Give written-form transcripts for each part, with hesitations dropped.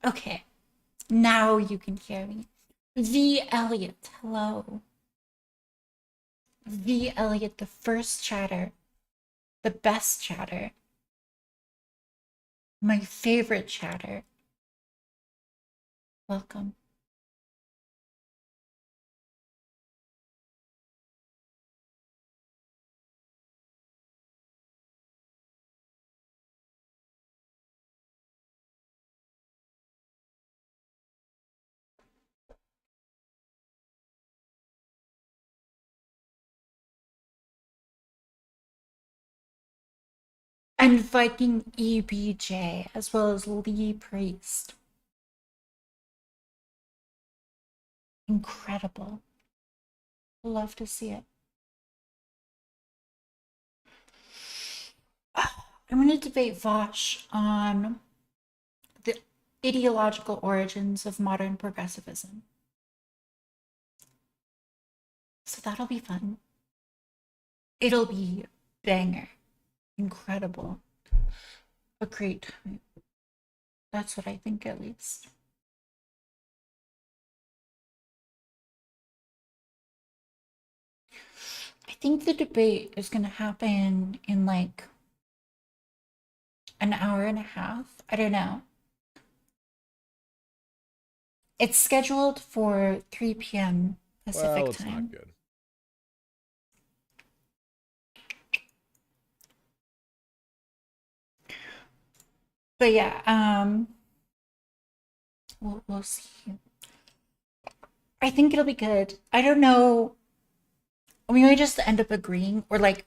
Okay, now you can hear me. V. Elliot, hello. V. Elliot, the first chatter, the best chatter, my favorite chatter. Welcome. And Viking EBJ, as well as Lee Priest. Incredible. Love to see it. I'm going to debate Vaush on the ideological origins of modern progressivism. So that'll be fun. It'll be banger. Incredible. A great time. That's what I think, at least. I think the debate is going to happen in like an hour and a half. I don't know. It's scheduled for 3 p.m. Pacific Well, it's not time. good. But yeah, we'll see. I think it'll be good. I don't know. We might just end up agreeing, or like,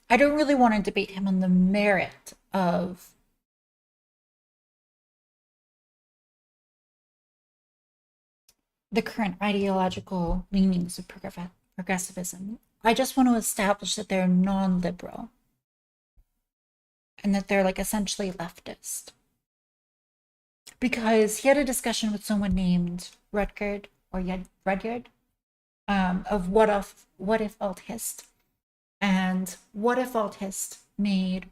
I don't really want to debate him on the merit of the current ideological leanings of progressivism. I just want to establish that they're non-liberal and that they're like essentially leftist. Because he had a discussion with someone named Rudyard, of what if Althist, and what if Althist made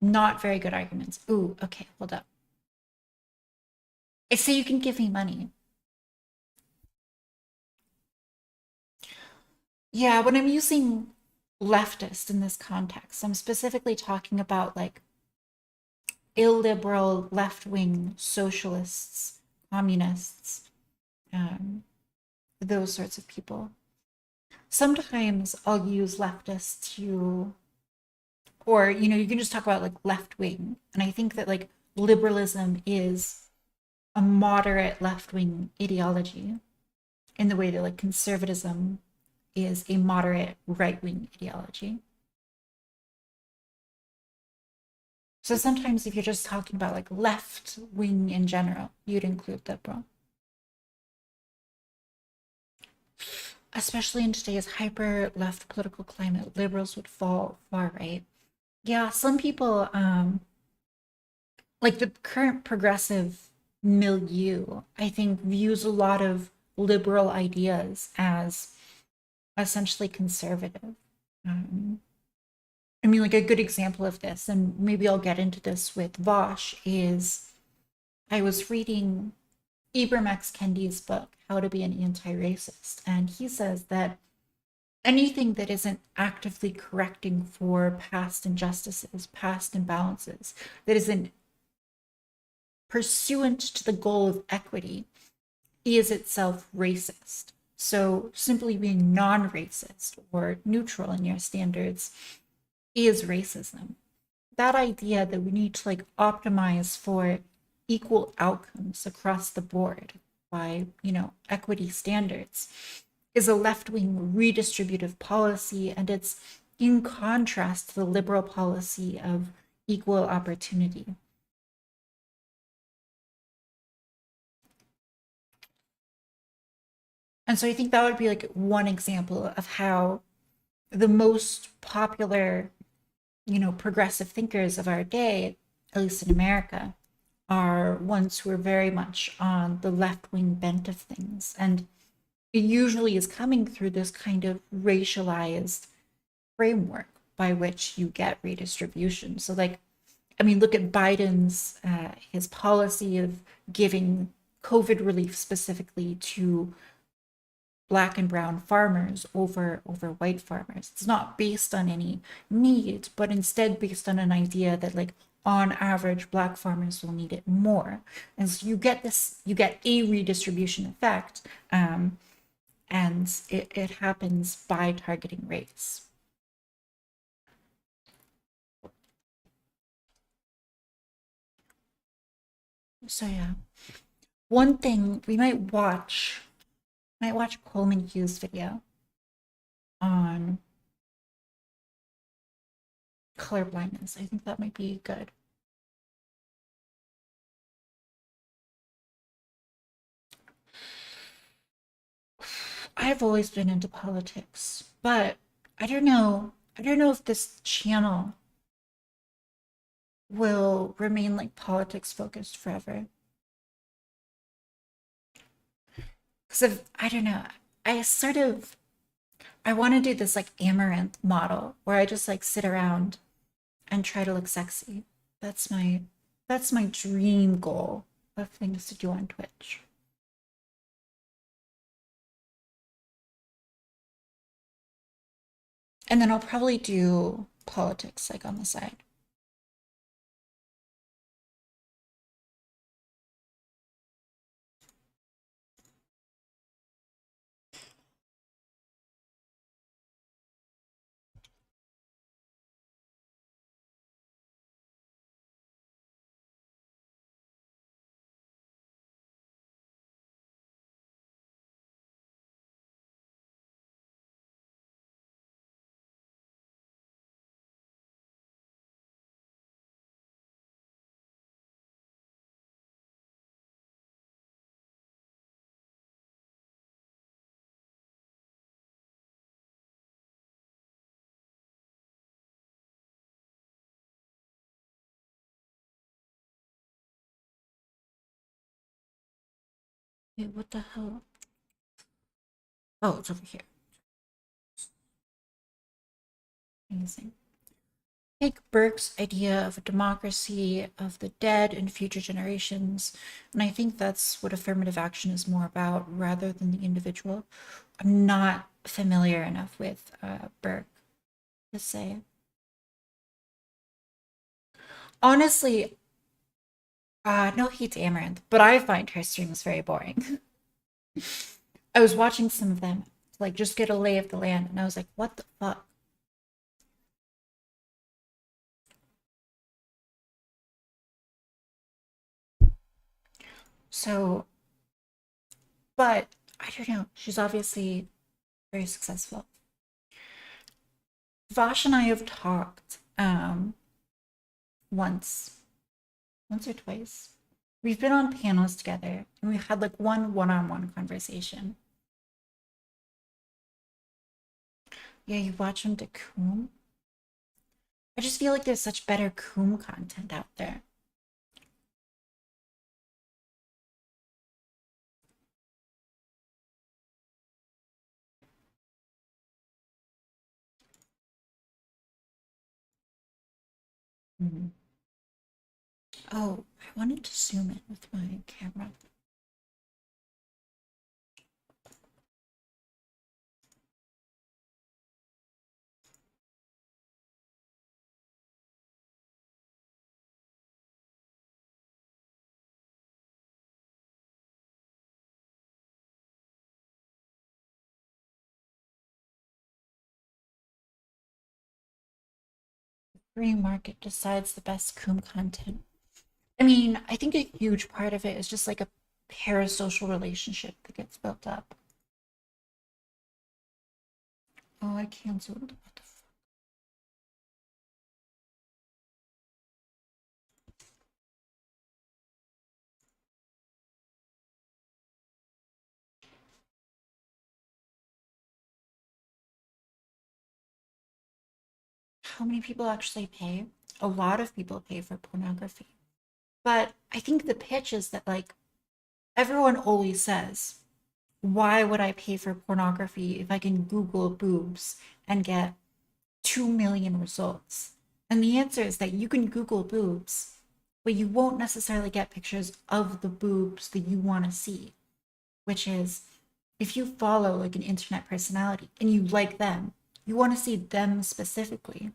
not very good arguments. Ooh, okay, hold up. I say you can give me money. Yeah, when I'm using leftist in this context, I'm specifically talking about like illiberal left-wing socialists, communists, um, those sorts of people. Sometimes I'll use leftist to, or you can just talk about like left-wing, and I think that like liberalism is a moderate left-wing ideology in the way that like conservatism is a moderate right-wing ideology. So sometimes if you're just talking about like left wing in general, you'd include liberal. Especially in today's hyper left political climate, liberals would fall far right. Yeah, some people, like the current progressive milieu, I think views a lot of liberal ideas as essentially conservative. Um, I mean, like a good example of this, and maybe I'll get into this with Vaush, is I was reading Ibram X. Kendi's book, How to Be an Anti-Racist, and he says that anything that isn't actively correcting for past injustices, past imbalances, that isn't pursuant to the goal of equity, is itself racist. So simply being non-racist or neutral in your standards is racism. That idea that we need to like optimize for equal outcomes across the board by, equity standards is a left-wing redistributive policy, and it's in contrast to the liberal policy of equal opportunity. And so I think that would be like one example of how the most popular, progressive thinkers of our day, at least in America, are ones who are very much on the left wing bent of things. And it usually is coming through this kind of racialized framework by which you get redistribution. So, like, I mean, look at Biden's his policy of giving COVID relief specifically to Black and brown farmers over white farmers. It's not based on any need, but instead based on an idea that, like, on average Black farmers will need it more. And so you get a redistribution effect, and it happens by targeting race. So yeah, one thing we might watch Coleman Hughes' video on color blindness. I think that might be good. I've always been into politics, but I don't know. I don't know if this channel will remain like politics focused forever. Because I don't know. I want to do this like amaranth model where I just like sit around and try to look sexy. That's my that's my dream goal of things to do on Twitch. And then I'll probably do politics like on the side. Wait, what the hell? Oh, it's over here. Amazing. Take Burke's idea of a democracy of the dead and future generations, and I think that's what affirmative action is more about rather than the individual. I'm not familiar enough with Burke to say. Honestly, no hate to Amaranth, but I find her streams very boring. I was watching some of them to like just get a lay of the land, and I was like, what the fuck? So, but I don't know. She's obviously very successful. Vaush and I have talked once, once or twice. We've been on panels together and we've had like one-on-one conversation. Yeah, you watch him to Coom. I just feel like there's such better Coom content out there. Mhm. Oh, I wanted to zoom in with my camera. Free market decides the best Coom content. I mean, I think a huge part of it is just like a parasocial relationship that gets built up. Oh, I canceled. What the fuck? How many people actually pay? A lot of people pay for pornography. But I think the pitch is that, like, everyone always says, why would I pay for pornography if I can Google boobs and get 2 million results? And the answer is that you can Google boobs, but you won't necessarily get pictures of the boobs that you want to see, which is if you follow like an internet personality and you like them, you want to see them specifically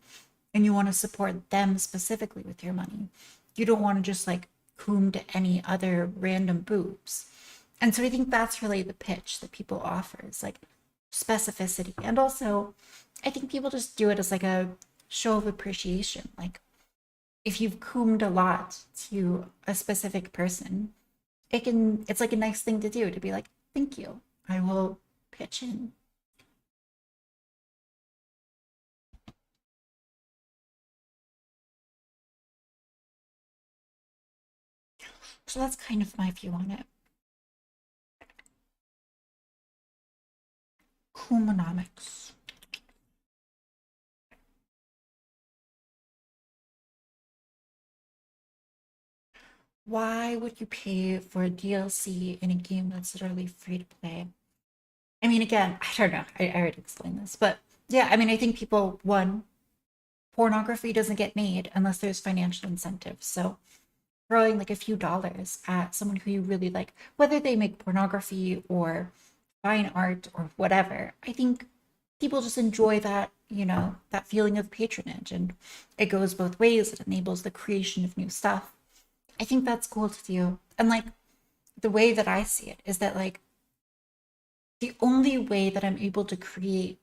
and you want to support them specifically with your money. You don't want to just like coom to any other random boobs. And so I think that's really the pitch that people offer is like specificity. And also, I think people just do it as like a show of appreciation. Like if you've coomed a lot to a specific person, it's like a nice thing to do to be like, thank you. I will pitch in. So that's kind of my view on it. Coomonomics. Why would you pay for a DLC in a game that's literally free to play? I mean, again, I don't know. I already explained this, but yeah, I mean, I think people, one, pornography doesn't get made unless there's financial incentives. So throwing like a few dollars at someone who you really like, whether they make pornography or fine art or whatever, I think people just enjoy that, that feeling of patronage. And it goes both ways. It enables the creation of new stuff. I think that's cool to do. And like the way that I see it is that like the only way that I'm able to create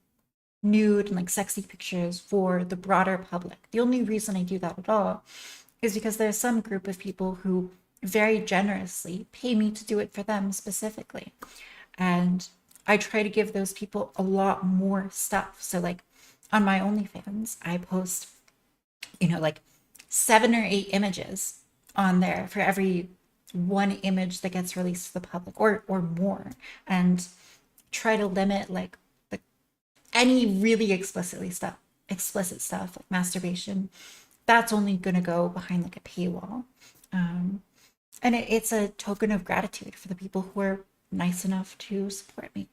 nude and like sexy pictures for the broader public, the only reason I do that at all is because there's some group of people who very generously pay me to do it for them specifically. And I try to give those people a lot more stuff. So like on my OnlyFans, I post, like 7 or 8 images on there for every one image that gets released to the public or more, and try to limit like the any really explicit stuff like masturbation. That's only going to go behind like a paywall. um, and it's a token of gratitude for the people who are nice enough to support me.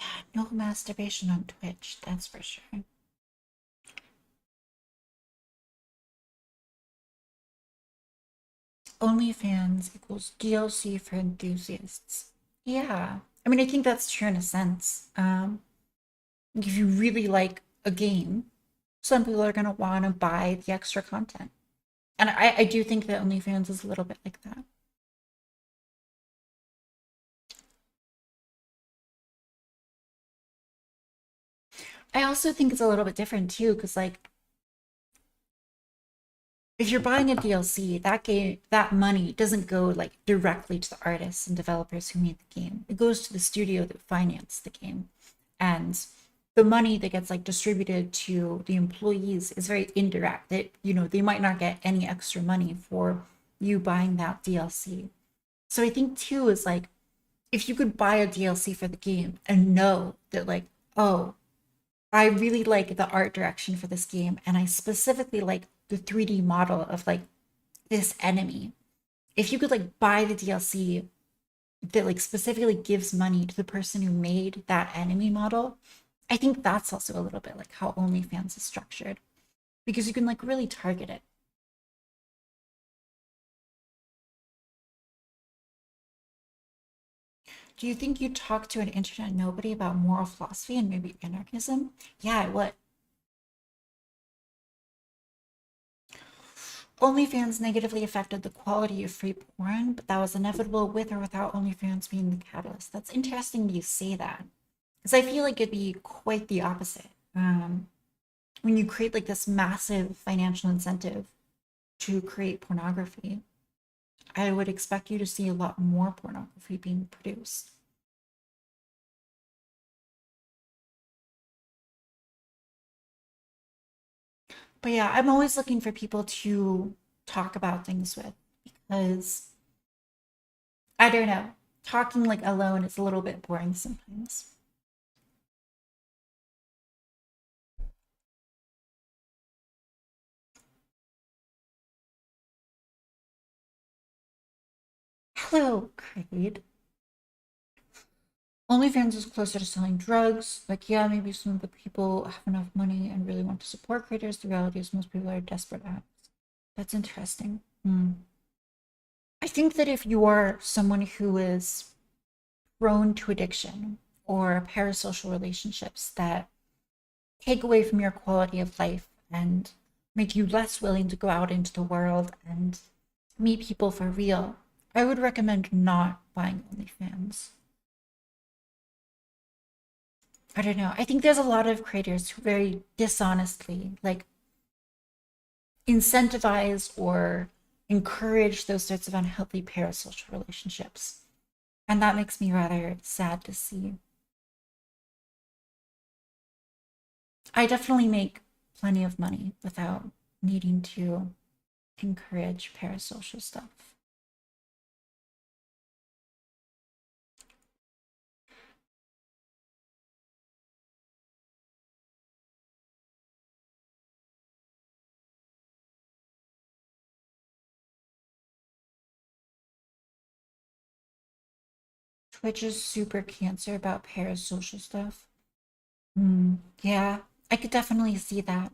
Yeah, no masturbation on Twitch, that's for sure. OnlyFans equals DLC for enthusiasts. Yeah. I mean, I think that's true in a sense. If you really like a game, some people are going to want to buy the extra content. And I do think that OnlyFans is a little bit like that. I also think it's a little bit different too, because like if you're buying a DLC, that money doesn't go like directly to the artists and developers who made the game. It goes to the studio that financed the game. And the money that gets like distributed to the employees is very indirect. They might not get any extra money for you buying that DLC. So I think too is like if you could buy a DLC for the game and know that like, oh, I really like the art direction for this game, and I specifically like the 3D model of like this enemy. If you could like buy the DLC that like specifically gives money to the person who made that enemy model, I think that's also a little bit like how OnlyFans is structured because you can like really target it. Do you think you talk to an internet nobody about moral philosophy and maybe anarchism? Yeah, I would. OnlyFans negatively affected the quality of free porn, but that was inevitable with or without OnlyFans being the catalyst. That's interesting you say that. Because I feel like it'd be quite the opposite. When you create like this massive financial incentive to create pornography, I would expect you to see a lot more pornography being produced. But yeah, I'm always looking for people to talk about things with, because I don't know, talking like alone is a little bit boring sometimes. Hello, Creed. OnlyFans is closer to selling drugs. Like, yeah, maybe some of the people have enough money and really want to support creators. The reality is most people are desperate addicts. That's interesting. I think that if you are someone who is prone to addiction or parasocial relationships that take away from your quality of life and make you less willing to go out into the world and meet people for real, I would recommend not buying OnlyFans. I don't know. I think there's a lot of creators who very dishonestly like incentivize or encourage those sorts of unhealthy parasocial relationships. And that makes me rather sad to see. I definitely make plenty of money without needing to encourage parasocial stuff. Twitch is super cancer about parasocial stuff. Yeah, I could definitely see that.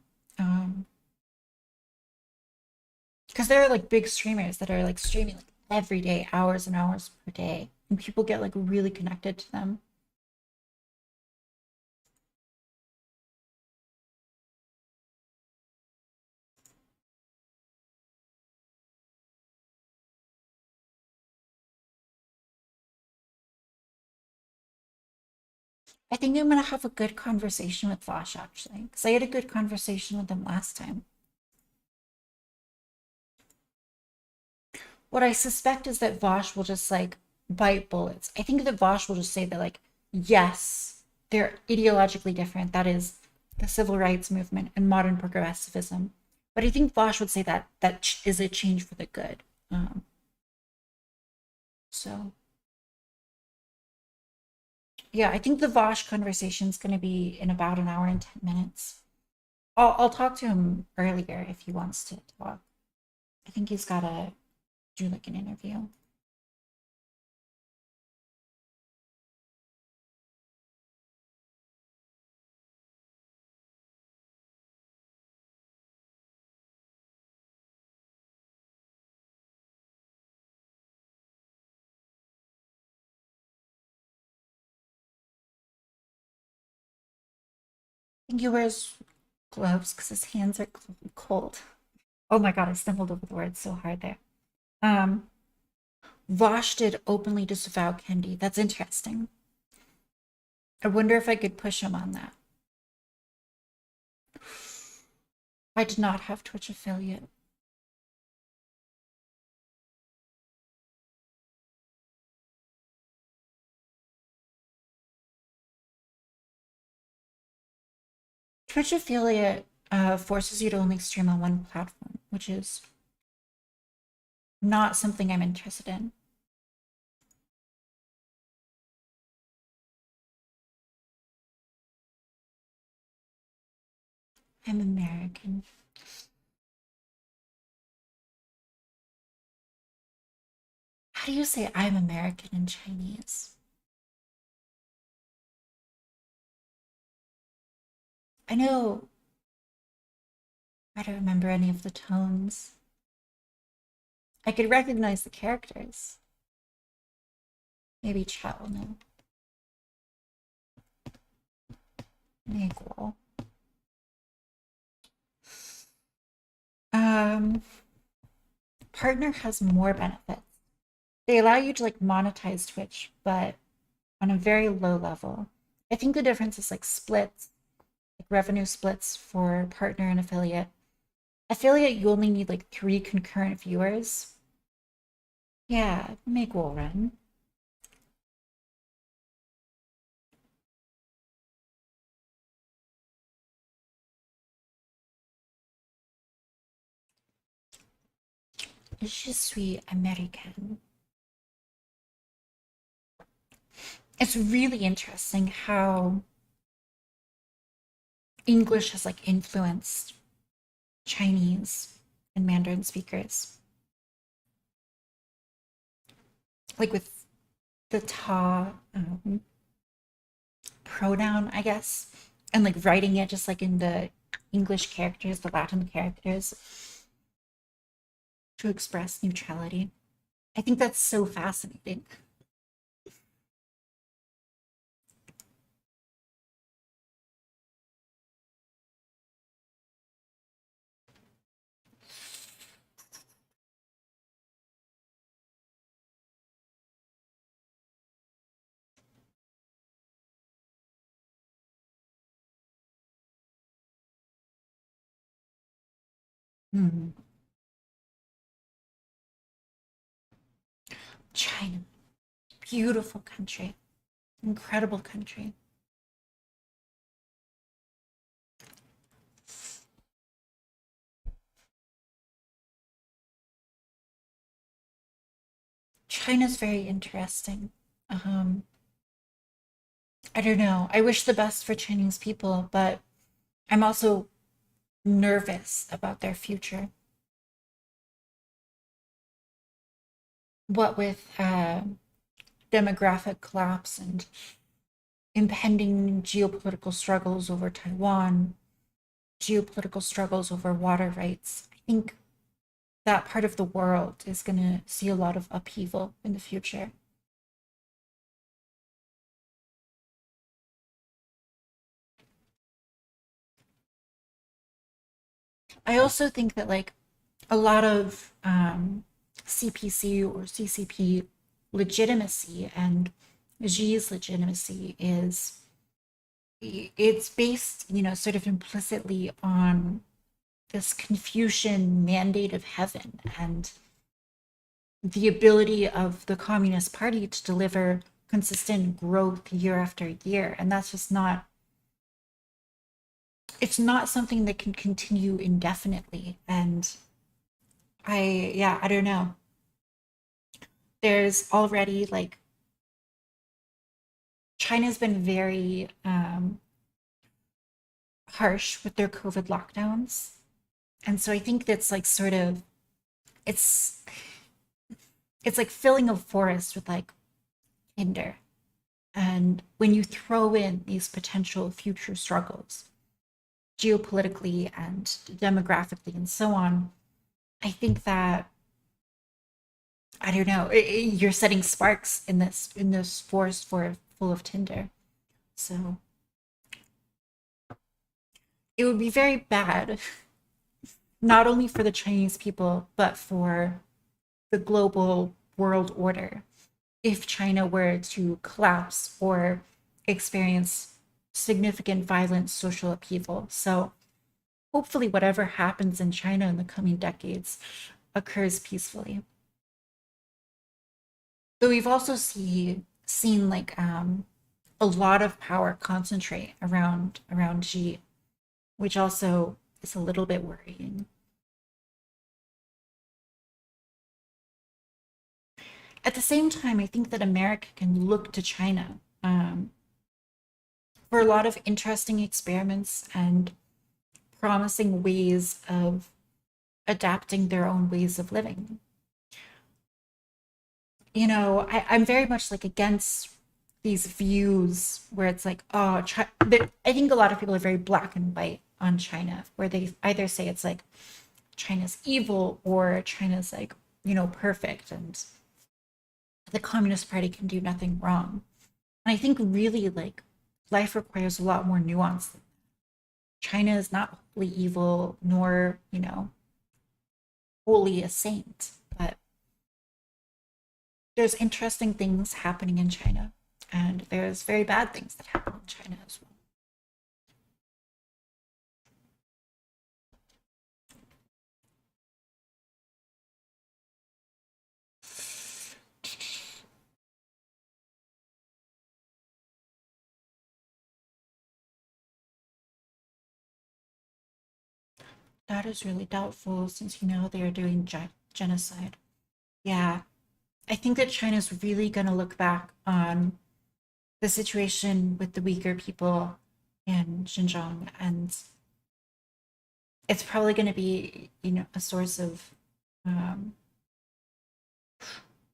Because there are like big streamers that are like streaming like every day, hours and hours per day, and people get like really connected to them. I think I'm gonna have a good conversation with Vaush actually, because I had a good conversation with him last time. What I suspect is that Vaush will just like bite bullets. I think that Vaush will just say that like, yes, they're ideologically different. That is the civil rights movement and modern progressivism. But I think Vaush would say that that is a change for the good. So yeah, I think the Vaush conversation is going to be in about an hour and 10 minutes. I'll talk to him earlier if he wants to talk. I think he's got to do like an interview. I think he wears gloves because his hands are cold. Oh my god, I stumbled over the word so hard there. Um, Vosh did openly disavow Kendi. That's interesting. I wonder if I could push him on that. I did not have Twitch affiliate. Twitch affiliate forces you to only stream on one platform, which is not something I'm interested in. I'm American. How do you say I'm American in Chinese? I know. I don't remember any of the tones. I could recognize the characters. Maybe Chat will know. Equal. Partner has more benefits. They allow you to like monetize Twitch, but on a very low level. I think the difference is like splits, like revenue splits for partner and affiliate. Affiliate, you only need like 3 concurrent viewers. Yeah, make will run. Je suis American. It's really interesting how English has like influenced Chinese and Mandarin speakers. Like with the ta pronoun, I guess, and like writing it just like in the English characters, the Latin characters to express neutrality. I think that's so fascinating. Hmm. China, beautiful country, incredible country. China's very interesting. Um, I don't know. I wish the best for Chinese people, but I'm also nervous about their future. What with demographic collapse and impending geopolitical struggles over Taiwan, geopolitical struggles over water rights, I think that part of the world is going to see a lot of upheaval in the future. I also think that like a lot of CPC or CCP legitimacy and Xi's legitimacy is it's based, sort of implicitly on this Confucian mandate of heaven and the ability of the Communist Party to deliver consistent growth year after year. And that's just not, it's not something that can continue indefinitely. And yeah, I don't know. There's already like, China's been very harsh with their COVID lockdowns. And so I think that's like sort of, it's, it's like filling a forest with like tinder. And when you throw in these potential future struggles, geopolitically and demographically and so on, I think that I don't know, you're setting sparks in this forest for full of tinder. So it would be very bad, not only for the Chinese people, but for the global world order if China were to collapse or experience significant violent social upheaval. So hopefully whatever happens in China in the coming decades occurs peacefully. But we've also seen like a lot of power concentrate around Xi, which also is a little bit worrying. At the same time, I think that America can look to China for a lot of interesting experiments and promising ways of adapting their own ways of living. I'm very much like against these views where it's like, oh, I think a lot of people are very black and white on China, where they either say it's like China's evil or China's like, perfect and the Communist Party can do nothing wrong. And I think really like life requires a lot more nuance. China is not wholly evil, nor, wholly a saint, but there's interesting things happening in China, and there's very bad things that happen in China as well. That is really doubtful since they are doing genocide. Yeah. I think that China's really going to look back on the situation with the Uyghur people in Xinjiang, and it's probably going to be, a source of um,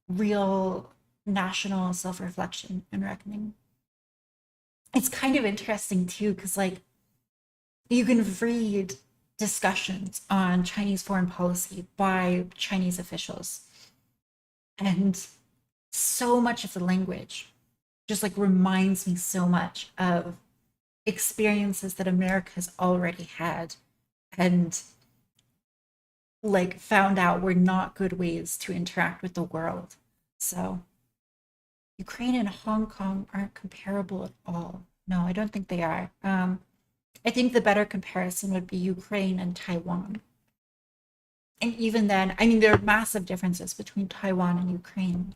real national self-reflection and reckoning. It's kind of interesting too, because like you can read discussions on Chinese foreign policy by Chinese officials, and so much of the language just like reminds me so much of experiences that America has already had and like found out were not good ways to interact with the world. So Ukraine and Hong Kong aren't comparable at all. No, I don't think they are. I think the better comparison would be Ukraine and Taiwan. And even then, I mean, there are massive differences between Taiwan and Ukraine.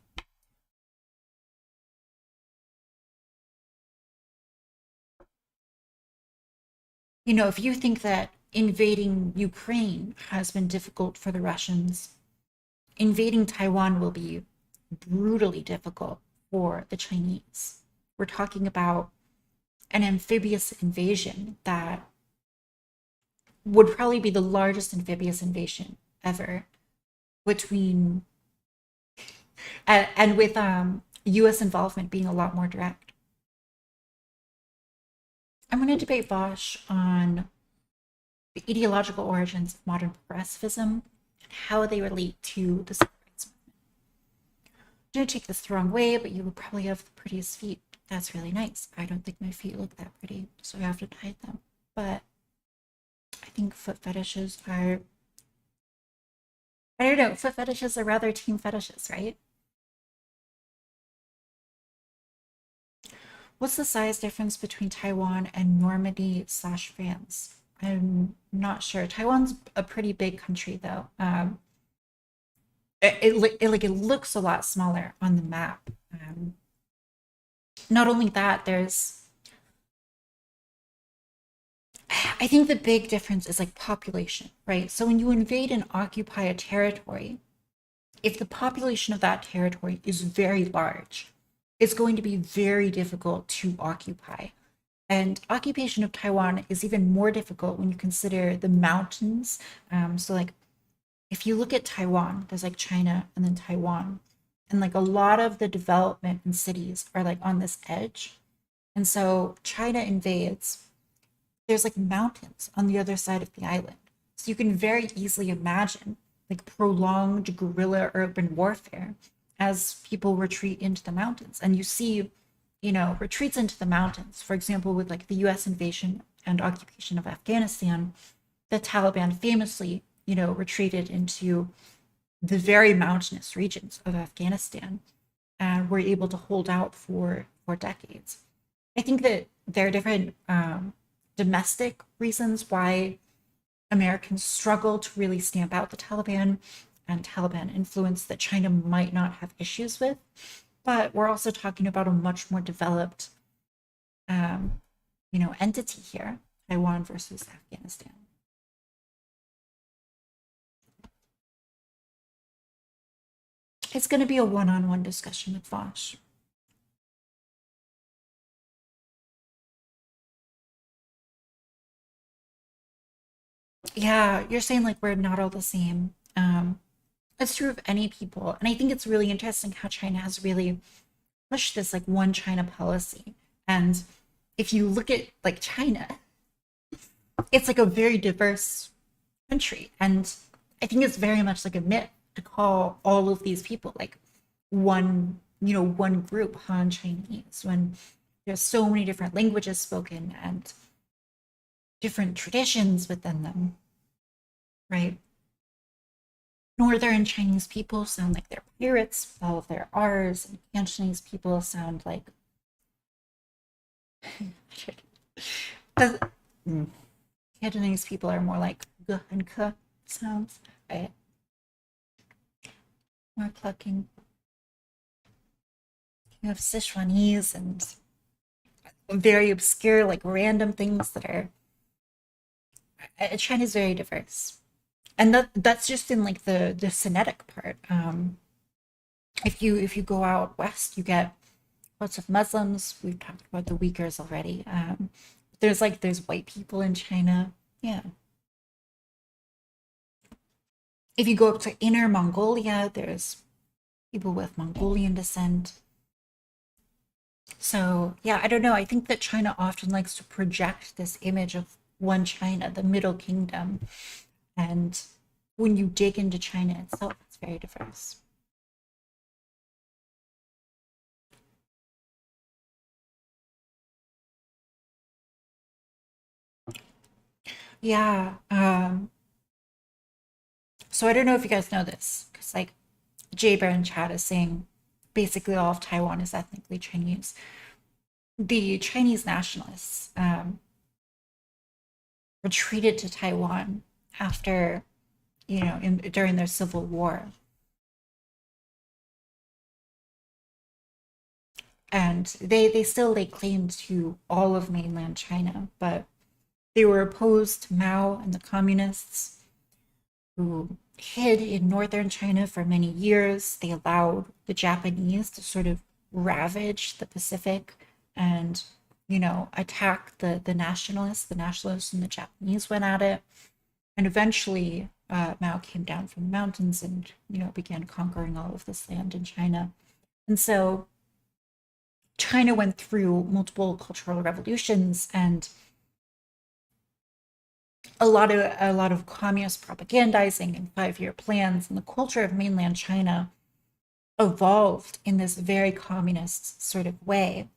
If you think that invading Ukraine has been difficult for the Russians, invading Taiwan will be brutally difficult for the Chinese. We're talking about an amphibious invasion that would probably be the largest amphibious invasion ever, between and with US involvement being a lot more direct. I'm going to debate Vaush on the ideological origins of modern progressivism and how they relate to the civil rights movement. Don't take this the wrong way, but you will probably have the prettiest feet. That's really nice. I don't think my feet look that pretty, so I have to hide them. But I think foot fetishes are, I don't know, foot fetishes are rather team fetishes, right? What's the size difference between Taiwan and Normandy/France? I'm not sure. Taiwan's a pretty big country, though. It looks a lot smaller on the map. Not only that, I think the big difference is like population, right? So when you invade and occupy a territory, if the population of that territory is very large, it's going to be very difficult to occupy. And occupation of Taiwan is even more difficult when you consider the mountains. So, like, if you look at Taiwan, there's like China and then Taiwan. And like a lot of the development in cities are like on this edge. And so China invades, there's like mountains on the other side of the island. So you can very easily imagine like prolonged guerrilla urban warfare as people retreat into the mountains. And you see, retreats into the mountains, for example, with like the US invasion and occupation of Afghanistan, the Taliban famously, retreated into the very mountainous regions of Afghanistan and were able to hold out for decades. I think that there are different domestic reasons why Americans struggle to really stamp out the Taliban and Taliban influence that China might not have issues with. But we're also talking about a much more developed, entity here, Taiwan versus Afghanistan. It's going to be a one-on-one discussion with Vaush. Yeah, you're saying like we're not all the same. It's true of any people. And I think it's really interesting how China has really pushed this like one China policy. And if you look at like China, it's like a very diverse country. And I think it's very much like a myth to call all of these people like one group Han Chinese when there's so many different languages spoken and different traditions within them, right? Northern Chinese people sound like they're pirates, while their R's, and Cantonese people sound like Cantonese people are more like g and k sounds, right? More clucking. You have Sichuanese and very obscure, like random things that are. China's very diverse. And that's just in like the Semitic part. If you go out west, you get lots of Muslims. We've talked about the Uyghurs already. There's white people in China. Yeah. If you go up to Inner Mongolia, there's people with Mongolian descent. So yeah, I don't know. I think that China often likes to project this image of one China, the Middle Kingdom, and when you dig into China itself, it's very diverse. Yeah. So I don't know if you guys know this, because like Jay Bear in chat is saying basically all of Taiwan is ethnically Chinese. The Chinese nationalists retreated to Taiwan after, during their civil war. And they still lay claim to all of mainland China, but they were opposed to Mao and the communists who hid in northern China for many years. They allowed the Japanese to sort of ravage the Pacific and, attack the nationalists. The nationalists and the Japanese went at it. And eventually, Mao came down from the mountains and, began conquering all of this land in China. And so China went through multiple cultural revolutions, and a lot of communist propagandizing and 5-year plans, and the culture of mainland China evolved in this very communist sort of way.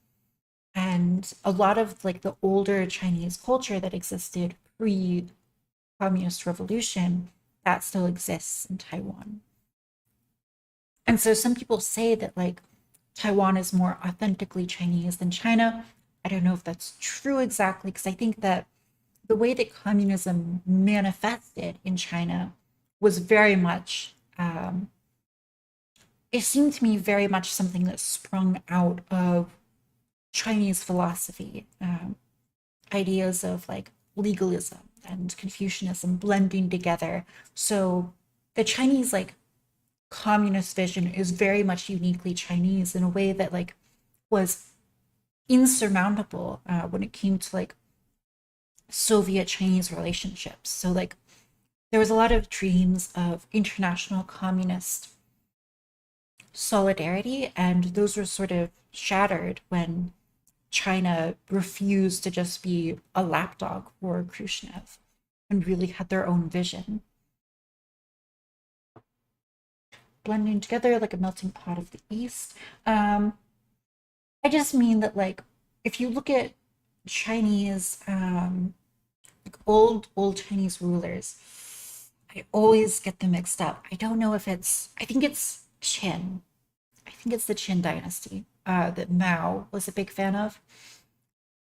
And a lot of like the older Chinese culture that existed pre-communist revolution, that still exists in Taiwan. And so some people say that like Taiwan is more authentically Chinese than China. I don't know if that's true exactly, because I think that the way that communism manifested in China was very much, it seemed to me very much something that sprung out of Chinese philosophy, ideas of like legalism and Confucianism blending together. So the Chinese like communist vision is very much uniquely Chinese in a way that like was insurmountable when it came to like Soviet Chinese relationships. So like there was a lot of dreams of international communist solidarity, and those were sort of shattered when China refused to just be a lapdog for Khrushchev and really had their own vision, blending together like a melting pot of the East. I just mean that like if you look at Chinese like old Chinese rulers, I always get them mixed up. I don't know if I think it's Qin. I think it's the Qin dynasty that Mao was a big fan of.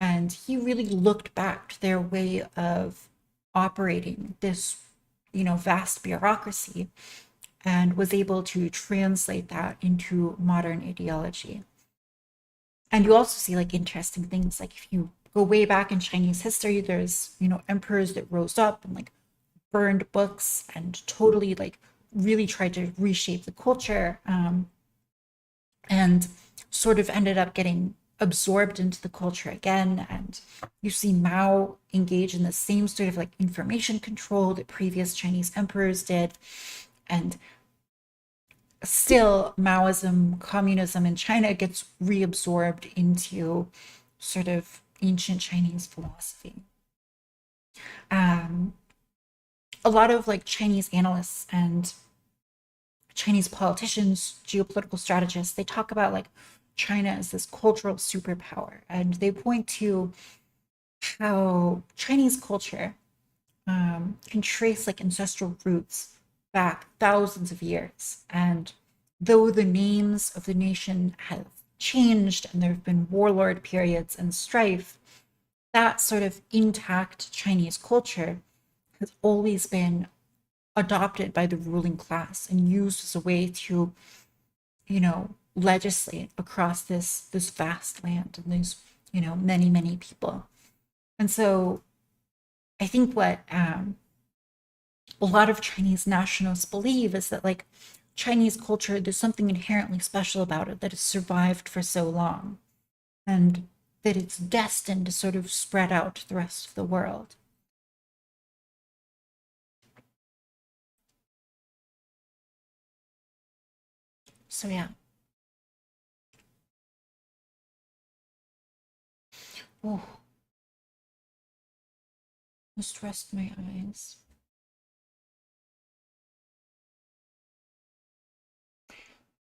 And he really looked back to their way of operating this, vast bureaucracy, and was able to translate that into modern ideology. And you also see like interesting things, like if you go way back in Chinese history, there's, emperors that rose up and like burned books and totally like really tried to reshape the culture, and sort of ended up getting absorbed into the culture again. And you see Mao engage in the same sort of like information control that previous Chinese emperors did. And still, Maoism, communism in China gets reabsorbed into sort of ancient Chinese philosophy. Um, a lot of like Chinese analysts and Chinese politicians, geopolitical strategists, they talk about like China as this cultural superpower, and they point to how Chinese culture can trace like ancestral roots back thousands of years. And though the names of the nation have changed and there have been warlord periods and strife, that sort of intact Chinese culture has always been adopted by the ruling class and used as a way to, legislate across this vast land and these, many people. And so I think what a lot of Chinese nationalists believe is that like Chinese culture, there's something inherently special about it that has survived for so long, and that it's destined to sort of spread out to the rest of the world. So yeah. Oh, just rest my eyes.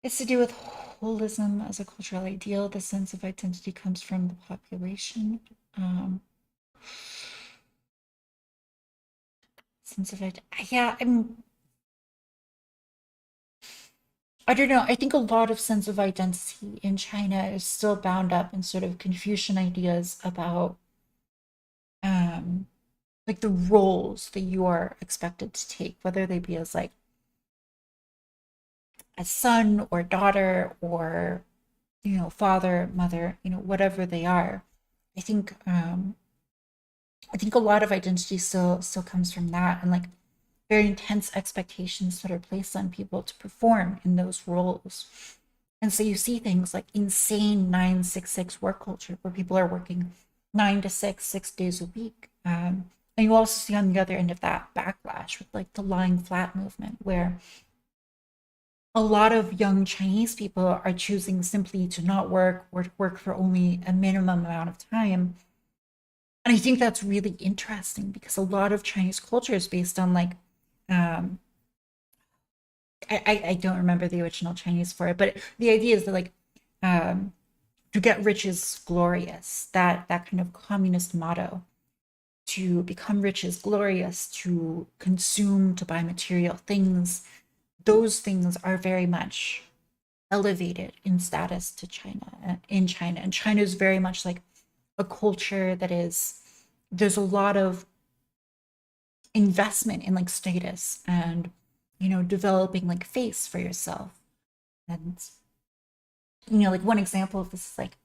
It's to do with holism as a cultural ideal. The sense of identity comes from the population. Um, sense of identity. Yeah, I don't know. I think a lot of sense of identity in China is still bound up in sort of Confucian ideas about um like the roles that you are expected to take, whether they be as like a son or daughter or father, mother, whatever they are. I think I think a lot of identity still comes from that, and like very intense expectations that are placed on people to perform in those roles. And so you see things like insane 966 work culture where people are working 9 to 6, 6 days a week. And you also see on the other end of that backlash with like the lying flat movement, where a lot of young Chinese people are choosing simply to not work or to work for only a minimum amount of time. And I think that's really interesting because a lot of Chinese culture is based on like um, I don't remember the original Chinese for it, but the idea is that like um, to get rich is glorious. That kind of communist motto. To become rich is glorious. To consume, to buy material things, those things are very much elevated in status to China in China. And China is very much like a culture that is there's a lot of investment in like status and developing like face for yourself. And like one example of this is like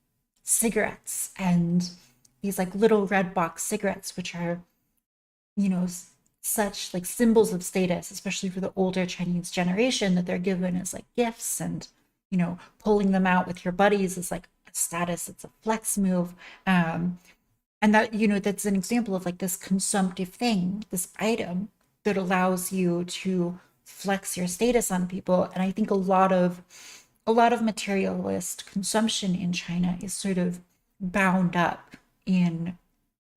cigarettes and these like little red box cigarettes, which are you know such like symbols of status, especially for the older Chinese generation, that they're given as like gifts. And pulling them out with your buddies is like a status, it's a flex move. And that that's an example of like this consumptive thing, this item that allows you to flex your status on people. And I think a lot of materialist consumption in China is sort of bound up in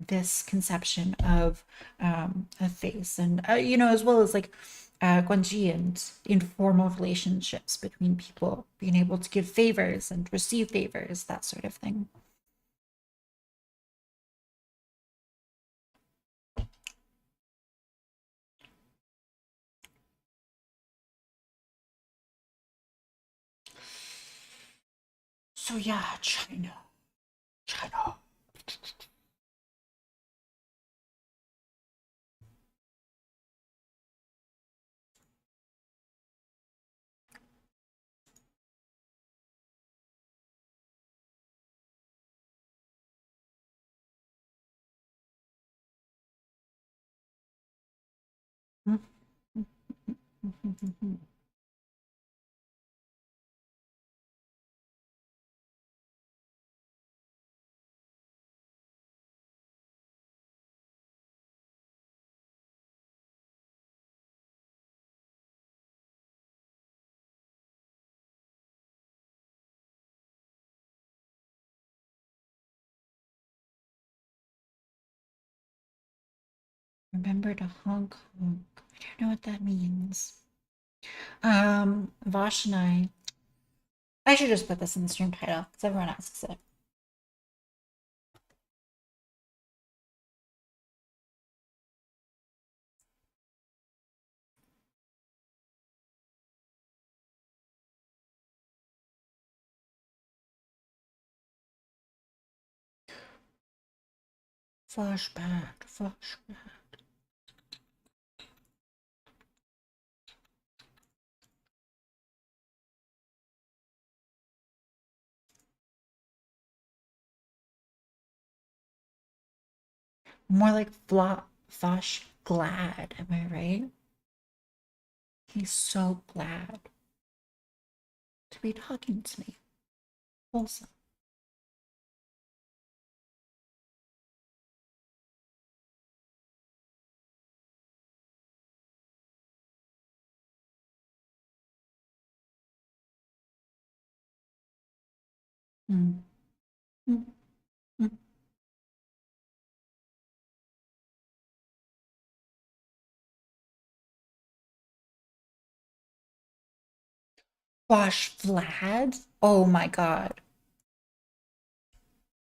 this conception of a face. And as well as like guanji and informal relationships between people, being able to give favors and receive favors, that sort of thing. So yeah, China. Remember to Hong Kong. I don't know what that means. Vaush and I should just put this in the stream title because everyone asks it. Flashback, flashback. More like flash glad, am I right? He's so glad to be talking to me. Wholesome. Mm. Mm. Mm. Vaush Vlad? Oh my god.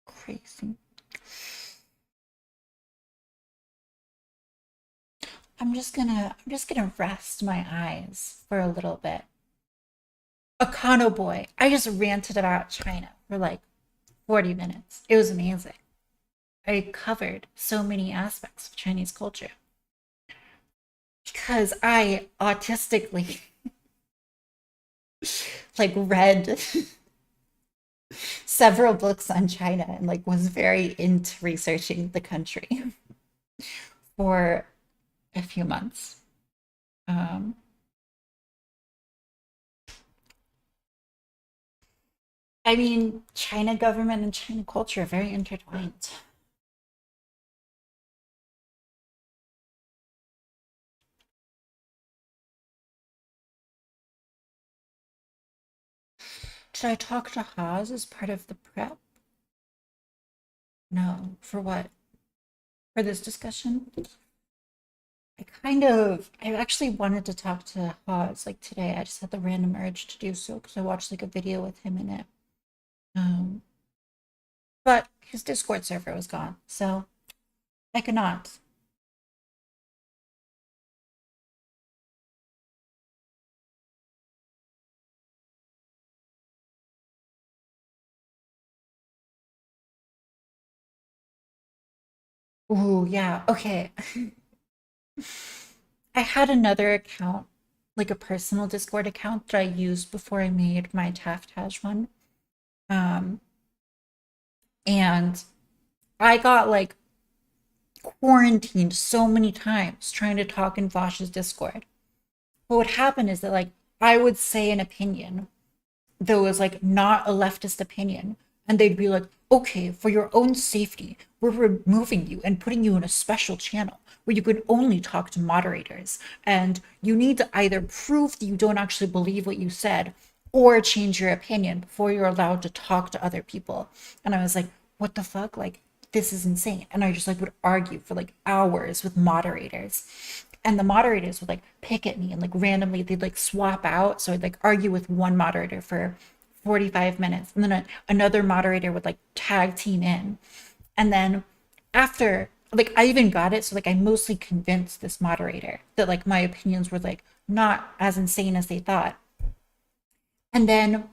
Crazy. I'm just gonna rest my eyes for a little bit. Akano boy. I just ranted about China for like 40 minutes. It was amazing. I covered so many aspects of Chinese culture because I autistically like read several books on China and like was very into researching the country for a few months. Um, I mean, China government and China culture are very intertwined. Should I talk to Haas as part of the prep? No. For what? For this discussion? I actually wanted to talk to Haas like today. I just had the random urge to do so because I watched like a video with him in it. Um, but his Discord server was gone, so I could not. Ooh, yeah. Okay. I had another account, like a personal Discord account that I used before I made my Taftage one. Um, and I got like quarantined so many times trying to talk in Vosh's Discord. What would happen is that like I would say an opinion that was like not a leftist opinion, and they'd be like, okay, for your own safety, we're removing you and putting you in a special channel where you could only talk to moderators, and you need to either prove that you don't actually believe what you said or change your opinion before you're allowed to talk to other people. And I was like, what the fuck, like this is insane. And I just like would argue for like hours with moderators, and the moderators would like pick at me and like randomly they'd like swap out. So I'd like argue with one moderator for 45 minutes, and then another moderator would like tag team in. And then after, like, I even got it. So like I mostly convinced this moderator that like my opinions were like not as insane as they thought. And then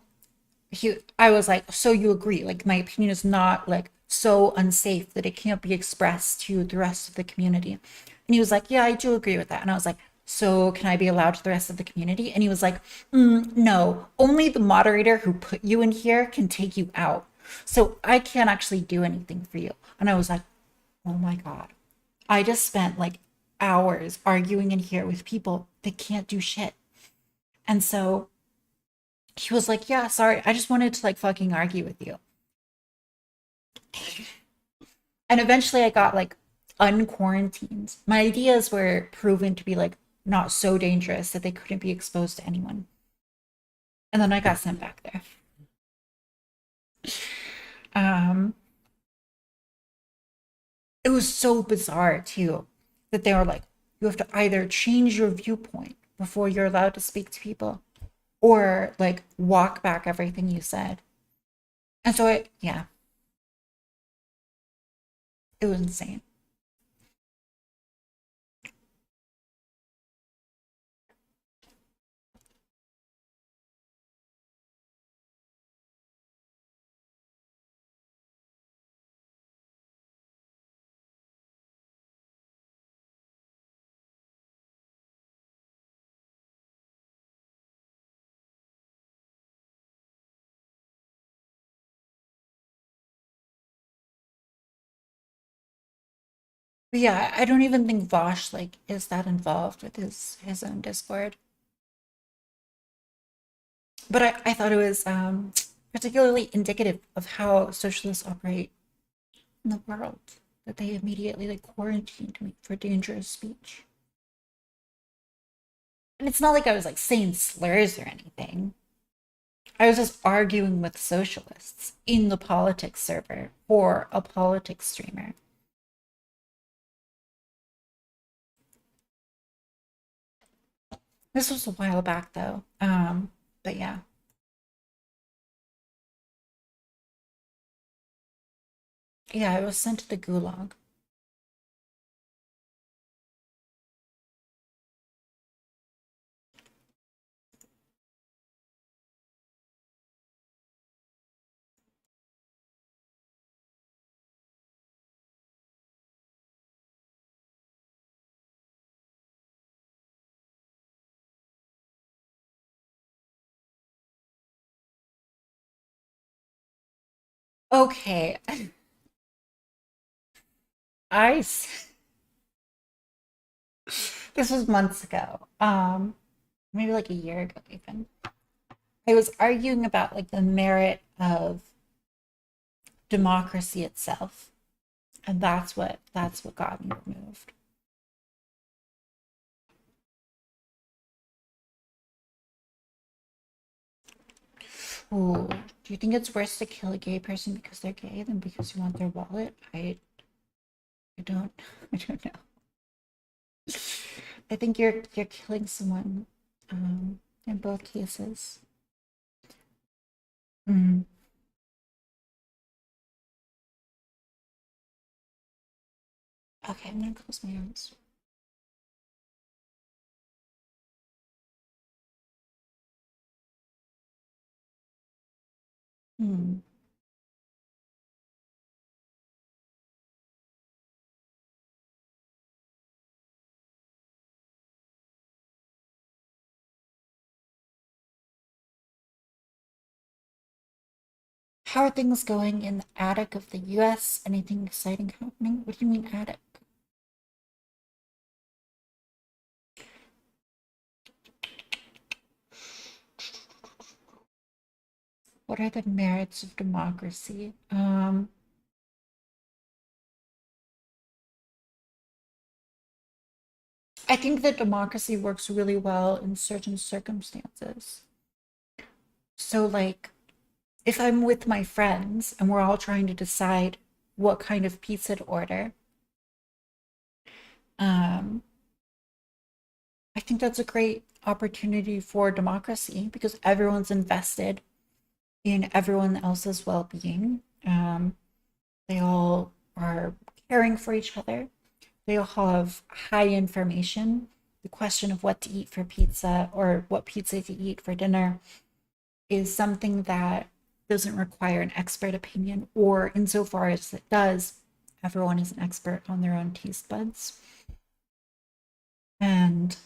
I was like, so you agree? Like my opinion is not like so unsafe that it can't be expressed to the rest of the community. And he was like, yeah, I do agree with that. And I was like, so can I be allowed to the rest of the community? And he was like, no, only the moderator who put you in here can take you out. So I can't actually do anything for you. And I was like, oh my God. I just spent like hours arguing in here with people that can't do shit. And so he was like, yeah, sorry, I just wanted to like fucking argue with you. And eventually I got like unquarantined. My ideas were proven to be like not so dangerous that they couldn't be exposed to anyone. And then I got sent back there. Um, it was so bizarre too that they were like, you have to either change your viewpoint before you're allowed to speak to people or like walk back everything you said. And so yeah, it was insane. But yeah, I don't even think Vosh like is that involved with his own Discord. But I thought it was particularly indicative of how socialists operate in the world, that they immediately like quarantined me for dangerous speech. And it's not like I was like saying slurs or anything. I was just arguing with socialists in the politics server for a politics streamer. This was a while back though. But yeah. Yeah, I was sent to the gulag. Okay. I this was months ago. Maybe like a year ago even. I was arguing about like the merit of democracy itself. And that's what got me removed. Ooh, do you think it's worse to kill a gay person because they're gay than because you want their wallet? I don't I don't know. I think you're killing someone in both cases. Mm. Okay, I'm gonna close my eyes. Hmm. How are things going in the attic of the US? Anything exciting happening? What do you mean attic? What are the merits of democracy? I think that democracy works really well in certain circumstances. So, like, if I'm with my friends and we're all trying to decide what kind of pizza to order, um, I think that's a great opportunity for democracy because everyone's invested in everyone else's well being. They all are caring for each other. They all have high information. The question of what to eat for pizza or what pizza to eat for dinner is something that doesn't require an expert opinion, or insofar as it does, everyone is an expert on their own taste buds. And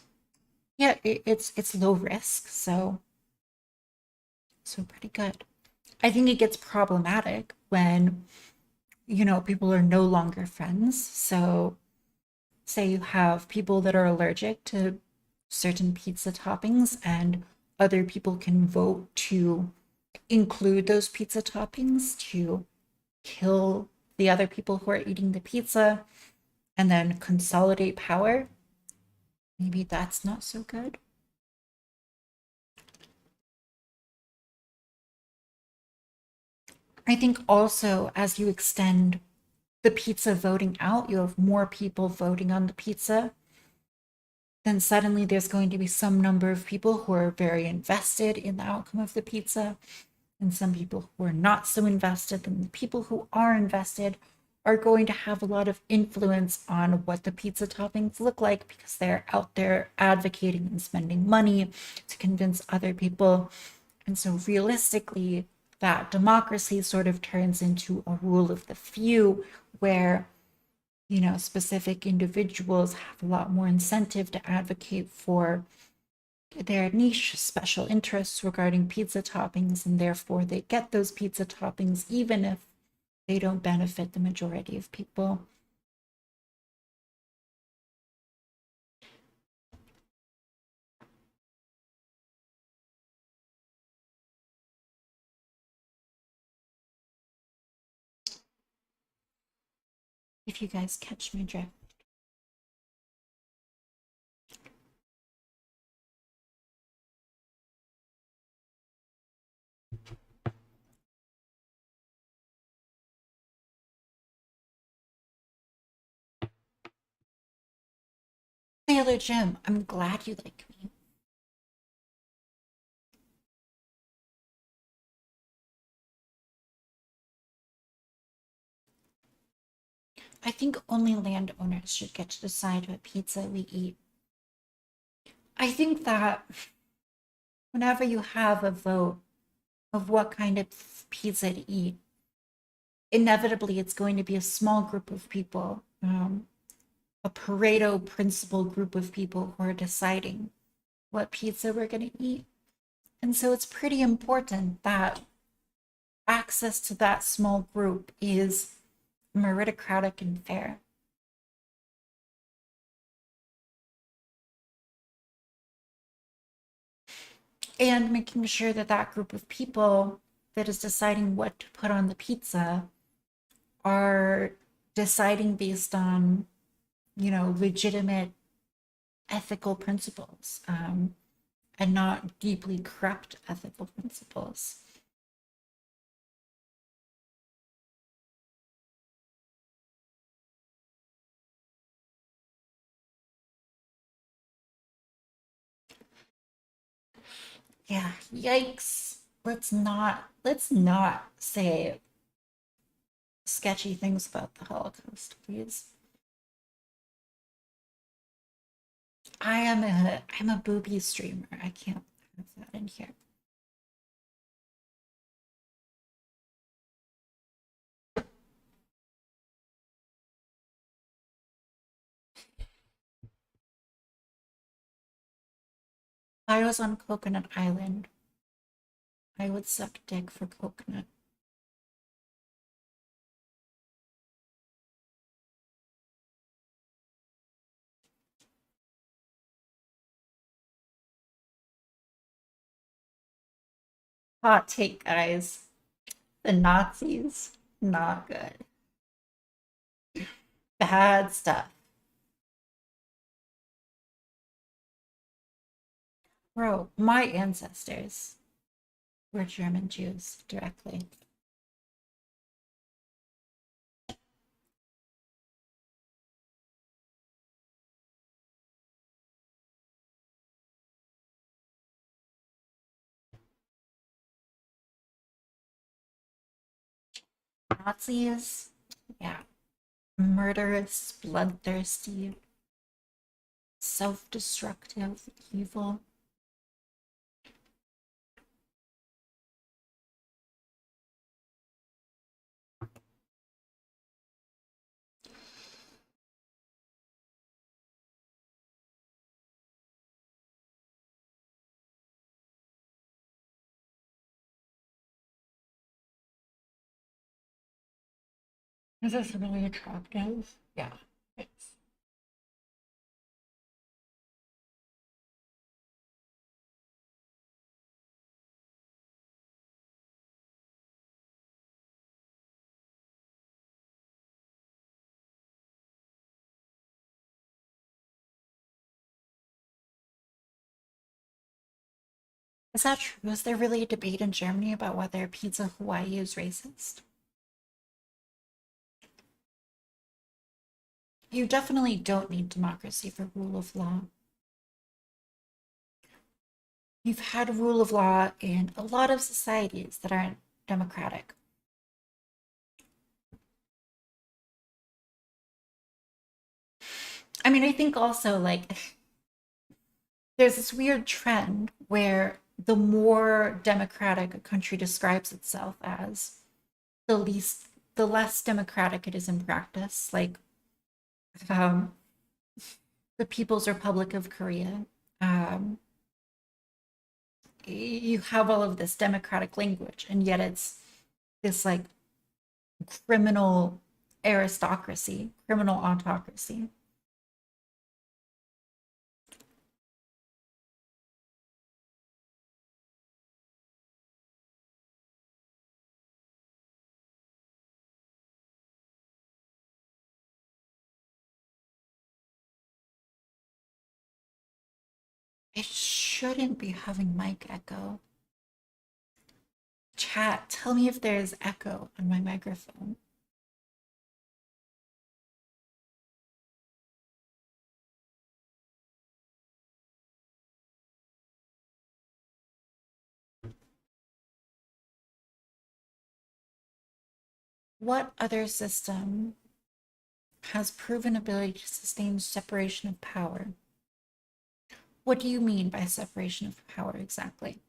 yeah, it's low risk, so pretty good. I think it gets problematic when people are no longer friends. So say you have people that are allergic to certain pizza toppings and other people can vote to include those pizza toppings to kill the other people who are eating the pizza and then consolidate power. Maybe that's not so good. I think also as you extend the pizza voting out, you have more people voting on the pizza, then suddenly there's going to be some number of people who are very invested in the outcome of the pizza, and some people who are not so invested. And the people who are invested are going to have a lot of influence on what the pizza toppings look like because they're out there advocating and spending money to convince other people. And so, realistically, that democracy sort of turns into a rule of the few where specific individuals have a lot more incentive to advocate for their niche special interests regarding pizza toppings, and therefore they get those pizza toppings even if they don't benefit the majority of people. if you guys catch my drift. Sailor Jim, I'm glad you like me. I think only landowners should get to decide what pizza we eat. I think that whenever you have a vote of what kind of pizza to eat, inevitably it's going to be a small group of people, a Pareto principle group of people who are deciding what pizza we're going to eat. And so it's pretty important that access to that small group is meritocratic and fair. And making sure that that group of people that is deciding what to put on the pizza are deciding based on, legitimate ethical principles, and not deeply corrupt ethical principles. Yeah, yikes. Let's not say sketchy things about the Holocaust, please. I'm a booby streamer. I can't have that in here. If I was on Coconut Island, I would suck dick for coconut. Hot take, guys. The Nazis, not good. Bad stuff. Bro, my ancestors were German Jews directly. Nazis, yeah, murderous, bloodthirsty, self destructive, evil. Is this really attractive? Yeah, it's. Is that true? Is there really a debate in Germany about whether Pizza Hawaii is racist? You definitely don't need democracy for rule of law. You've had rule of law in a lot of societies that aren't democratic. I mean, I think also like there's this weird trend where the more democratic a country describes itself as, the less democratic it is in practice. Like um, the People's Republic of Korea, um, you have all of this democratic language, and yet it's this like criminal aristocracy, criminal autocracy. It shouldn't be having mic echo. Chat, tell me if there's echo on my microphone. What other system has proven ability to sustain separation of power? What do you mean by separation of power exactly?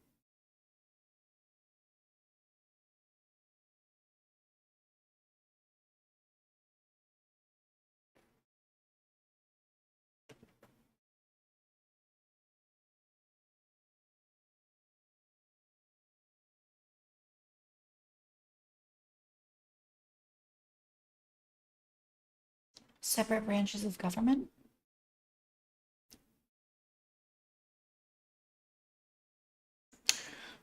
Separate branches of government?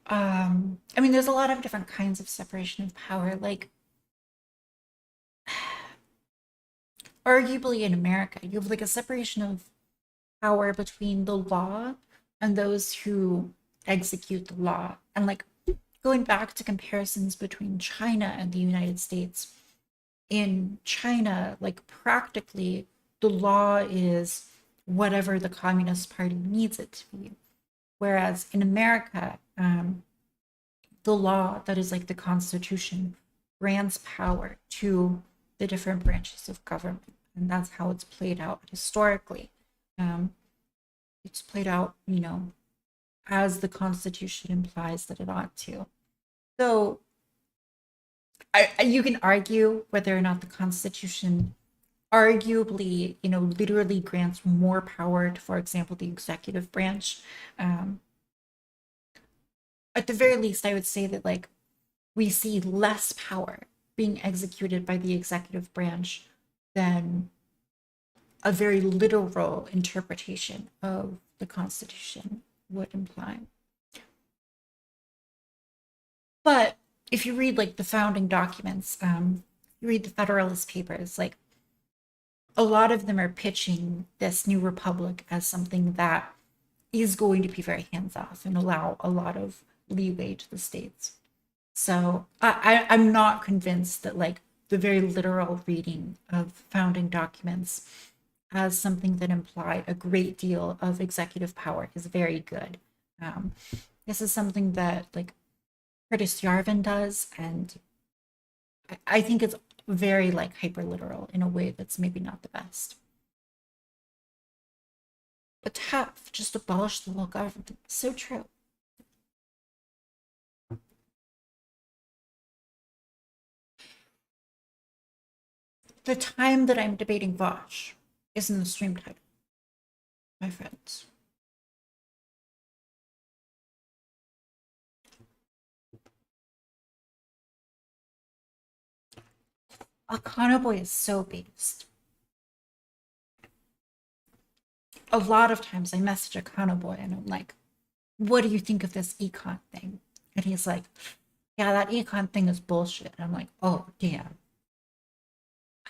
I mean, there's a lot of different kinds of separation of power. Like, arguably in America, you have like a separation of power between the law and those who execute the law. And like going back to comparisons between China and the United States, in China, like practically the law is whatever the Communist Party needs it to be. Whereas in America, the law that is like the Constitution grants power to the different branches of government. And that's how it's played out historically. Um, it's played out, as the Constitution implies that it ought to. So you can argue whether or not the Constitution arguably, literally grants more power to, for example, the executive branch. Um, at the very least, I would say that like we see less power being executed by the executive branch than a very literal interpretation of the Constitution would imply. But if you read like the founding documents, you read the Federalist Papers, like a lot of them are pitching this new republic as something that is going to be very hands off and allow a lot of leeway to the states. So I'm not convinced that like the very literal reading of founding documents as something that imply a great deal of executive power is very good. Um, this is something that like Curtis Yarvin does, and I think it's very like hyper literal in a way that's maybe not the best. But to have just abolish the whole government, so true. The time that I'm debating Vaush is in the stream title, my friends. Boy is so based. A lot of times I message Boy and I'm like, what do you think of this econ thing? And he's like, yeah, that econ thing is bullshit. And I'm like, oh, damn.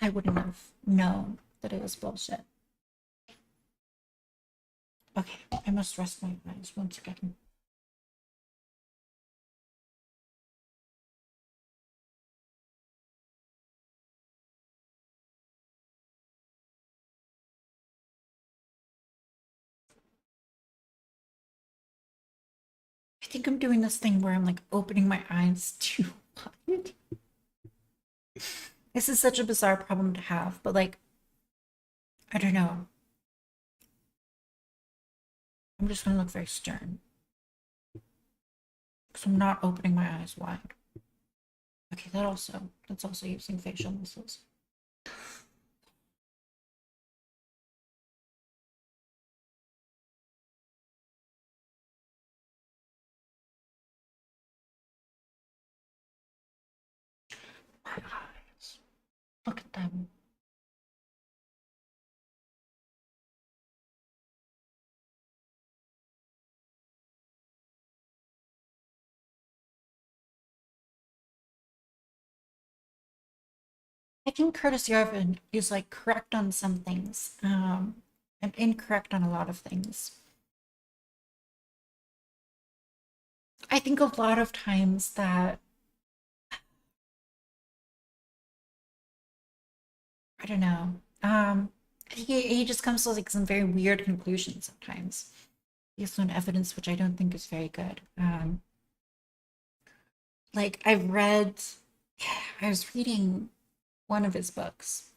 I wouldn't have known that it was bullshit. Okay, I must rest my eyes once again. I think I'm doing this thing where I'm like opening my eyes too wide. This is such a bizarre problem to have, but like, I don't know. I'm just gonna look very stern because I'm not opening my eyes wide. Okay, that's also using facial muscles. My eyes. Look at them. I think Curtis Yarvin is like correct on some things, and incorrect on a lot of things. I think a lot of times that, I don't know, he just comes to like some very weird conclusions sometimes based on evidence, which I don't think is very good. Like I've read, I was reading one of his books,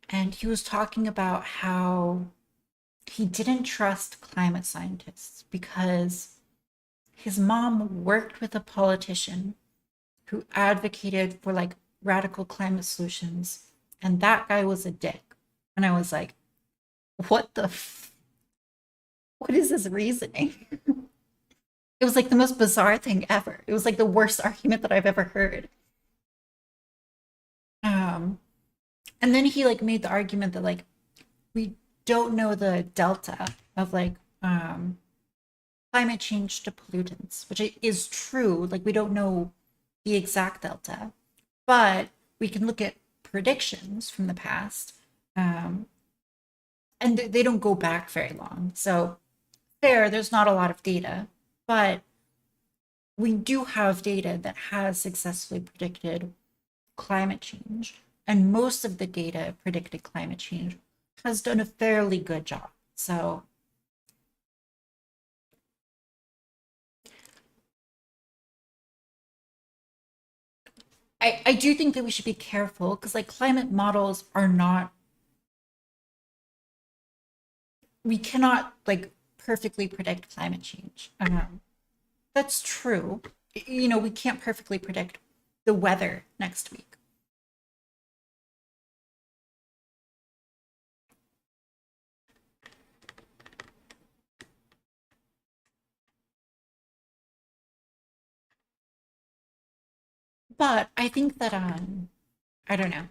and he was talking about how he didn't trust climate scientists because his mom worked with a politician who advocated for like radical climate solutions, and that guy was a dick. And I was like, what the what is this reasoning? It was like the most bizarre thing ever. It was like the worst argument that I've ever heard. Um, and then he like made the argument that like we don't know the delta of like climate change to pollutants, which is true. Like we don't know the exact delta, but we can look at predictions from the past, um, and they don't go back very long. So there's not a lot of data, but we do have data that has successfully predicted climate change, and most of the data predicted climate change has done a fairly good job. So I do think that we should be careful because like climate models are not, we cannot like perfectly predict climate change. That's true. You know, we can't perfectly predict the weather next week. But I think that I don't know.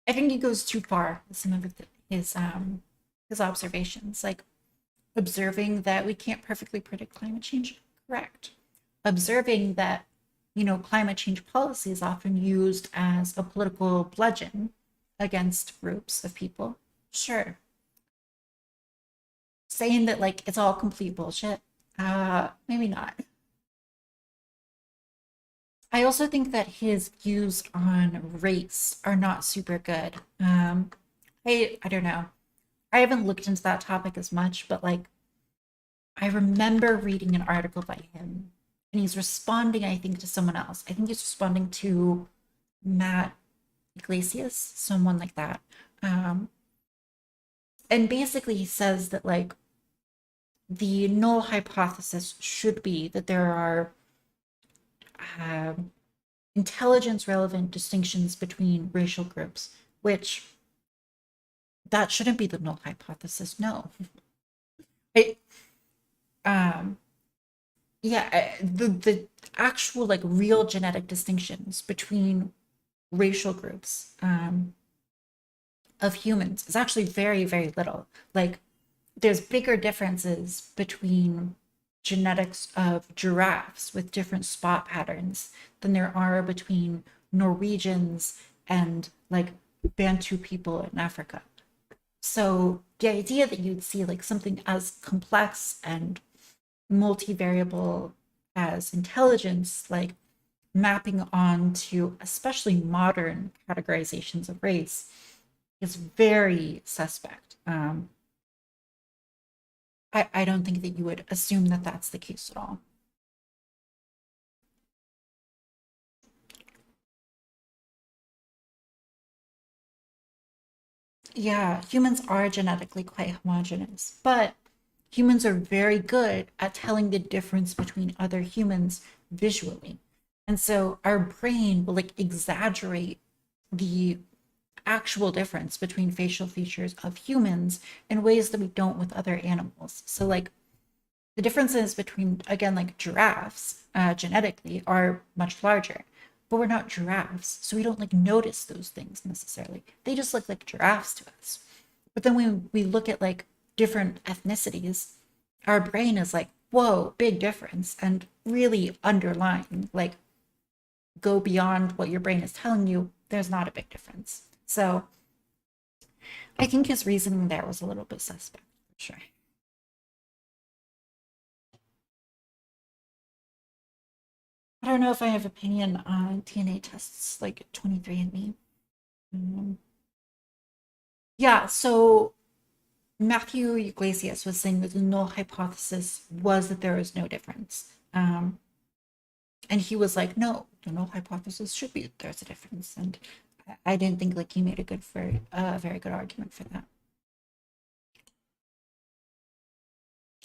I think he goes too far with some of his observations, like observing that we can't perfectly predict climate change. Correct. Observing that, you know, climate change policy is often used as a political bludgeon against groups of people. Sure. Saying that like it's all complete bullshit. Maybe not. I also think that his views on race are not super good. I don't know. I haven't looked into that topic as much, but like I remember reading an article by him, and he's responding, I think, to someone else. I think he's responding to Matt Iglesias, someone like that. Um, and basically, he says that like the null hypothesis should be that there are um, intelligence relevant distinctions between racial groups, which that shouldn't be the null hypothesis. No, it, um, yeah, the actual like real genetic distinctions between racial groups of humans is actually very very little. Like there's bigger differences between genetics of giraffes with different spot patterns than there are between Norwegians and like Bantu people in Africa. So the idea that you'd see like something as complex and multivariable as intelligence, like mapping onto especially modern categorizations of race, is very suspect. I don't think that you would assume that that's the case at all. Yeah, humans are genetically quite homogenous, but humans are very good at telling the difference between other humans visually. And so our brain will like exaggerate the actual difference between facial features of humans in ways that we don't with other animals. So like the differences between again like giraffes genetically are much larger, but we're not giraffes, so we don't like notice those things necessarily. They just look like giraffes to us. But then when we look at like different ethnicities, our brain is like, whoa, big difference, and really underline like go beyond what your brain is telling you. There's not a big difference. So I think his reasoning there was a little bit suspect for sure. I don't know if I have opinion on DNA tests like 23andMe. Um, yeah, so Matthew Iglesias was saying that the null hypothesis was that there is no difference. And he was like, no, the null hypothesis should be that there's a difference. And I didn't think like he made a very good argument for that.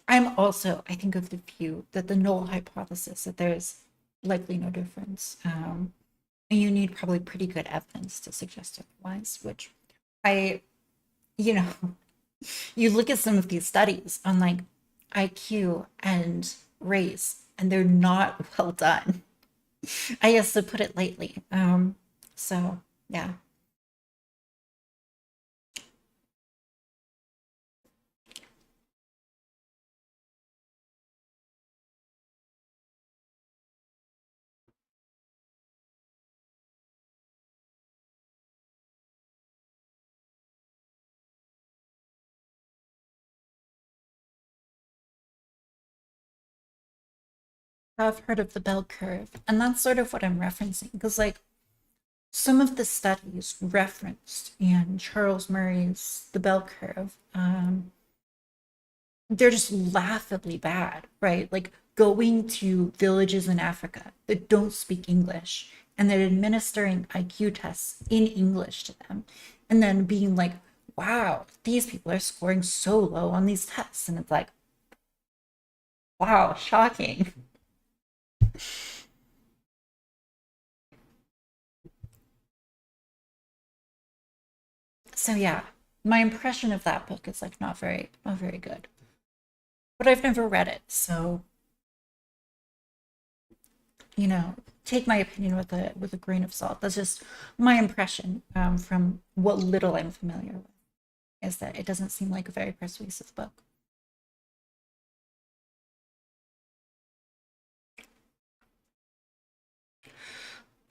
I'm also, I think, of the view that the null hypothesis that there's likely no difference. And you need probably pretty good evidence to suggest otherwise, which I, you know, you look at some of these studies on like IQ and race, and they're not well done. I guess to put it lightly. So yeah. I've heard of the bell curve, and that's sort of what I'm referencing because, like, some of the studies referenced in Charles Murray's The Bell Curve, they're just laughably bad, right? Like going to villages in Africa that don't speak English and then administering IQ tests in English to them, and then being like, wow, these people are scoring so low on these tests. And it's like, wow, shocking. So yeah, my impression of that book is like not very good. But I've never read it, so you know, take my opinion with a grain of salt. That's just my impression from what little I'm familiar with, is that it doesn't seem like a very persuasive book.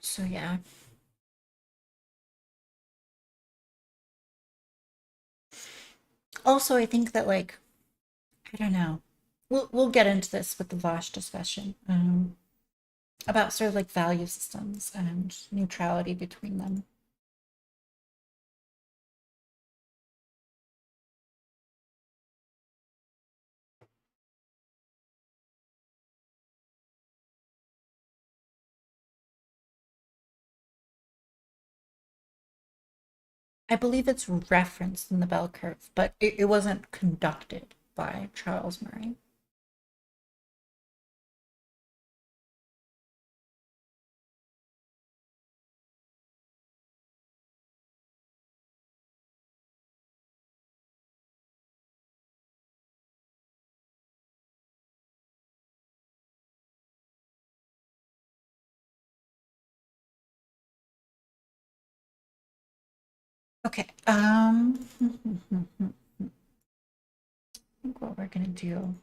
So yeah. Also, I think that like I don't know. We'll get into this with the Vaush discussion about sort of like value systems and neutrality between them. I believe it's referenced in the bell curve, but it wasn't conducted by Charles Murray. Okay. I think what we're gonna do.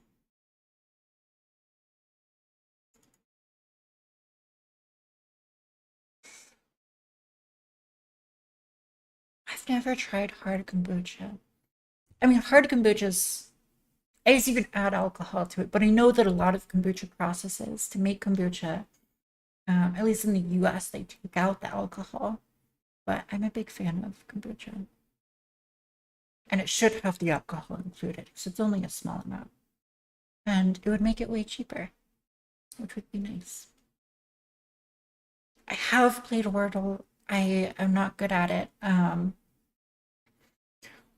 I've never tried hard kombucha. I mean, hard kombucha's. I guess you could add alcohol to it, but I know that a lot of kombucha processes to make kombucha, at least in the U.S., they take out the alcohol. But I'm a big fan of kombucha, and it should have the alcohol included because it's only a small amount, and it would make it way cheaper, which would be nice. I have played Wordle. I am not good at it.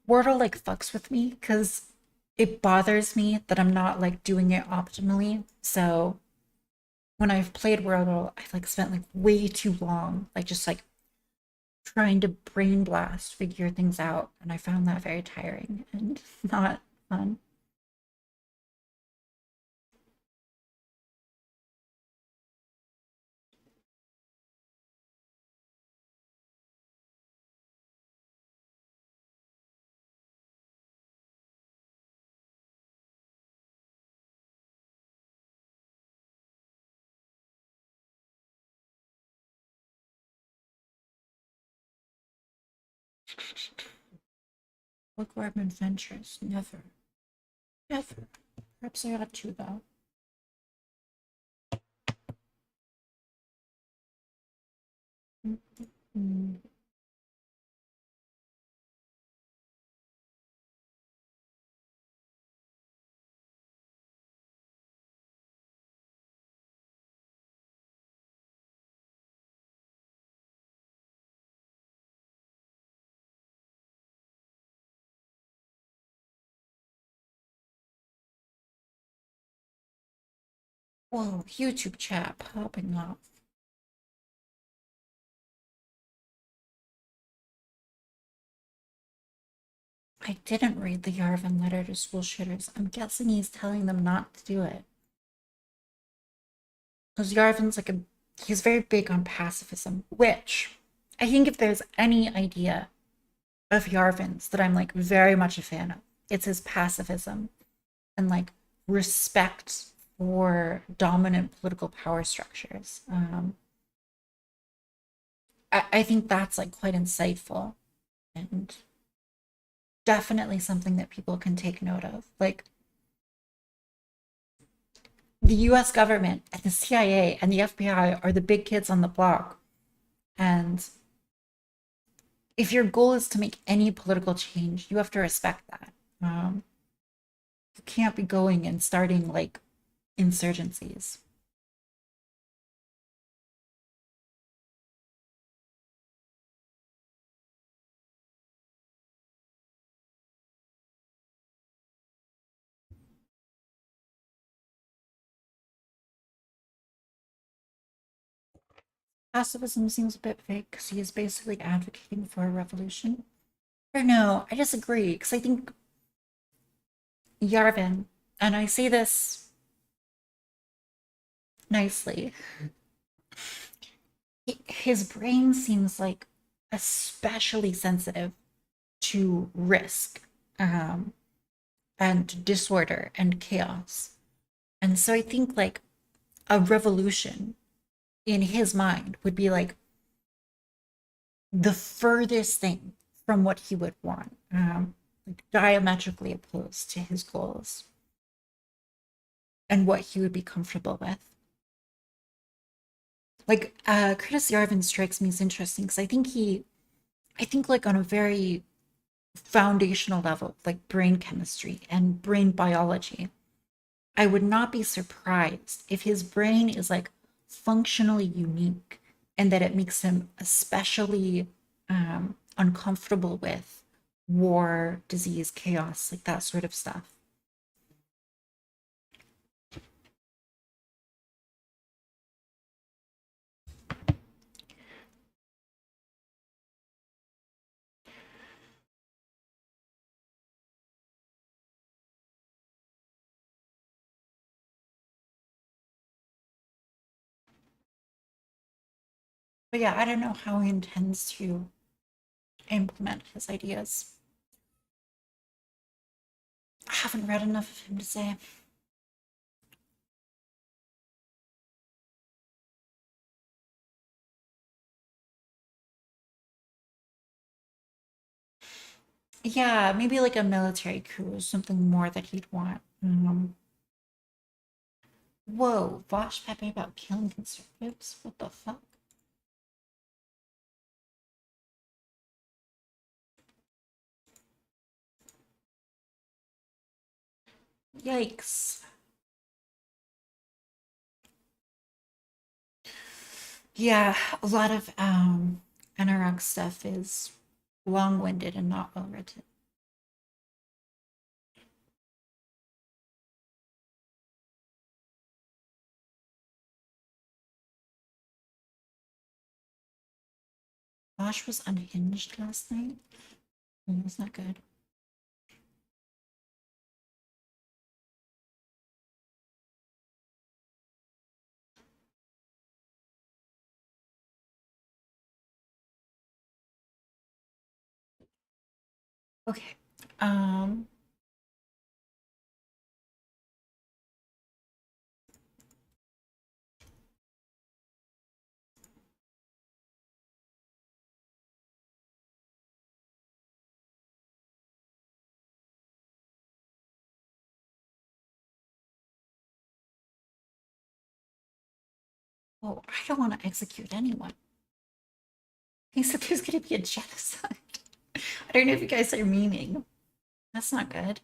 Wordle like fucks with me because it bothers me that I'm not like doing it optimally. So when I've played Wordle, I've like spent like way too long, like just like trying to brain blast figure things out, and I found that very tiring and not fun. Bookworm adventures, never, never. Perhaps I ought to though. Mm. Whoa, YouTube chat popping off. I didn't read the Yarvin letter to school shooters. I'm guessing he's telling them not to do it. Because Yarvin's like he's very big on pacifism, which I think if there's any idea of Yarvin's that I'm like very much a fan of, it's his pacifism and like respect for dominant political power structures. I think that's like quite insightful and definitely something that people can take note of. Like the US government and the CIA and the FBI are the big kids on the block. And if your goal is to make any political change, you have to respect that. You can't be going and starting like insurgencies. Pacifism seems a bit fake because he is basically advocating for a revolution. Or no, I disagree because I think Yarvin, and I say this nicely, his brain seems like especially sensitive to risk um, and disorder and chaos. And so I think like a revolution in his mind would be like the furthest thing from what he would want, like diametrically opposed to his goals and what he would be comfortable with. Like Curtis Yarvin strikes me as interesting because I think like on a very foundational level, like brain chemistry and brain biology, I would not be surprised if his brain is like functionally unique and that it makes him especially uncomfortable with war, disease, chaos, like that sort of stuff. But yeah, I don't know how he intends to implement his ideas. I haven't read enough of him to say. Yeah, maybe like a military coup, something more that he'd want. Whoa, Vaush Pepe about killing conservatives? What the fuck? Yikes. Yeah, a lot of NRX stuff is long-winded and not well written. Vaush was unhinged last night. It was not good. Okay. Um, oh, I don't want to execute anyone. He said there's going to be a genocide. I don't know if you guys are memeing. That's not good.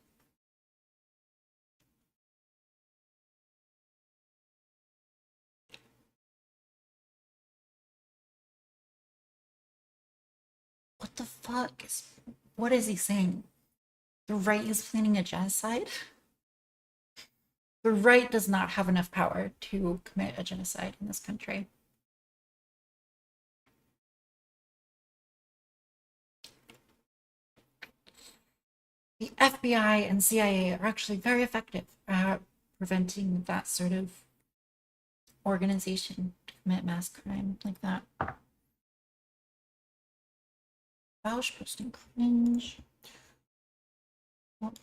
What the fuck is. What is he saying? The right is planning a genocide? The right does not have enough power to commit a genocide in this country. The FBI and CIA are actually very effective at preventing that sort of organization to commit mass crime like that. Vaush posting cringe. Well,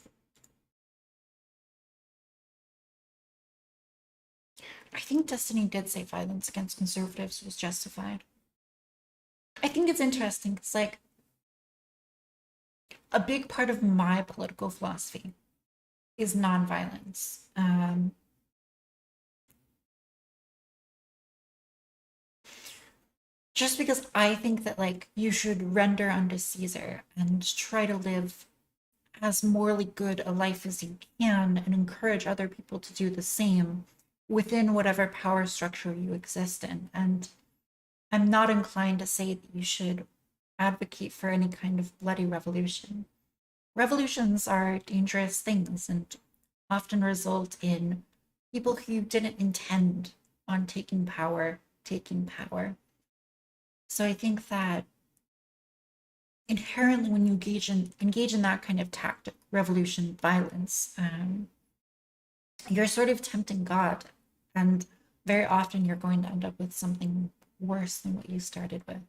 I think Destiny did say violence against conservatives was justified. I think it's interesting because, like, a big part of my political philosophy is nonviolence. Just because I think that, like, you should render unto Caesar and try to live as morally good a life as you can and encourage other people to do the same within whatever power structure you exist in. And I'm not inclined to say that you should advocate for any kind of bloody revolution. Revolutions are dangerous things and often result in people who didn't intend on taking power taking power. So I think that inherently, when you engage in that kind of tactic, revolution, violence, you're sort of tempting God, and very often you're going to end up with something worse than what you started with.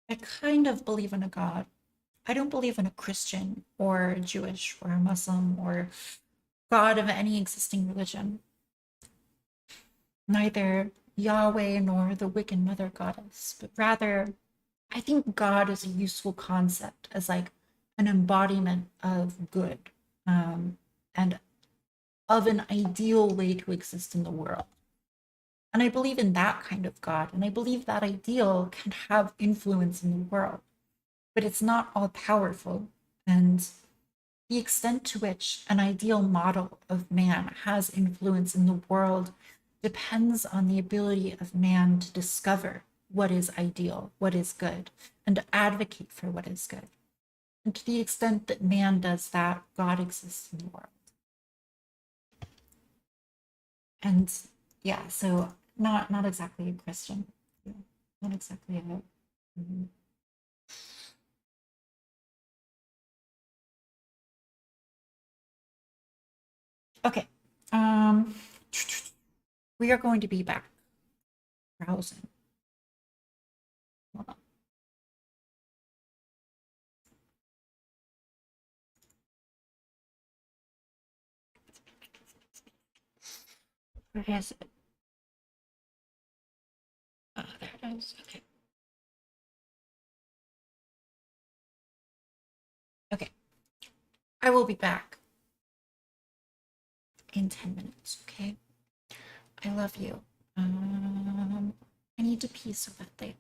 I kind of believe in a God. I don't believe in a Christian or a Jewish or a Muslim or God of any existing religion. Neither Yahweh nor the Wiccan Mother Goddess, but rather, I think God is a useful concept as like an embodiment of good, and of an ideal way to exist in the world. And I believe in that kind of God, and I believe that ideal can have influence in the world, but it's not all powerful. And the extent to which an ideal model of man has influence in the world depends on the ability of man to discover what is ideal, what is good, and to advocate for what is good. And to the extent that man does that, God exists in the world. And yeah, so not exactly a Christian. Yeah, not exactly a. Mhm. Okay. Um, we are going to be back browsing. Hold on. Where is it? Oh, there it is. Okay. Okay. I will be back in 10 minutes. Okay. I love you. I need to pee so badly.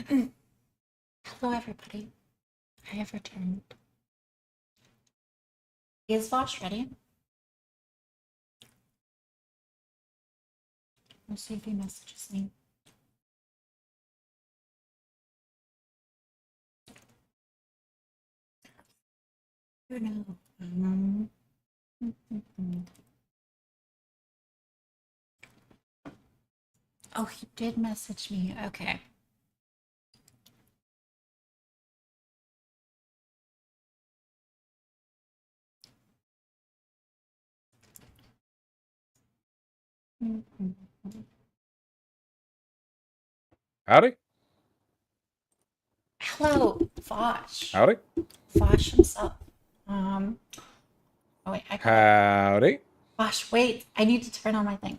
Hello, everybody. I have returned. Is Vaush ready? Let's see if he messages me. Who knows? Oh, he did message me. Okay. Howdy. Hello, Vaush. Howdy. Vaush himself. Oh wait, I gotta. Howdy. Vaush, wait. I need to turn on my thing.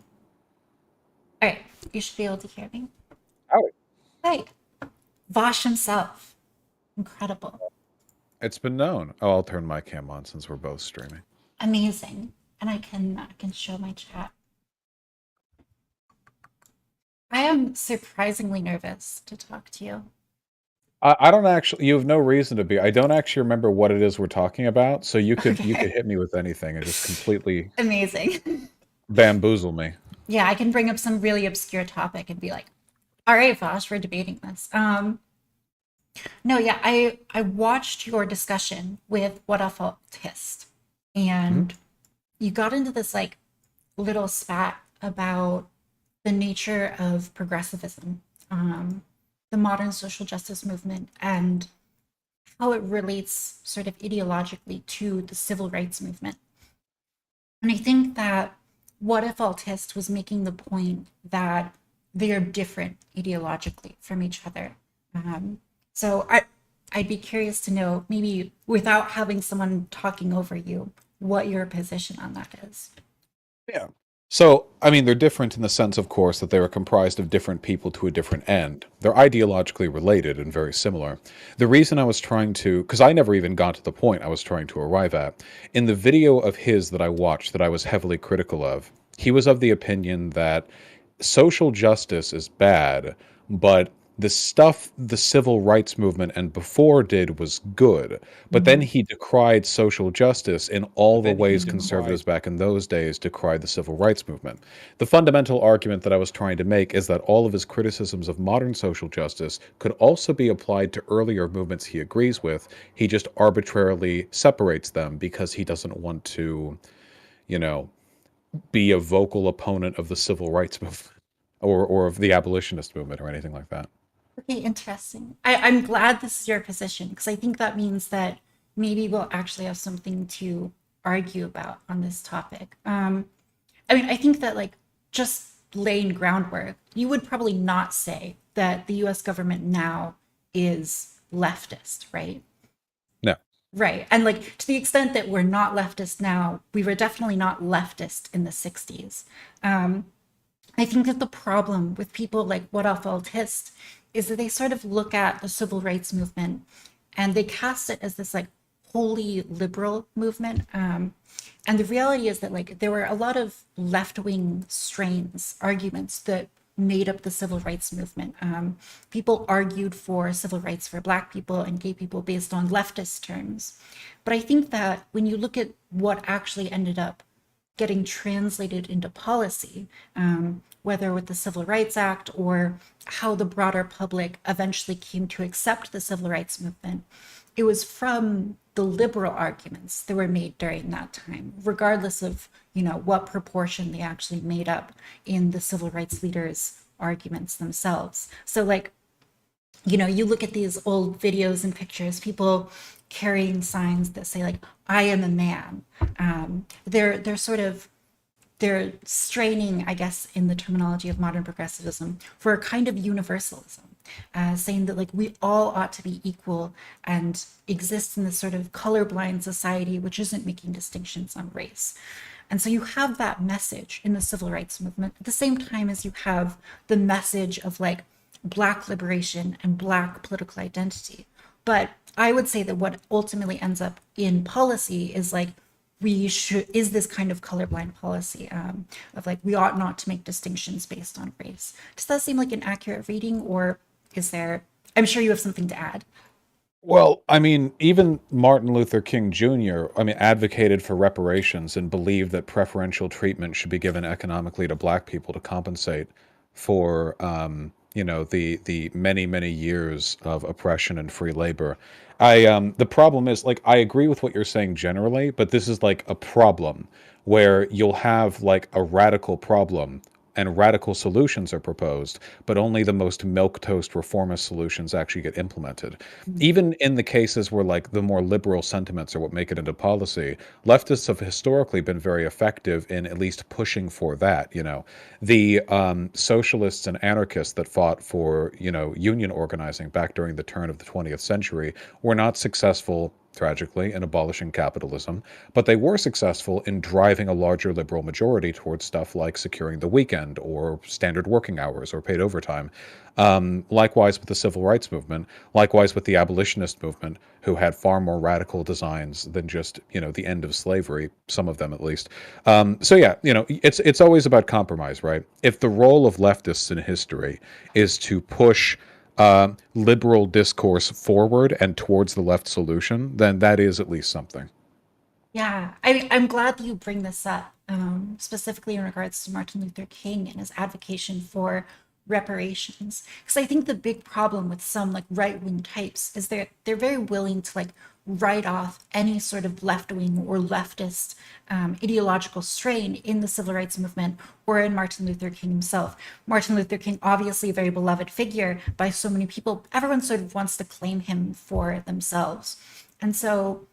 All right, you should be able to hear me. Howdy. Right. Vaush himself. Incredible. It's been known. Oh, I'll turn my cam on since we're both streaming. Amazing. And I can show my chat. I am surprisingly nervous to talk to you. I don't actually. You have no reason to be. I don't actually remember what it is we're talking about. So you could Okay. hit me with anything and just completely Amazing. bamboozle me. Yeah, I can bring up some really obscure topic and be like, all right, Vosh, we're debating this. No, yeah, I watched your discussion with What a Faultist, Mhm. and you got into this like little spat about the nature of progressivism, the modern social justice movement, and how it relates sort of ideologically to the civil rights movement. And I think that What If Altist was making the point that they are different ideologically from each other. So I'd be curious to know, maybe without having someone talking over you, what your position on that is. Yeah. So, I mean, they're different in the sense, of course, that they were comprised of different people to a different end. They're ideologically related and very similar. The reason I was trying to, because I never even got to the point I was trying to arrive at, in the video of his that I watched that I was heavily critical of, he was of the opinion that social justice is bad, but the stuff the civil rights movement and before did was good. But then Mhm. he decried social justice in all the ways conservatives back in those days decried the civil rights movement. The fundamental argument that I was trying to make is that all of his criticisms of modern social justice could also be applied to earlier movements he agrees with. He just arbitrarily separates them because he doesn't want to, you know, be a vocal opponent of the civil rights movement or of the abolitionist movement or anything like that. Okay, interesting. I'm glad this is your position because I think that means that maybe we'll actually have something to argue about on this topic. I mean, I think that like just laying groundwork, you would probably not say that the US government now is leftist, right? No. Right. And like to the extent that we're not leftist now, we were definitely not leftist in the 60s. I think that the problem with people like what I called hist is that they sort of look at the civil rights movement and they cast it as this like wholly liberal movement. And the reality is that like there were a lot of left-wing strains, arguments that made up the civil rights movement. People argued for civil rights for Black people and gay people based on leftist terms. But I think that when you look at what actually ended up getting translated into policy, whether with the Civil Rights Act or how the broader public eventually came to accept the civil rights movement, it was from the liberal arguments that were made during that time, regardless of what proportion they actually made up in the civil rights leaders' arguments themselves. So like you look at these old videos and pictures, people carrying signs that say like "I am a man." They're sort of they're straining, I guess, in the terminology of modern progressivism for a kind of universalism, saying that like we all ought to be equal and exist in this sort of colorblind society which isn't making distinctions on race. And so you have that message in the civil rights movement at the same time as you have the message of like Black liberation and Black political identity. But I would say that what ultimately ends up in policy is like we should is this kind of colorblind policy of like we ought not to make distinctions based on race. Does that seem like an accurate reading, or is there I'm sure you have something to add. Well, I mean, even Martin Luther King Jr., I mean, advocated for reparations and believed that preferential treatment should be given economically to black people to compensate for, the many, many years of oppression and free labor. The problem is, like, I agree with what you're saying generally, but this is like a problem where you'll have like a radical problem and radical solutions are proposed, but only the most milquetoast reformist solutions actually get implemented. Even in the cases where like the more liberal sentiments are what make it into policy, leftists have historically been very effective in at least pushing for that. The socialists and anarchists that fought for union organizing back during the turn of the 20th century were not successful, tragically, in abolishing capitalism, but they were successful in driving a larger liberal majority towards stuff like securing the weekend or standard working hours or paid overtime. Likewise with the civil rights movement, likewise with the abolitionist movement, who had far more radical designs than just the end of slavery, some of them at least. So yeah, it's always about compromise, right? If the role of leftists in history is to push liberal discourse forward and towards the left solution, then that is at least something. Yeah, I'm glad that you bring this up, specifically in regards to Martin Luther King and his advocacy for reparations. Because I think the big problem with some like right-wing types is they're very willing to like write off any sort of left-wing or leftist ideological strain in the civil rights movement or in Martin Luther King himself. Martin Luther King, obviously a very beloved figure by so many people, everyone sort of wants to claim him for themselves. And so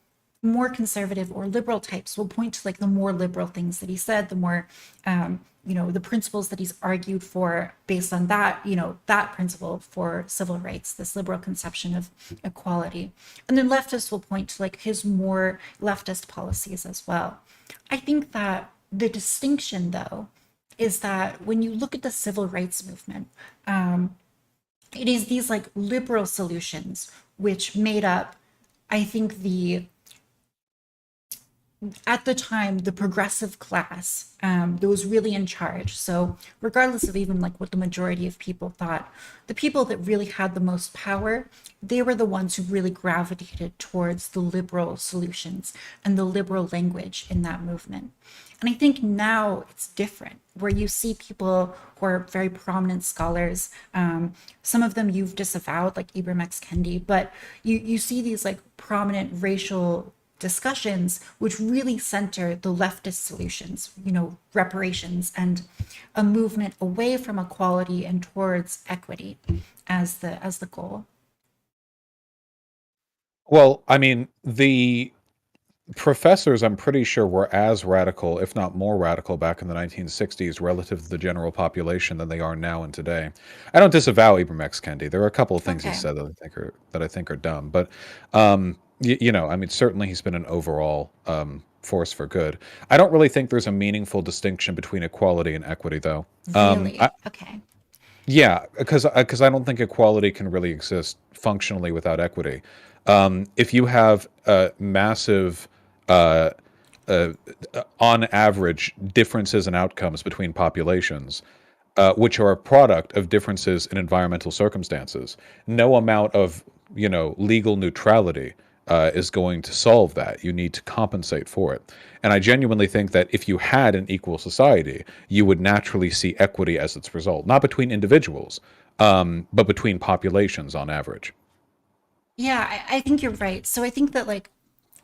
more conservative or liberal types will point to like the more liberal things that he said, the more the principles that he's argued for based on that, that principle for civil rights, this liberal conception of equality. And then leftists will point to like his more leftist policies as well. I think that the distinction, though, is that when you look at the civil rights movement, it is these like liberal solutions which made up, I think, the at the time the progressive class that was really in charge. So regardless of even like what the majority of people thought, the people that really had the most power, they were the ones who really gravitated towards the liberal solutions and the liberal language in that movement. And I think now it's different, where you see people who are very prominent scholars. Some of them you've disavowed, like Ibram X. Kendi, but you see these like prominent racial discussions which really center the leftist solutions, reparations, and a movement away from equality and towards equity as the goal. Well, I mean, the professors, I'm pretty sure, were as radical, if not more radical, back in the 1960s relative to the general population than they are now and today. I don't disavow Ibram X. Kendi. There are a couple of things he Okay. said that I think are dumb, but I mean, certainly he's been an overall force for good. I don't really think there's a meaningful distinction between equality and equity, though. Really? Okay. Yeah, because I don't think equality can really exist functionally without equity. If you have massive, uh, uh, on average, differences in outcomes between populations, which are a product of differences in environmental circumstances, no amount of legal neutrality is going to solve that. You need to compensate for it. And I genuinely think that if you had an equal society, you would naturally see equity as its result, not between individuals, but between populations on average. Yeah, I think you're right. So I think that like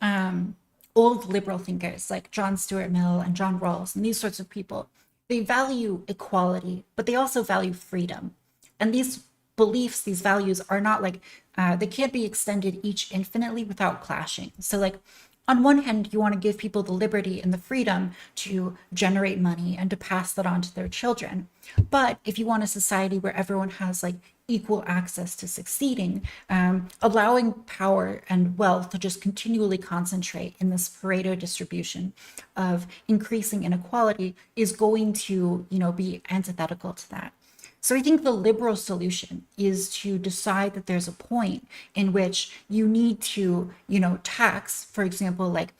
um, old liberal thinkers like John Stuart Mill and John Rawls and these sorts of people, they value equality, but they also value freedom. And these beliefs, these values are not like, they can't be extended each infinitely without clashing. So, like, on one hand, you want to give people the liberty and the freedom to generate money and to pass that on to their children. But if you want a society where everyone has like equal access to succeeding, allowing power and wealth to just continually concentrate in this Pareto distribution of increasing inequality is going to, be antithetical to that. So I think the liberal solution is to decide that there's a point in which you need to, tax, for example, like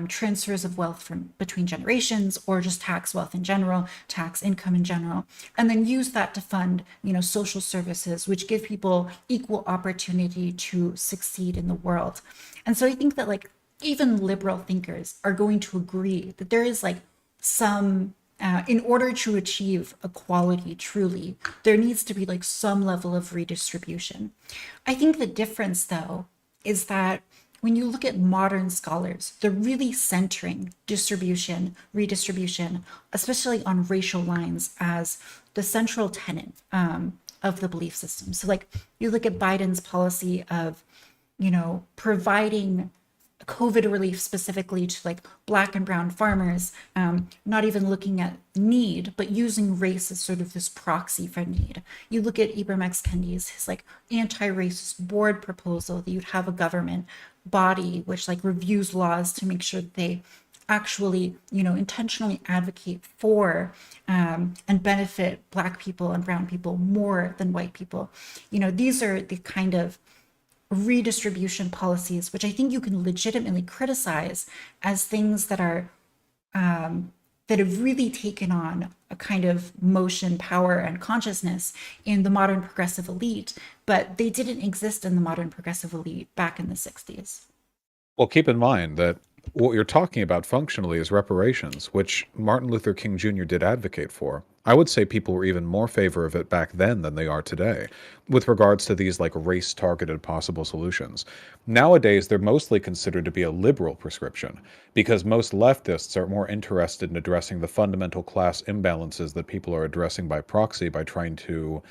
transfers of wealth from between generations, or just tax wealth in general, tax income in general, and then use that to fund, social services, which give people equal opportunity to succeed in the world. And so I think that like even liberal thinkers are going to agree that there is like some in order to achieve equality truly, there needs to be like some level of redistribution. I think the difference, though, is that when you look at modern scholars, they're really centering distribution, redistribution, especially on racial lines, as the central tenet of the belief system. So, like, you look at Biden's policy of, providing COVID relief specifically to like Black and brown farmers, not even looking at need, but using race as sort of this proxy for need. You look at Ibram X. Kendi's, his like anti-racist board proposal that you'd have a government body which like reviews laws to make sure that they actually, intentionally advocate for and benefit Black people and brown people more than white people. These are the kind of redistribution policies, which I think you can legitimately criticize as things that are that have really taken on a kind of motion, power, and consciousness in the modern progressive elite, but they didn't exist in the modern progressive elite back in the 60s. Well, keep in mind that what you're talking about functionally is reparations, which Martin Luther King Jr. did advocate for. I would say people were even more favor of it back then than they are today, with regards to these like race-targeted possible solutions. Nowadays, they're mostly considered to be a liberal prescription, because most leftists are more interested in addressing the fundamental class imbalances that people are addressing by proxy by trying to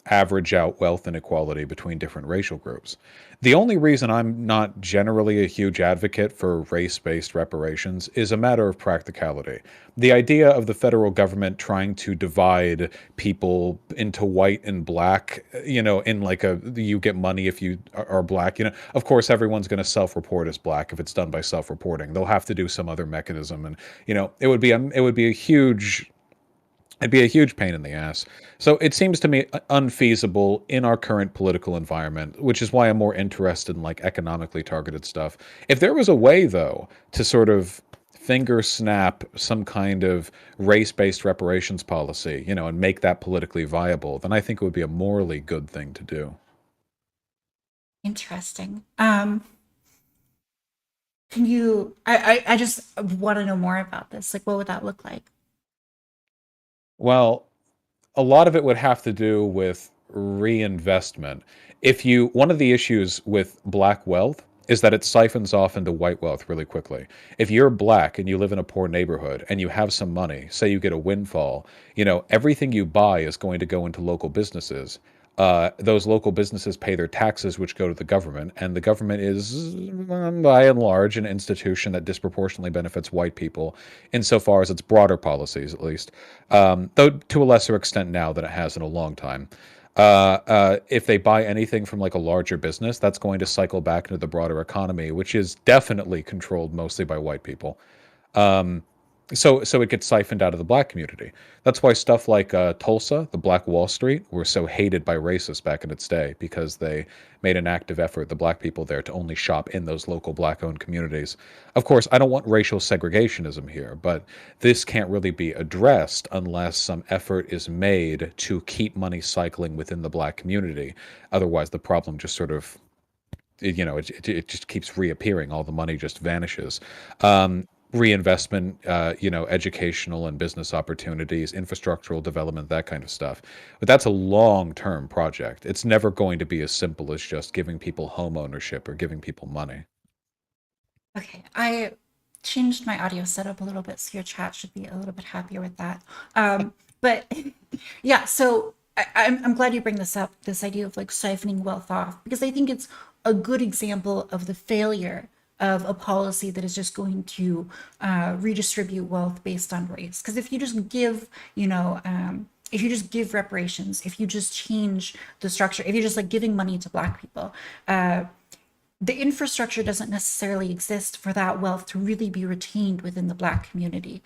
average out wealth inequality between different racial groups. The only reason I'm not generally a huge advocate for race-based reparations is a matter of practicality. The idea of the federal government trying to divide people into white and black, in like you get money if you are black, of course everyone's going to self-report as black if it's done by self-reporting. They'll have to do some other mechanism, and it'd be a huge pain in the ass. So it seems to me unfeasible in our current political environment, which is why I'm more interested in like economically targeted stuff. If there was a way, though, to sort of finger snap some kind of race-based reparations policy, and make that politically viable, then I think it would be a morally good thing to do. Interesting. Can you, I just want to know more about this. Like, what would that look like? Well, a lot of it would have to do with reinvestment. One of the issues with black wealth is that it siphons off into white wealth really quickly. If you're black and you live in a poor neighborhood and you have some money, say you get a windfall, everything you buy is going to go into local businesses. Those local businesses pay their taxes, which go to the government, and the government is, by and large, an institution that disproportionately benefits white people, insofar as its broader policies, at least, though to a lesser extent now than it has in a long time. If they buy anything from like a larger business, that's going to cycle back into the broader economy, which is definitely controlled mostly by white people. So it gets siphoned out of the black community. That's why stuff like Tulsa, the Black Wall Street, were so hated by racists back in its day, because they made an active effort, the black people there, to only shop in those local black-owned communities. Of course, I don't want racial segregationism here, but this can't really be addressed unless some effort is made to keep money cycling within the black community. Otherwise, the problem just sort of it just keeps reappearing. All the money just vanishes. Reinvestment, educational and business opportunities, infrastructural development, that kind of stuff. But that's a long-term project. It's never going to be as simple as just giving people home ownership or giving people money. Okay, I changed my audio setup a little bit, so your chat should be a little bit happier with that. But yeah, so I'm glad you bring this up, this idea of like siphoning wealth off, because I think it's a good example of the failure of a policy that is just going to redistribute wealth based on race. Because if you just give, if you just give reparations, if you just change the structure, if you're just like giving money to Black people, the infrastructure doesn't necessarily exist for that wealth to really be retained within the Black community.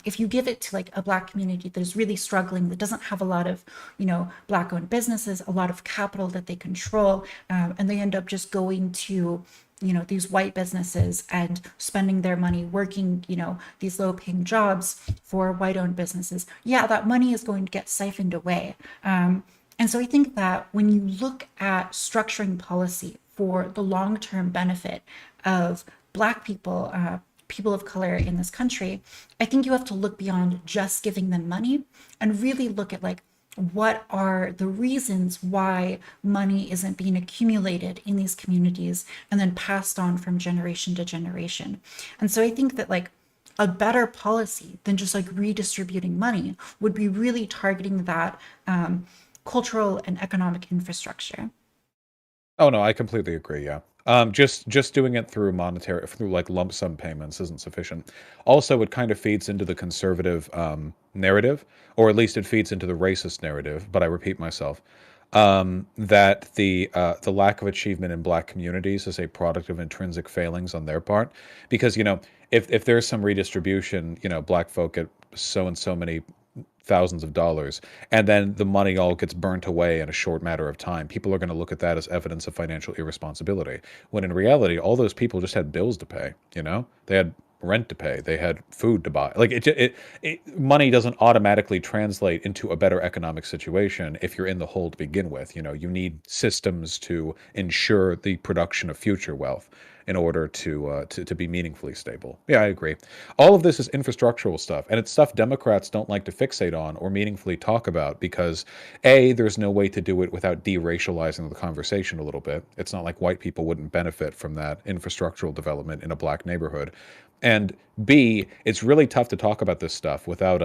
If you give it to like a Black community that is really struggling, that doesn't have a lot of, Black-owned businesses, a lot of capital that they control, and they end up just going to these white businesses and spending their money working, these low paying jobs for white owned businesses, yeah, that money is going to get siphoned away. And so I think that when you look at structuring policy for the long term benefit of Black people, people of color in this country, I think you have to look beyond just giving them money and really look at like, what are the reasons why money isn't being accumulated in these communities and then passed on from generation to generation. And so I think that like a better policy than just like redistributing money would be really targeting that cultural and economic infrastructure. Oh no, I completely agree. Yeah. Just doing it through through like lump sum payments isn't sufficient. Also, it kind of feeds into the conservative narrative, or at least it feeds into the racist narrative. But I repeat myself, that the lack of achievement in Black communities is a product of intrinsic failings on their part, because if there's some redistribution, Black folk get so and so many thousands of dollars, and then the money all gets burnt away in a short matter of time. People are going to look at that as evidence of financial irresponsibility, when in reality, all those people just had bills to pay. They had rent to pay, they had food to buy. Like money doesn't automatically translate into a better economic situation if you're in the hole to begin with. You need systems to ensure the production of future wealth in order to be meaningfully stable. Yeah, I agree. All of this is infrastructural stuff, and it's stuff Democrats don't like to fixate on or meaningfully talk about because, A, there's no way to do it without de-racializing the conversation a little bit. It's not like white people wouldn't benefit from that infrastructural development in a Black neighborhood. And B, it's really tough to talk about this stuff without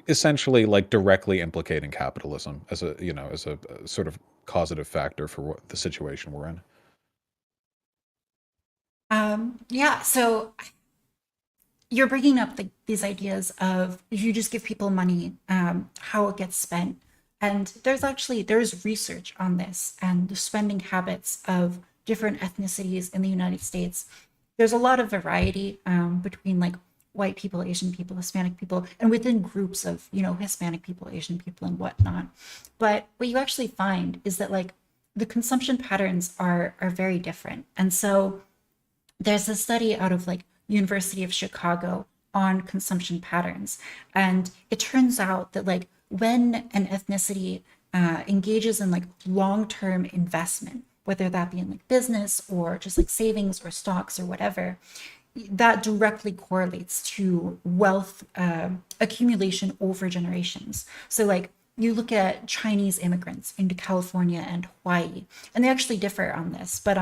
essentially like directly implicating capitalism as a sort of causative factor for the situation we're in. Yeah, so you're bringing up these ideas of if you just give people money, how it gets spent. And there's research on this and the spending habits of different ethnicities in the United States. There's a lot of variety between like white people, Asian people, Hispanic people, and within groups of, Hispanic people, Asian people, and whatnot. But what you actually find is that like the consumption patterns are very different. And so there's a study out of like University of Chicago on consumption patterns, and it turns out that like when an ethnicity engages in like long-term investment, whether that be in like business or just like savings or stocks or whatever, that directly correlates to wealth accumulation over generations. So like you look at Chinese immigrants into California and Hawaii, and they actually differ on this, but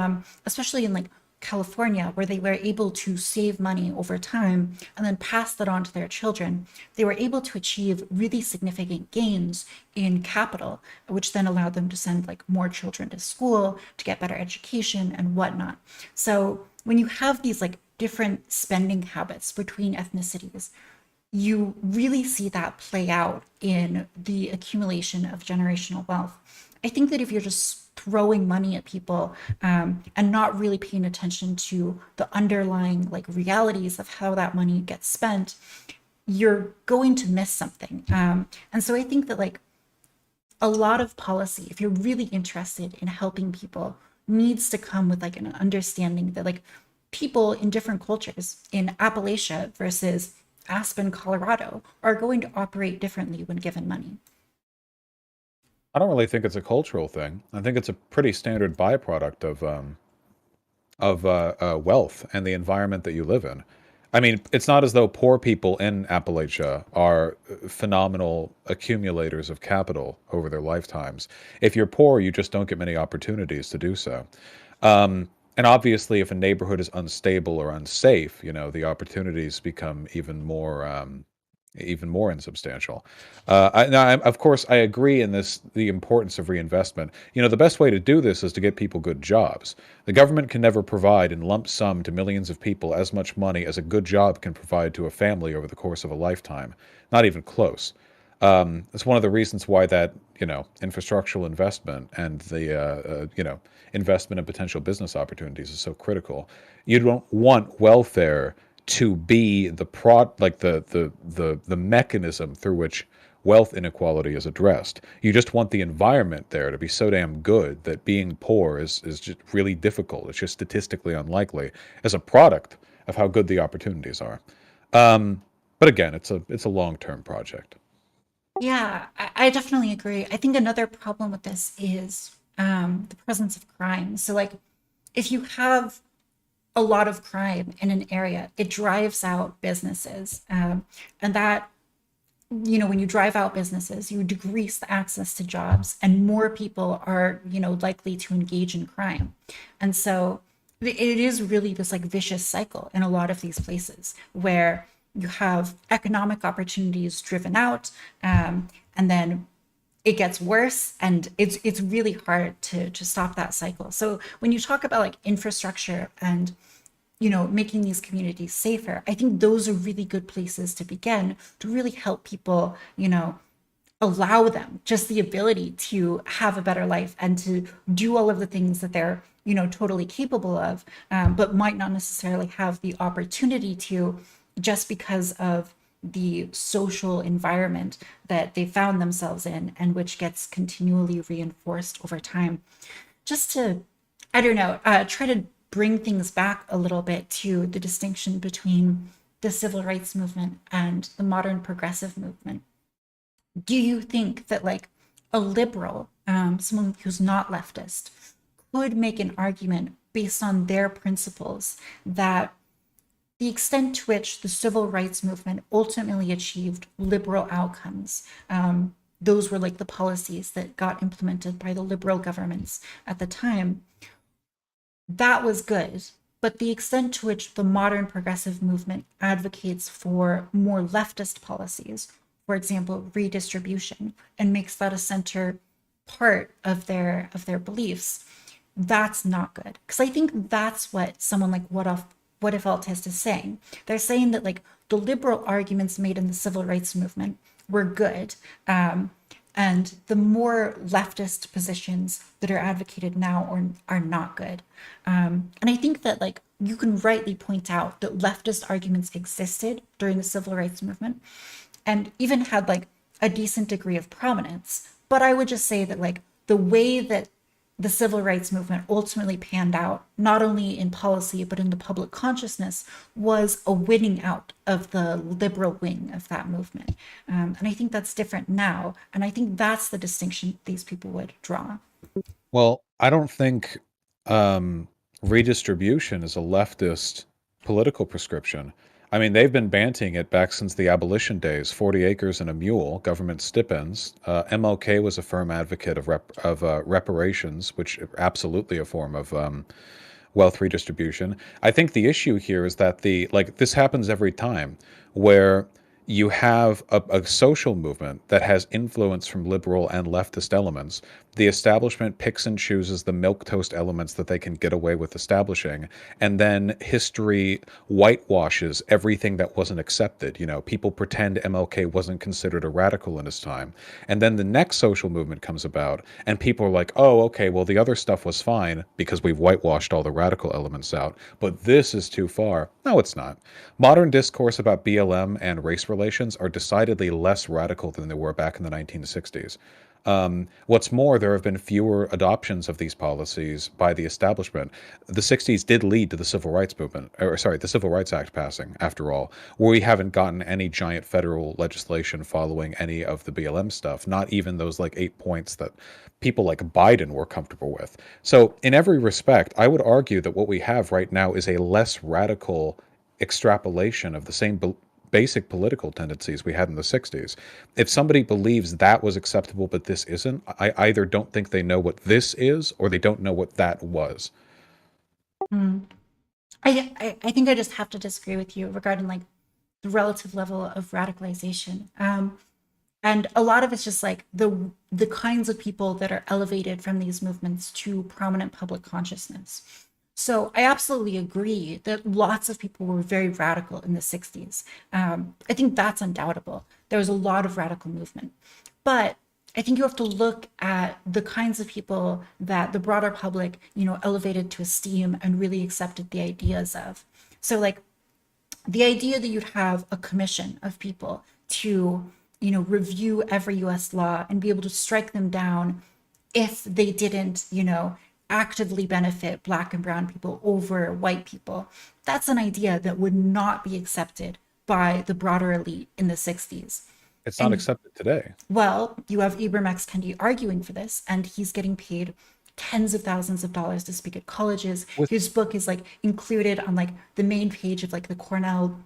especially in like California, where they were able to save money over time and then pass that on to their children, they were able to achieve really significant gains in capital, which then allowed them to send like more children to school, to get better education and whatnot. So when you have these like different spending habits between ethnicities, you really see that play out in the accumulation of generational wealth. I think that if you're just throwing money at people and not really paying attention to the underlying like realities of how that money gets spent, you're going to miss something. And so I think that like a lot of policy, if you're really interested in helping people, needs to come with like an understanding that like people in different cultures in Appalachia versus Aspen, Colorado, are going to operate differently when given money. I don't really think it's a cultural thing. I think it's a pretty standard byproduct of wealth and the environment that you live in. I mean, it's not as though poor people in Appalachia are phenomenal accumulators of capital over their lifetimes. If you're poor, you just don't get many opportunities to do so. And obviously, if a neighborhood is unstable or unsafe, the opportunities become even more insubstantial. Of course, I agree in the importance of reinvestment. The best way to do this is to get people good jobs. The government can never provide in lump sum to millions of people as much money as a good job can provide to a family over the course of a lifetime. Not even close. It's one of the reasons why that, infrastructural investment and the, investment in potential business opportunities is so critical. You don't want welfare to be the mechanism through which wealth inequality is addressed. You just want the environment there to be so damn good that being poor is just really difficult. It's just statistically unlikely as a product of how good the opportunities are. But again, it's a long-term project. Yeah, I definitely agree. I think another problem with this is the presence of crime. So, like, if you have a lot of crime in an area, it drives out businesses. And that, when you drive out businesses, you decrease the access to jobs, and more people are, likely to engage in crime. And so it is really this like vicious cycle in a lot of these places where you have economic opportunities driven out, and then it gets worse, and it's really hard to stop that cycle. So when you talk about like infrastructure and making these communities safer, I think those are really good places to begin to really help people, allow them just the ability to have a better life and to do all of the things that they're, totally capable of, but might not necessarily have the opportunity to just because of the social environment that they found themselves in, and which gets continually reinforced over time. Just to, I don't know, try to bring things back a little bit to the distinction between the civil rights movement and the modern progressive movement. Do you think that like a liberal, someone who's not leftist, could make an argument based on their principles that the extent to which the civil rights movement ultimately achieved liberal outcomes, those were like the policies that got implemented by the liberal governments at the time, that was good. But the extent to which the modern progressive movement advocates for more leftist policies, for example, redistribution, and makes that a center part of their beliefs, that's not good. Because I think that's what someone like what if Altist is saying. They're saying that like the liberal arguments made in the civil rights movement were good, and the more leftist positions that are advocated now are not good. And I think that like you can rightly point out that leftist arguments existed during the civil rights movement and even had like a decent degree of prominence. But I would just say that like the way that the civil rights movement ultimately panned out, not only in policy, but in the public consciousness, was a winning out of the liberal wing of that movement. And I think that's different now. And I think that's the distinction these people would draw. Well, I don't think redistribution is a leftist political prescription. I mean, they've been banting it back since the abolition days, 40 acres and a mule, government stipends. MLK was a firm advocate of reparations, which are absolutely a form of wealth redistribution. I think the issue here is that this happens every time where you have a social movement that has influence from liberal and leftist elements. The establishment picks and chooses the milquetoast elements that they can get away with establishing, and then history whitewashes everything that wasn't accepted. People pretend MLK wasn't considered a radical in his time. And then the next social movement comes about, and people are like, oh, okay, well, the other stuff was fine because we've whitewashed all the radical elements out, but this is too far. No, it's not. Modern discourse about BLM and race relations are decidedly less radical than they were back in the 1960s. What's more, there have been fewer adoptions of these policies by the establishment. The 60s did lead to the Civil Rights Movement, or sorry, the Civil Rights Act passing, after all, where we haven't gotten any giant federal legislation following any of the BLM stuff, not even those like 8 points that people like Biden were comfortable with. So in every respect, I would argue that what we have right now is a less radical extrapolation of the same basic political tendencies we had in the 60s. If somebody believes that was acceptable but this isn't, I either don't think they know what this is or they don't know what that was. Mm. I think I just have to disagree with you regarding like the relative level of radicalization. And a lot of it's just like the kinds of people that are elevated from these movements to prominent public consciousness. So I absolutely agree that lots of people were very radical in the 60s. I think that's undoubtable. There was a lot of radical movement. But I think you have to look at the kinds of people that the broader public, elevated to esteem and really accepted the ideas of. So like the idea that you'd have a commission of people to, review every US law and be able to strike them down if they didn't, actively benefit Black and brown people over white people, that's an idea that would not be accepted by the broader elite in the 60s. It's not And accepted today. well, you have Ibram X. Kendi arguing for this, and he's getting paid tens of thousands of dollars to speak at colleges. With His book is like included on like the main page of like the Cornell,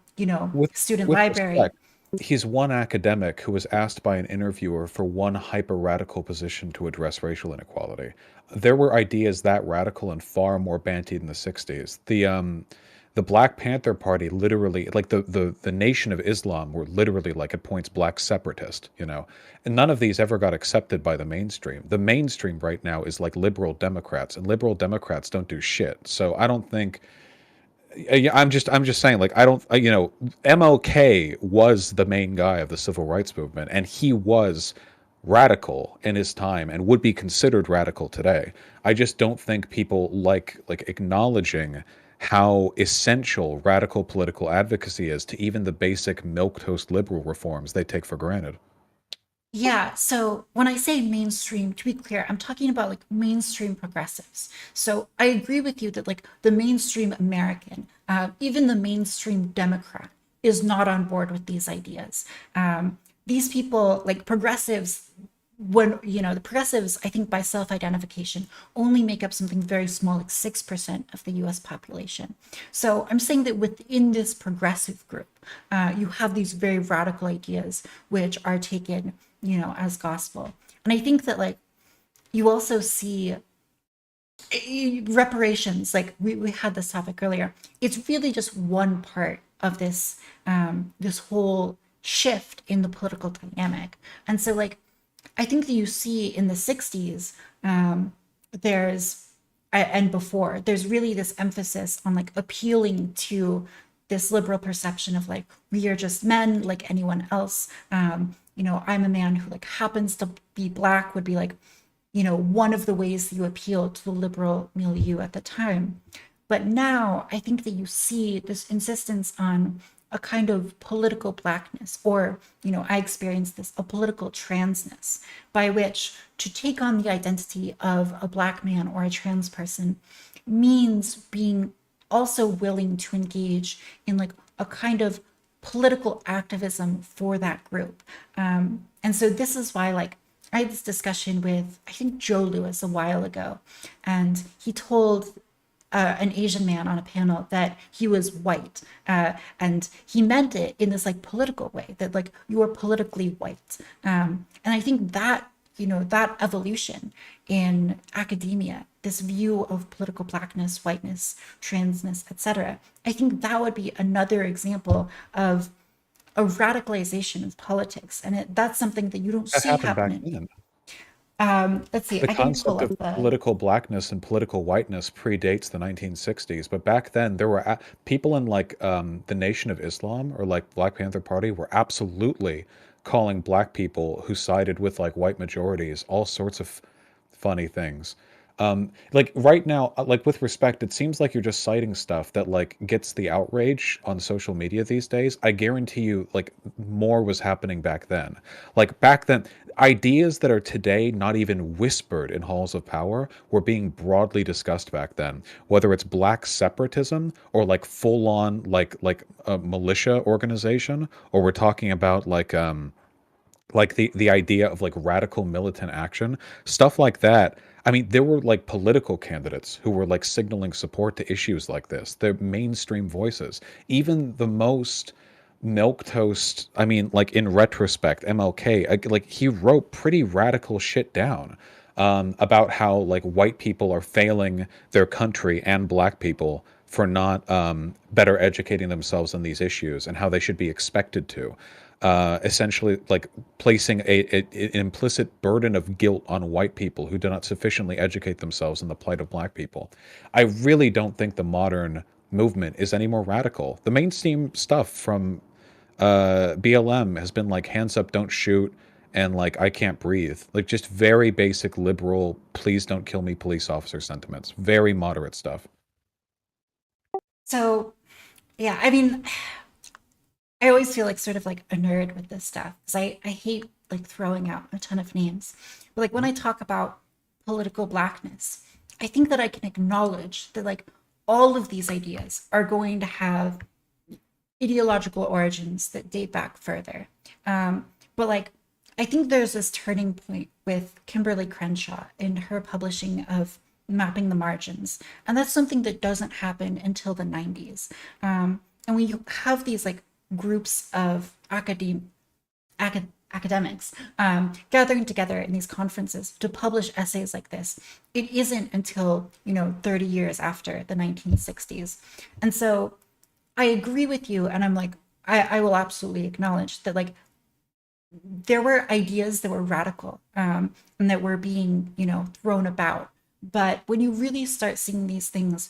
with student with library. respect, he's one academic who was asked by an interviewer for one hyper radical position to address racial inequality. There were ideas that radical and far more bantied in the 60s. The Black Panther Party literally, like the Nation of Islam, were literally like at points black separatist, and none of these ever got accepted by the mainstream. The mainstream right now is like liberal Democrats, and liberal Democrats don't do shit. So I don't think yeah, I'm just saying, like, I don't, MLK was the main guy of the civil rights movement, and he was radical in his time and would be considered radical today. I just don't think people like acknowledging how essential radical political advocacy is to even the basic milquetoast liberal reforms they take for granted. Yeah, so when I say mainstream, to be clear, I'm talking about like mainstream progressives. So I agree with you that like the mainstream American, even the mainstream Democrat, is not on board with these ideas. These people, like progressives, when the progressives, I think by self-identification, only make up something very small, like 6% of the US population. So I'm saying that within this progressive group, you have these very radical ideas which are taken, as gospel. And I think that like you also see reparations, like we had this topic earlier. It's really just one part of this whole shift in the political dynamic. And so like I think that you see in the 60s, there's and before, there's really this emphasis on like appealing to this liberal perception of like we are just men like anyone else. I'm a man who like happens to be Black would be like, one of the ways that you appeal to the liberal milieu at the time. But now I think that you see this insistence on a kind of political Blackness, or, I experienced this, a political transness, by which to take on the identity of a Black man or a trans person means being also willing to engage in like a kind of political activism for that group. And so this is why, like, I had this discussion with, I think, Joe Lewis a while ago, and he told an Asian man on a panel that he was white, and he meant it in this like political way, that like you are politically white. And I think that that evolution in academia, this view of political Blackness, whiteness, transness, etc. I think that would be another example of a radicalization of politics, and that's something that you don't That see happened back happening. then. Let's see, The I can pull concept up of the. political blackness and political whiteness predates the 1960s, but back then there were people in like the Nation of Islam or like Black Panther Party were absolutely calling black people who sided with like white majorities all sorts of funny things. Like right now, like with respect, it seems like you're just citing stuff that like gets the outrage on social media these days. I guarantee you, like more was happening back then. Like back then, ideas that are today not even whispered in halls of power were being broadly discussed back then. Whether it's black separatism or like full on like a militia organization, or we're talking about like the idea of like radical militant action, stuff like that. I mean, there were like political candidates who were like signaling support to issues like this. They're mainstream voices. Even the most milquetoast, I mean, like in retrospect, MLK, like he wrote pretty radical shit down about how like white people are failing their country and black people for not better educating themselves on these issues and how they should be expected to. Essentially, like placing an implicit burden of guilt on white people who do not sufficiently educate themselves on the plight of black people. I really don't think the modern movement is any more radical. The mainstream stuff from BLM has been like hands up, don't shoot, and like I can't breathe. Like just very basic liberal, please don't kill me, police officer sentiments. Very moderate stuff. So yeah, I mean, I always feel like sort of like a nerd with this stuff because I hate like throwing out a ton of names. But like when I talk about political blackness, I think that I can acknowledge that like all of these ideas are going to have ideological origins that date back further. But like I think there's this turning point with Kimberly Crenshaw in her publishing of Mapping the Margins. And that's something that doesn't happen until the 90s. And we have these like groups of academics gathering together in these conferences to publish essays like this. It isn't until, 30 years after the 1960s. And so I agree with you. And I'm like, I will absolutely acknowledge that like there were ideas that were radical and that were being, thrown about. But when you really start seeing these things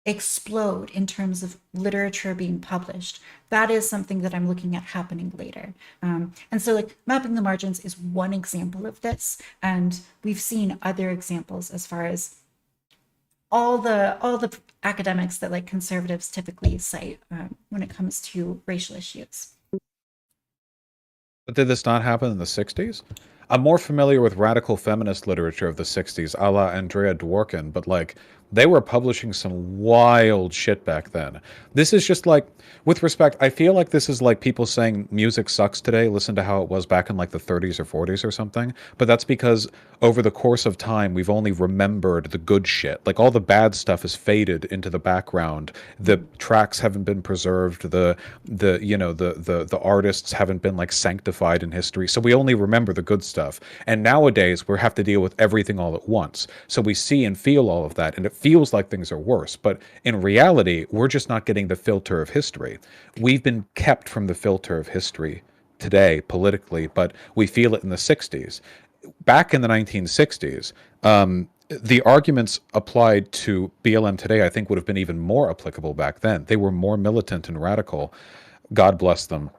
explode in terms of literature being published, that is something that I'm looking at happening later. And so like Mapping the Margins is one example of this. And we've seen other examples as far as all the academics that like conservatives typically cite when it comes to racial issues. But did this not happen in the 60s? I'm more familiar with radical feminist literature of the 60s, a la Andrea Dworkin, but like they were publishing some wild shit back then. This is just like, with respect, I feel like this is like people saying music sucks today. Listen to how it was back in like the 30s or 40s or something. But that's because over the course of time, we've only remembered the good shit. Like all the bad stuff has faded into the background. The tracks haven't been preserved. The artists haven't been like sanctified in history. So we only remember the good stuff. And nowadays we have to deal with everything all at once. So we see and feel all of that, and it feels like things are worse. But in reality, we're just not getting the filter of history. We've been kept from the filter of history today politically, but we feel it in the 60s. Back in the 1960s, the arguments applied to BLM today, I think, would have been even more applicable back then. They were more militant and radical, God bless them,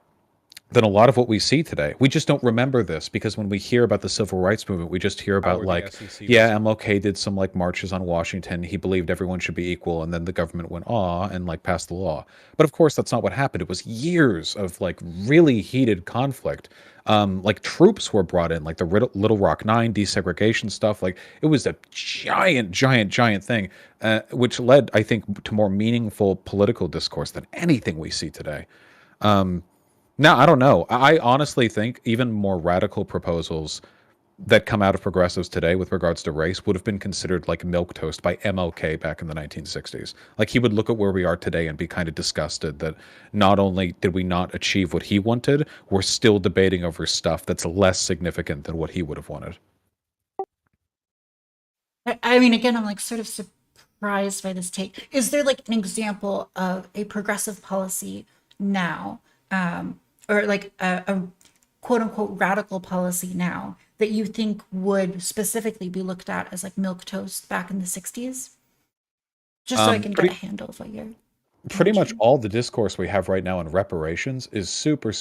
than a lot of what we see today. We just don't remember this because when we hear about the civil rights movement, we just hear about like, yeah, MLK did some like marches on Washington. He believed everyone should be equal, and then the government went and like passed the law. But of course, that's not what happened. It was years of like really heated conflict. Like troops were brought in, like the Little Rock Nine desegregation stuff. Like it was a giant thing, which led, I think, to more meaningful political discourse than anything we see today. No, I don't know. I honestly think even more radical proposals that come out of progressives today with regards to race would have been considered like milquetoast by MLK back in the 1960s. Like he would look at where we are today and be kind of disgusted that not only did we not achieve what he wanted, we're still debating over stuff that's less significant than what he would have wanted. I mean, again, I'm like sort of surprised by this take. Is there like an example of a progressive policy now, or like a quote unquote radical policy now that you think would specifically be looked at as like milk toast back in the 60s? Just so I can get a handle of what you're Pretty much mentioning. all the discourse we have right now in reparations is super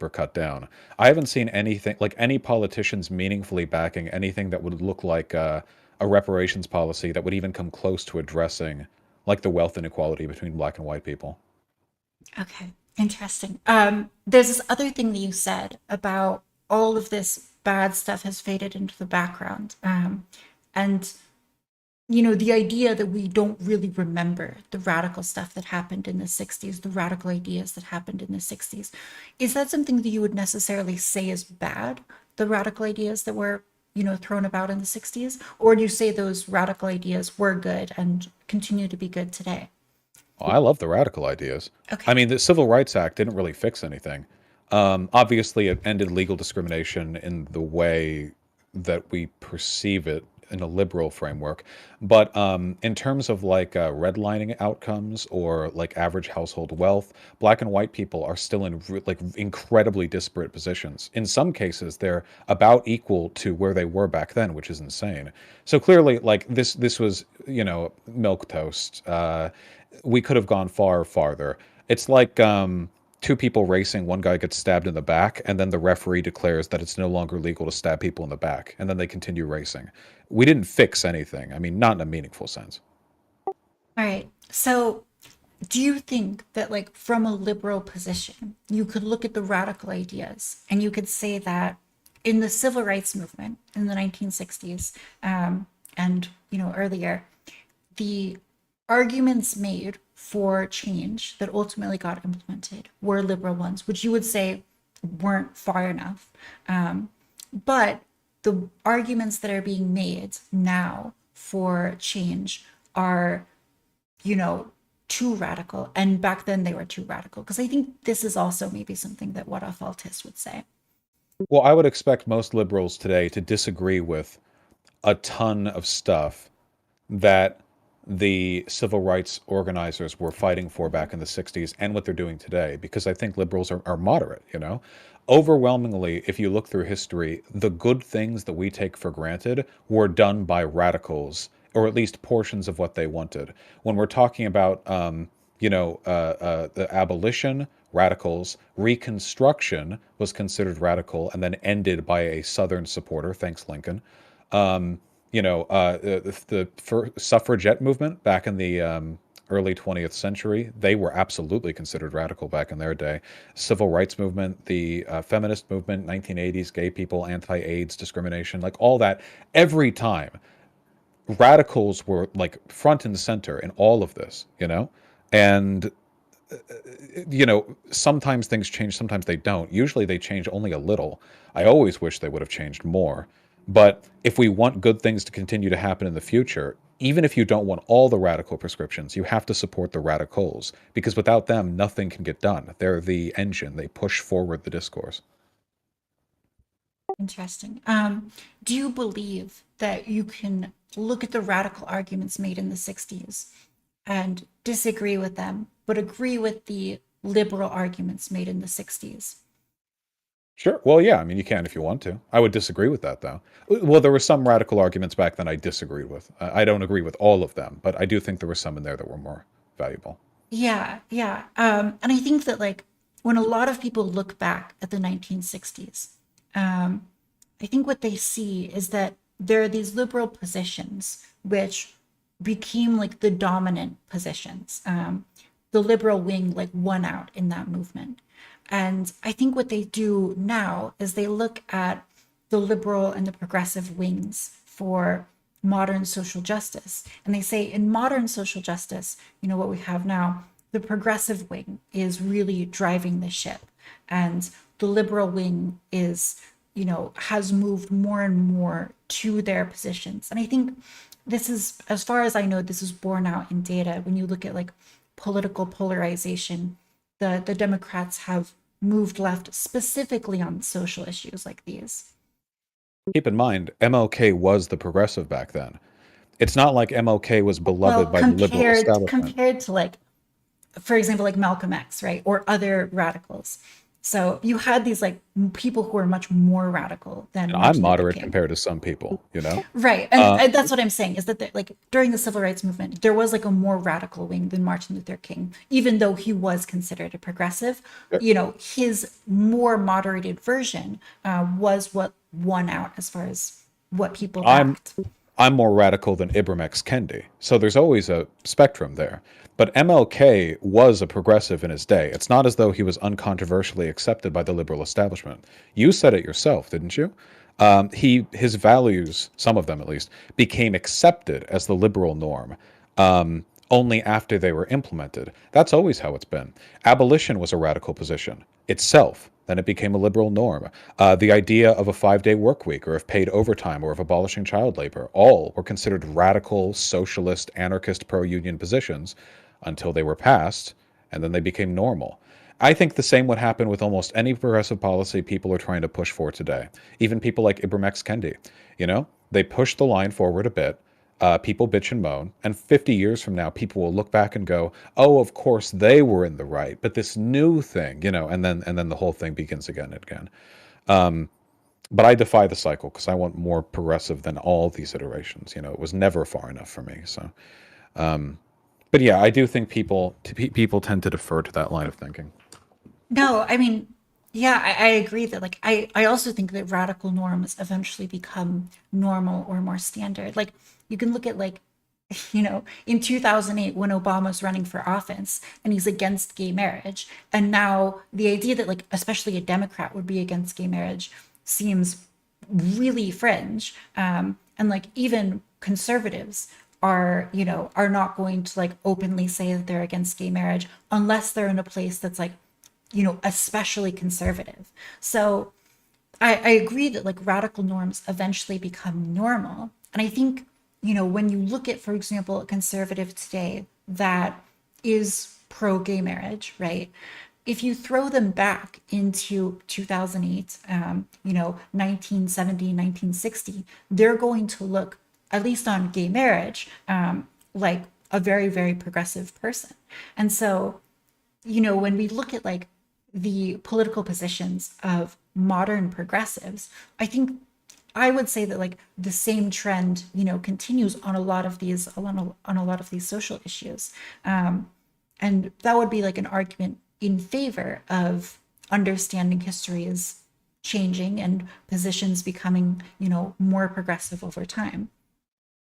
cut down. I haven't seen anything like any politicians meaningfully backing anything that would look like a reparations policy that would even come close to addressing like the wealth inequality between black and white people. Okay, interesting. There's this other thing that you said about all of this bad stuff has faded into the background. And the idea that we don't really remember the radical stuff that happened in the 60s, the radical ideas that happened in the 60s. Is that something that you would necessarily say is bad, the radical ideas that were, thrown about in the 60s? Or do you say those radical ideas were good and continue to be good today? Oh, I love the radical ideas. I Okay. mean, the Civil Rights Act didn't really fix anything. Obviously, it ended legal discrimination in the way that we perceive it in a liberal framework. But in terms of like redlining outcomes or like average household wealth, black and white people are still in like incredibly disparate positions. In some cases, they're about equal to where they were back then, which is insane. So clearly, like this was milk toast. We could have gone far farther. It's like two people racing, one guy gets stabbed in the back, and then the referee declares that it's no longer legal to stab people in the back, and then they continue racing. We didn't fix anything. I mean, not in a meaningful sense. All right. So do you think that, like, from a liberal position, you could look at the radical ideas and you could say that in the civil rights movement in the 1960s, and earlier, the arguments made for change that ultimately got implemented were liberal ones, which you would say weren't far enough. But the arguments that are being made now for change are, you know, too radical. And back then they were too radical. Because I think this is also maybe something that what a faultist would say. Well, I would expect most liberals today to disagree with a ton of stuff that the civil rights organizers were fighting for back in the 60s and what they're doing today, because I think liberals are moderate, you know? Overwhelmingly, if you look through history, the good things that we take for granted were done by radicals, or at least portions of what they wanted. When we're talking about, the abolition, radicals, Reconstruction was considered radical and then ended by a Southern supporter, thanks Lincoln. Um, the suffragette movement back in the early 20th century, they were absolutely considered radical back in their day. Civil rights movement, the feminist movement, 1980s, gay people, anti-AIDS discrimination, like all that. Every time, radicals were like front and center in all of this, you know? And sometimes things change, sometimes they don't. Usually they change only a little. I always wish they would have changed more. But if we want good things to continue to happen in the future, even if you don't want all the radical prescriptions, you have to support the radicals, because without them, nothing can get done. They're the engine, they push forward the discourse. Interesting. Do you believe that you can look at the radical arguments made in the 60s and disagree with them, but agree with the liberal arguments made in the 60s? Sure. Well, yeah, I mean, you can if you want to. I would disagree with that, though. Well, there were some radical arguments back then I disagreed with. I don't agree with all of them, but I do think there were some in there that were more valuable. Yeah, yeah. And I think that, like, when a lot of people look back at the 1960s, um, I think what they see is that there are these liberal positions which became like the dominant positions. The liberal wing like won out in that movement. And I think what they do now is they look at the liberal and the progressive wings for modern social justice. And they say in modern social justice, what we have now, the progressive wing is really driving the ship. And the liberal wing is, has moved more and more to their positions. And I think this is, as far as I know, this is borne out in data. When you look at like political polarization, the Democrats have moved left specifically on social issues like these. Keep in mind, MLK was the progressive back then. It's not like MLK was Well, beloved by the liberal compared establishment. compared to, like, for example, like Malcolm X, right? Or other radicals. So you had these like people who were much more radical than I'm Martin Luther moderate King. compared to some people, you know? Right. Uh, And that's what I'm saying is that like during the civil rights movement, there was like a more radical wing than Martin Luther King, even though he was considered a progressive. His more moderated version was what won out as far as what people I'm backed. I'm more radical than Ibram X. Kendi. So there's always a spectrum there. But MLK was a progressive in his day. It's not as though he was uncontroversially accepted by the liberal establishment. You said it yourself, didn't you? His values, some of them at least, became accepted as the liberal norm only after they were implemented. That's always how it's been. Abolition was a radical position itself. Then it became a liberal norm. The idea of a 5-day work week, or of paid overtime, or of abolishing child labor, all were considered radical, socialist, anarchist, pro-union positions until they were passed, and then they became normal. I think the same would happen with almost any progressive policy people are trying to push for today. Even people like Ibram X. Kendi, they push the line forward a bit. People bitch and moan, and 50 years from now, people will look back and go, "Oh, of course they were in the right, but this new thing, and then the whole thing begins again and again." Um, but I defy the cycle because I want more progressive than all these iterations. It was never far enough for me. So, um, but yeah, I do think people tend to defer to that line of thinking. No, I mean, yeah, I agree that, like, I also think that radical norms eventually become normal or more standard. Like, you can look at, like, in 2008 when Obama's running for office and he's against gay marriage. And now the idea that, like, especially a Democrat would be against gay marriage seems really fringe. And like even conservatives are not going to like openly say that they're against gay marriage unless they're in a place that's like, especially conservative. So I agree that like radical norms eventually become normal. And I think, when you look at, for example, a conservative today that is pro gay marriage, right? If you throw them back into 2008, 1970, 1960, they're going to look, at least on gay marriage, like a very, very progressive person. And so, when we look at like the political positions of modern progressives, I think I would say that like the same trend, continues on a lot of these on a lot of these social issues. And that would be like an argument in favor of understanding history is changing and positions becoming, more progressive over time.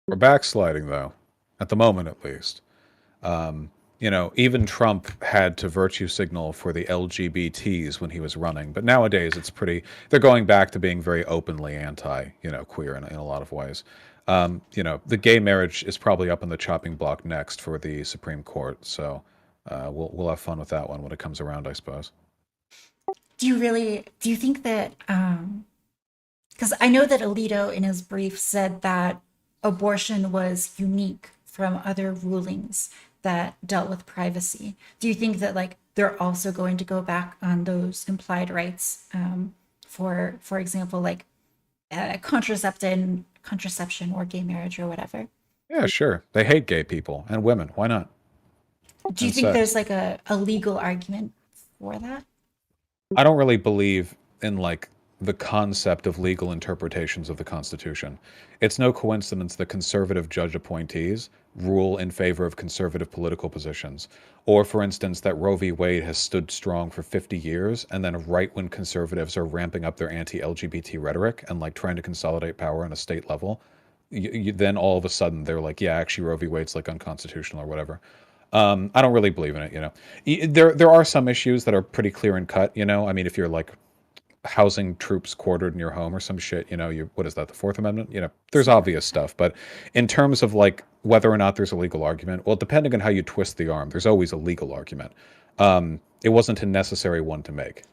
We're backsliding, though, at the moment at least. Even Trump had to virtue signal for the LGBTs when he was running, but nowadays they're going back to being very openly anti, queer in a lot of ways. The gay marriage is probably up on the chopping block next for the Supreme Court, so we'll have fun with that one when it comes around, I suppose. Do you think that, because I know that Alito in his brief said that abortion was unique from other rulings that dealt with privacy. Do you think that like they're also going to go back on those implied rights, for example, like contraception or gay marriage or whatever? Yeah, sure. They hate gay people and women. Why not? Do you And think sex. there's like a legal argument for that? I don't really believe in like the concept of legal interpretations of the Constitution. It's no coincidence that conservative judge appointees rule in favor of conservative political positions. Or, for instance, that Roe v. Wade has stood strong for 50 years, and then right when conservatives are ramping up their anti LGBT rhetoric and like trying to consolidate power on a state level, then all of a sudden they're like, yeah, actually, Roe v. Wade's like unconstitutional or whatever. I don't really believe in it. There are some issues that are pretty clear and cut. I mean, if you're like housing troops quartered in your home or some shit, what is that, the Fourth Amendment? There's obvious stuff. But in terms of like whether or not there's a legal argument, well, depending on how you twist the arm, there's always a legal argument. It wasn't a necessary one to make.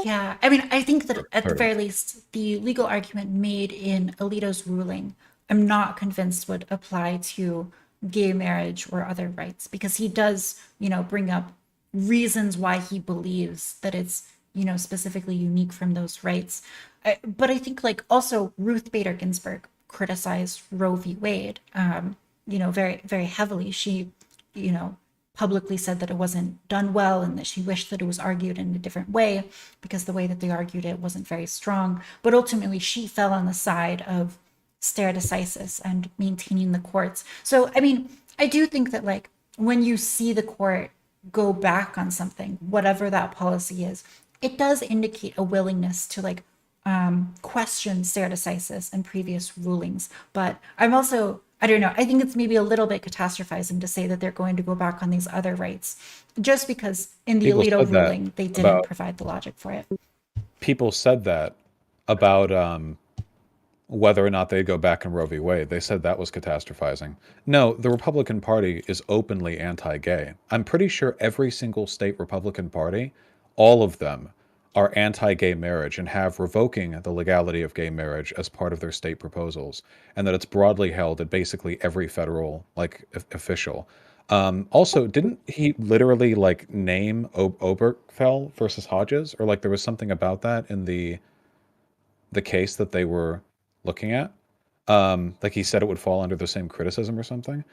Yeah, I mean, I think that at the Sort of. very least, the legal argument made in Alito's ruling, I'm not convinced would apply to gay marriage or other rights because he does, bring up reasons why he believes that it's, specifically unique from those rights. But I think like also Ruth Bader Ginsburg criticized Roe v. Wade, very, very heavily. She, you know, publicly said that it wasn't done well and that she wished that it was argued in a different way because the way that they argued it wasn't very strong. But ultimately, she fell on the side of stare decisis and maintaining the courts. So, I mean, I do think that, like, when you see the court go back on something, whatever that policy is, it does indicate a willingness to, like, question stare decisis and previous rulings. But I'm also, I don't know, I think it's maybe a little bit catastrophizing to say that they're going to go back on these other rights just because in the People Alito said that ruling, they didn't about provide the logic for it. people said that about whether or not they'd go back in Roe v. Wade. They said that was catastrophizing. No, the Republican Party is openly anti-gay. I'm pretty sure every single state Republican Party, all of them, are anti-gay marriage and have revoking the legality of gay marriage as part of their state proposals, and that it's broadly held at basically every federal like official. Also, didn't he literally like name Obergefell versus Hodges, or like there was something about that in the case that they were looking at? Like he said it would fall under the same criticism or something.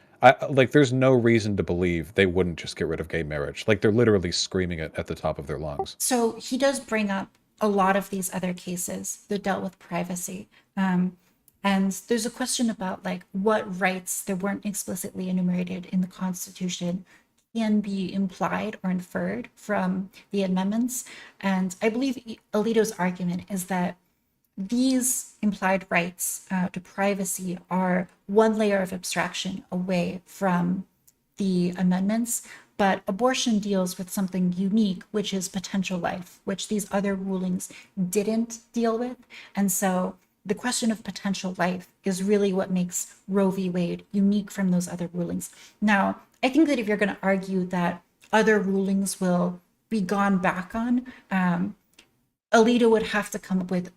Like there's no reason to believe they wouldn't just get rid of gay marriage. Like they're literally screaming it at the top of their lungs. So he does bring up a lot of these other cases that dealt with privacy. And there's a question about like what rights that weren't explicitly enumerated in the Constitution can be implied or inferred from the amendments. And I believe Alito's argument is that these implied rights to privacy are one layer of abstraction away from the amendments, but abortion deals with something unique, which is potential life, which these other rulings didn't deal with. And so the question of potential life is really what makes Roe v. Wade unique from those other rulings. Now, I think that if you're going to argue that other rulings will be gone back on, Alito would have to come up with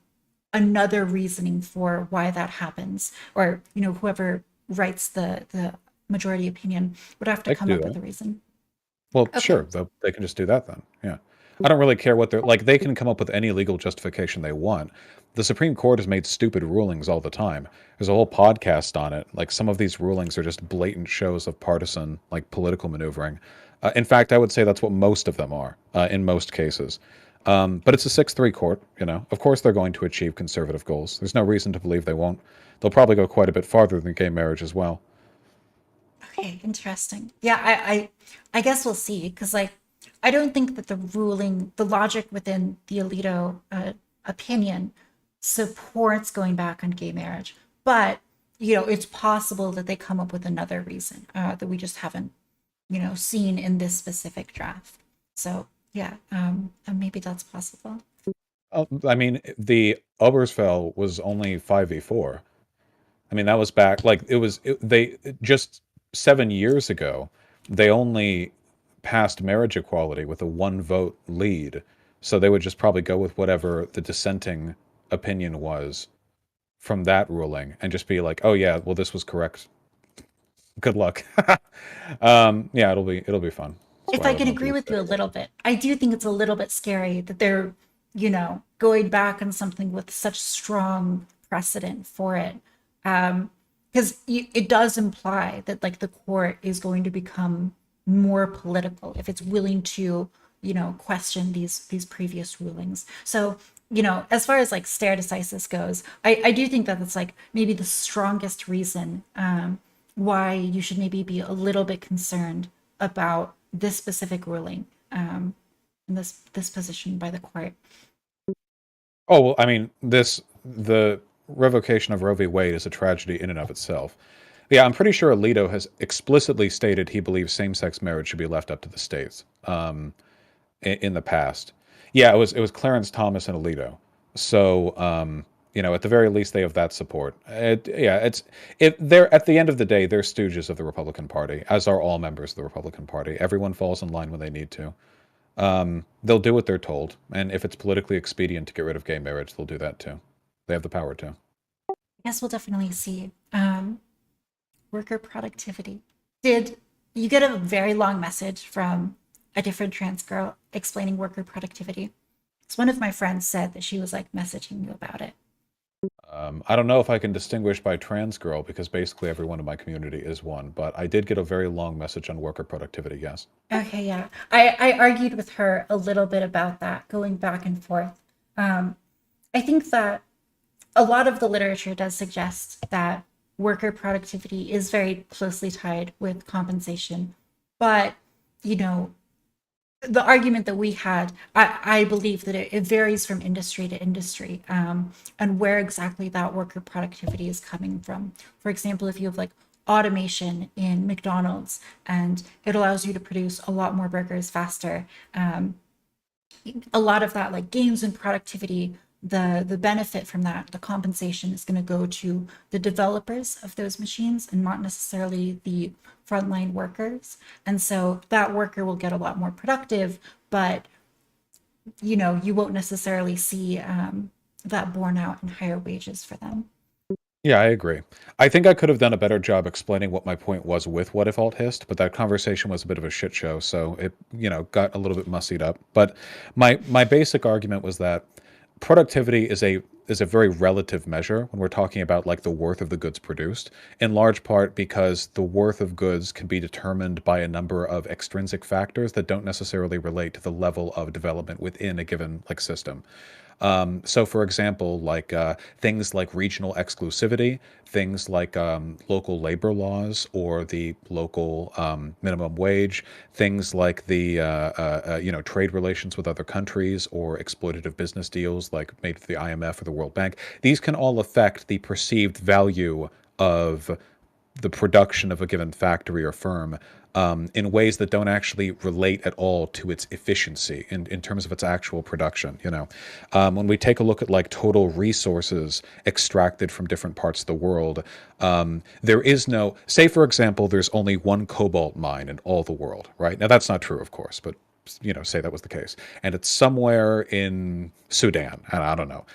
another reasoning for why that happens, or whoever writes the majority opinion would have to They can come do up with that. a reason. Well, Okay. sure, they can just do that then. Yeah. I don't really care what they're like. They can come up with any legal justification they want. The Supreme Court has made stupid rulings all the time. There's a whole podcast on it. Like some of these rulings are just blatant shows of partisan, like political maneuvering. In fact, I would say that's what most of them are in most cases. But it's a 6-3 court. Of course they're going to achieve conservative goals. There's no reason to believe they won't. They'll probably go quite a bit farther than gay marriage as well. Okay, interesting. Yeah, I guess we'll see, because I don't think that the logic within the Alito opinion supports going back on gay marriage, but it's possible that they come up with another reason that we just haven't seen in this specific draft. So yeah, and maybe that's possible. I mean, the Obersfell was only 5v4. I mean, that was back like they just 7 years ago. They only passed marriage equality with a 1 vote lead, so they would just probably go with whatever the dissenting opinion was from that ruling and just be like, "Oh yeah, well this was correct. Good luck." Yeah, it'll be fun. That's If why I I live can in a agree blue with you state. a little bit, I do think it's a little bit scary that they're, going back on something with such strong precedent for it. Because it does imply that the court is going to become more political if it's willing to, question these previous rulings. So, as far as stare decisis goes, I do think that it's maybe the strongest reason why you should maybe be a little bit concerned about this specific ruling, and this position by the court. Oh, well, I mean, the revocation of Roe v. Wade is a tragedy in and of itself. Yeah, I'm pretty sure Alito has explicitly stated he believes same-sex marriage should be left up to the states in the past. Yeah, it was Clarence Thomas and Alito. So, at the very least, they have that support. They're at the end of the day, they're stooges of the Republican Party, as are all members of the Republican Party. Everyone falls in line when they need to. They'll do what they're told, and if it's politically expedient to get rid of gay marriage, they'll do that too. They have the power to. I guess we'll definitely see. Worker productivity. Did you get a very long message from a different trans girl explaining worker productivity? Because one of my friends said that she was messaging you about it. I don't know if I can distinguish by trans girl because basically everyone in my community is one, but I did get a very long message on worker productivity, yes. Okay, yeah. I argued with her a little bit about that, going back and forth. I think that a lot of the literature does suggest that worker productivity is very closely tied with compensation. But, you know, the argument that we had, I believe that it varies from industry to industry, and where exactly that worker productivity is coming from. For example, if you have automation in McDonald's and it allows you to produce a lot more burgers faster, a lot of that gains in productivity, the benefit from that, the compensation is going to go to the developers of those machines and not necessarily the frontline workers. And so that worker will get a lot more productive, but you won't necessarily see that borne out in higher wages for them. Yeah, I agree. I think I could have done a better job explaining what my point was with what if alt hist, but that conversation was a bit of a shit show, so it, got a little bit mussied up. But my basic argument was that productivity is a very relative measure when we're talking about the worth of the goods produced, in large part because the worth of goods can be determined by a number of extrinsic factors that don't necessarily relate to the level of development within a given system. So, for example, things like regional exclusivity, things like local labor laws or the local minimum wage, things like the trade relations with other countries or exploitative business deals like made for the IMF or the World Bank. These can all affect the perceived value of the production of a given factory or firm in ways that don't actually relate at all to its efficiency in terms of its actual production. When we take a look at like total resources extracted from different parts of the world, there is no, say for example, there's only one cobalt mine in all the world, right? Now that's not true, of course, but say that was the case, and it's somewhere in Sudan, and I don't know.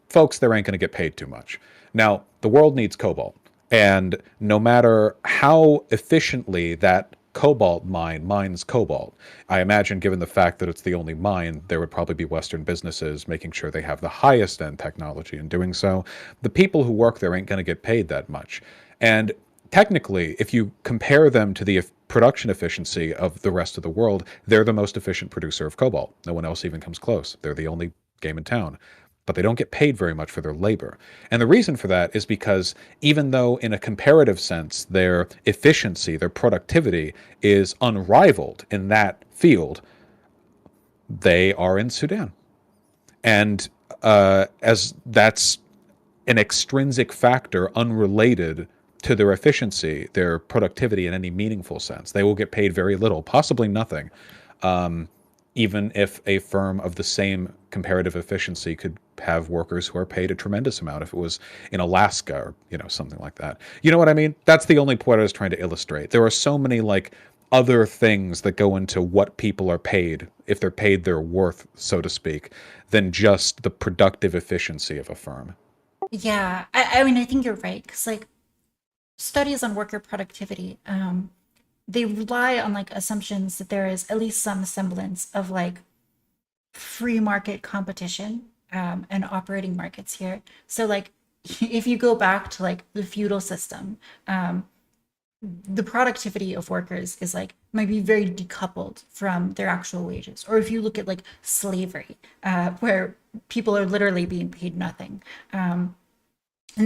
Folks, there ain't going to get paid too much. Now, the world needs cobalt. And no matter how efficiently that cobalt mine mines cobalt, I imagine given the fact that it's the only mine, there would probably be Western businesses making sure they have the highest end technology in doing so. The people who work there ain't going to get paid that much. And technically, if you compare them to the production efficiency of the rest of the world, they're the most efficient producer of cobalt. No one else even comes close. They're the only game in town. But they don't get paid very much for their labor. And the reason for that is because even though in a comparative sense their efficiency, their productivity is unrivaled in that field, they are in Sudan. And as that's an extrinsic factor unrelated to their efficiency, their productivity in any meaningful sense, they will get paid very little, possibly nothing. Even if a firm of the same comparative efficiency could have workers who are paid a tremendous amount if it was in Alaska or, something like that. You know what I mean? That's the only point I was trying to illustrate. There are so many like other things that go into what people are paid, if they're paid their worth, so to speak, than just the productive efficiency of a firm. Yeah, I mean, I think you're right because like studies on worker productivity, they rely on like assumptions that there is at least some semblance of like free market competition and operating markets here. So like if you go back to like the feudal system, the productivity of workers is like might be very decoupled from their actual wages. Or if you look at like slavery, where people are literally being paid nothing. And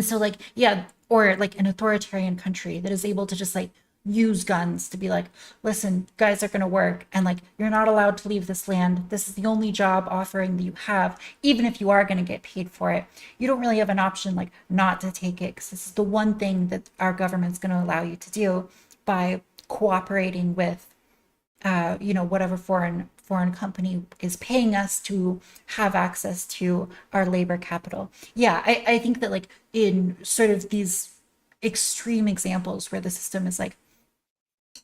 so like, yeah, or like an authoritarian country that is able to just like use guns to be like, listen, guys are going to work and like you're not allowed to leave this land. This is the only job offering that you have. Even if you are going to get paid for it, you don't really have an option like not to take it because this is the one thing that our government's going to allow you to do by cooperating with whatever foreign company is paying us to have access to our labor capital. Yeah, I think that like in sort of these extreme examples where the system is like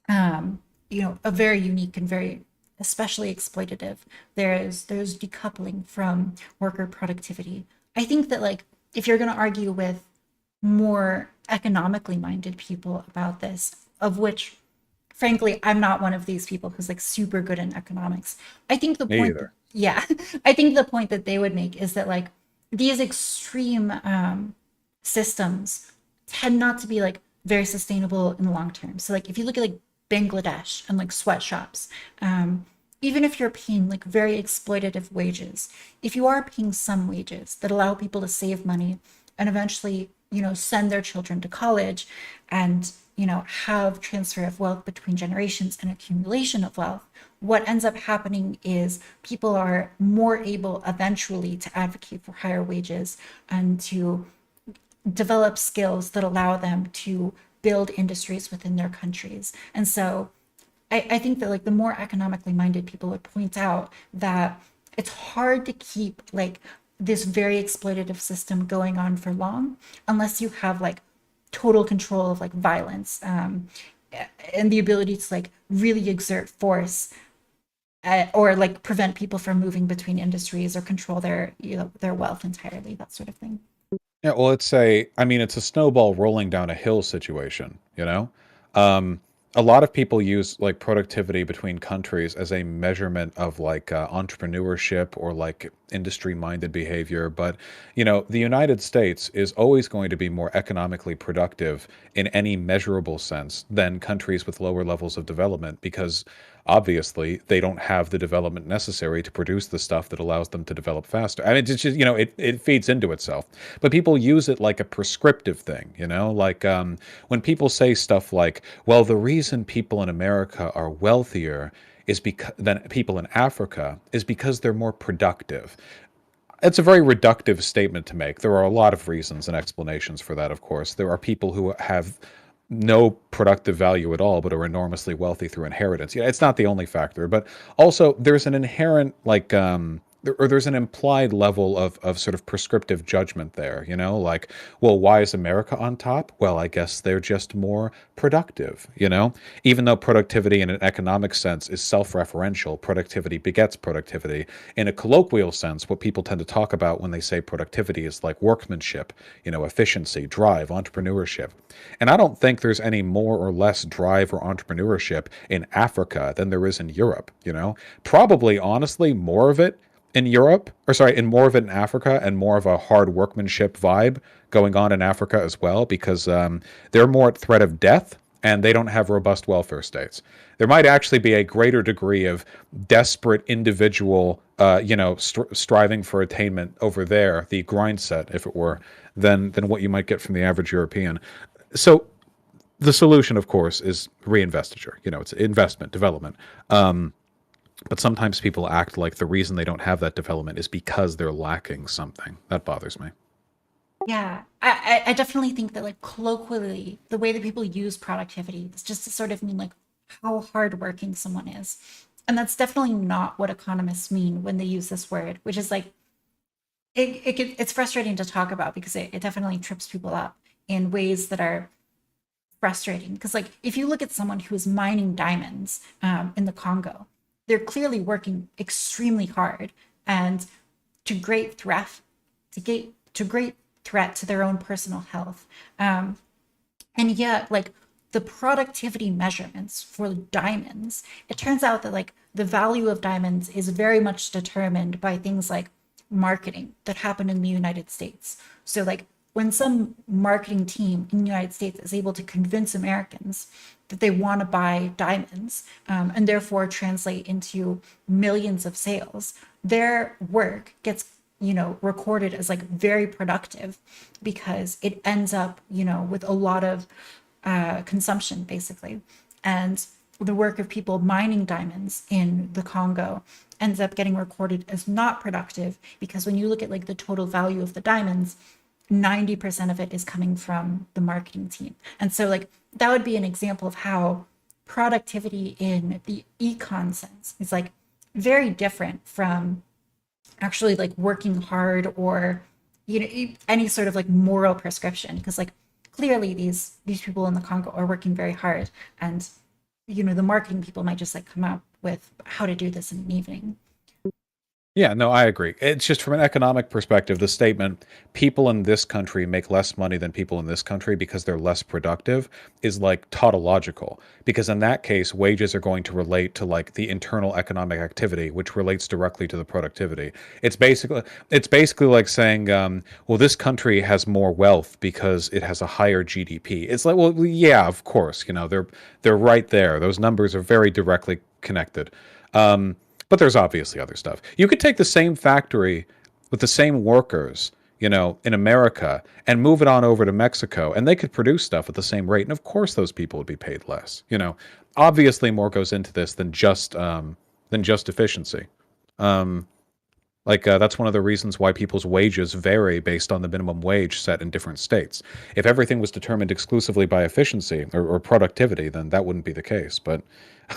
a very unique and very especially exploitative, there's decoupling from worker productivity. I think that like if you're going to argue with more economically minded people about this, of which frankly I'm not one of these people who's like super good in economics, I think the Me point either. yeah, I think the point that they would make is that like these extreme systems tend not to be like very sustainable in the long term. So like if you look at like Bangladesh and like sweatshops, even if you're paying like very exploitative wages, if you are paying some wages that allow people to save money and eventually, send their children to college and, have transfer of wealth between generations and accumulation of wealth, what ends up happening is people are more able eventually to advocate for higher wages and to develop skills that allow them to build industries within their countries. And so I think that like the more economically minded people would point out that it's hard to keep like this very exploitative system going on for long unless you have like total control of like violence and the ability to like really exert force or like prevent people from moving between industries or control their wealth entirely, that sort of thing. Yeah, well, it's a snowball rolling down a hill situation, you know? Um, a lot of people use like productivity between countries as a measurement of like entrepreneurship or like industry-minded behavior. But, the United States is always going to be more economically productive in any measurable sense than countries with lower levels of development because obviously they don't have the development necessary to produce the stuff that allows them to develop faster. I mean, it's just, it feeds into itself. But people use it like a prescriptive thing, like when people say stuff like, well, the reason people in America are wealthier is because than people in Africa is because they're more productive. It's a very reductive statement to make. There are a lot of reasons and explanations for that, of course. There are people who have no productive value at all, but are enormously wealthy through inheritance. Yeah, it's not the only factor, but also there's an inherent there's an implied level of sort of prescriptive judgment there, like, well, why is America on top? Well, I guess they're just more productive, even though productivity in an economic sense is self-referential, productivity begets productivity. In a colloquial sense, what people tend to talk about when they say productivity is like workmanship, efficiency, drive, entrepreneurship. And I don't think there's any more or less drive or entrepreneurship in Africa than there is in Europe, Probably, honestly, more of it in Europe, or sorry, in more of it in Africa, and more of a hard workmanship vibe going on in Africa as well, because they're more at threat of death and they don't have robust welfare states. There might actually be a greater degree of desperate individual, striving for attainment over there, the grind set, if it were, than what you might get from the average European. So the solution, of course, is reinvestiture. It's investment, development. But sometimes people act like the reason they don't have that development is because they're lacking something. That bothers me. Yeah, I definitely think that like colloquially, the way that people use productivity is just to sort of mean like how hardworking someone is. And that's definitely not what economists mean when they use this word, which is like it's frustrating to talk about because it definitely trips people up in ways that are frustrating. Because like if you look at someone who is mining diamonds in the Congo, they're clearly working extremely hard and to great threat to great threat to their own personal health. And yet, like the productivity measurements for diamonds, it turns out that like the value of diamonds is very much determined by things like marketing that happen in the United States. So like when some marketing team in the United States is able to convince Americans that they want to buy diamonds and therefore translate into millions of sales, their work gets recorded as like very productive because it ends up with a lot of consumption basically. And the work of people mining diamonds in the Congo ends up getting recorded as not productive because when you look at like the total value of the diamonds, 90% of it is coming from the marketing team. And so like that would be an example of how productivity in the econ sense is like very different from actually like working hard or any sort of like moral prescription because like clearly these people in the Congo are working very hard and the marketing people might just like come up with how to do this in an evening. Yeah, no, I agree. It's just from an economic perspective, the statement, people in this country make less money than people in this country because they're less productive is like tautological. Because in that case, wages are going to relate to like the internal economic activity, which relates directly to the productivity. It's basically like saying, well, this country has more wealth because it has a higher GDP. It's like, well, yeah, of course, they're right there. Those numbers are very directly connected. But there's obviously other stuff. You could take the same factory with the same workers, in America and move it on over to Mexico and they could produce stuff at the same rate. And of course those people would be paid less. Obviously more goes into this than just efficiency. Um, that's one of the reasons why people's wages vary based on the minimum wage set in different states. If everything was determined exclusively by efficiency or productivity, then that wouldn't be the case. But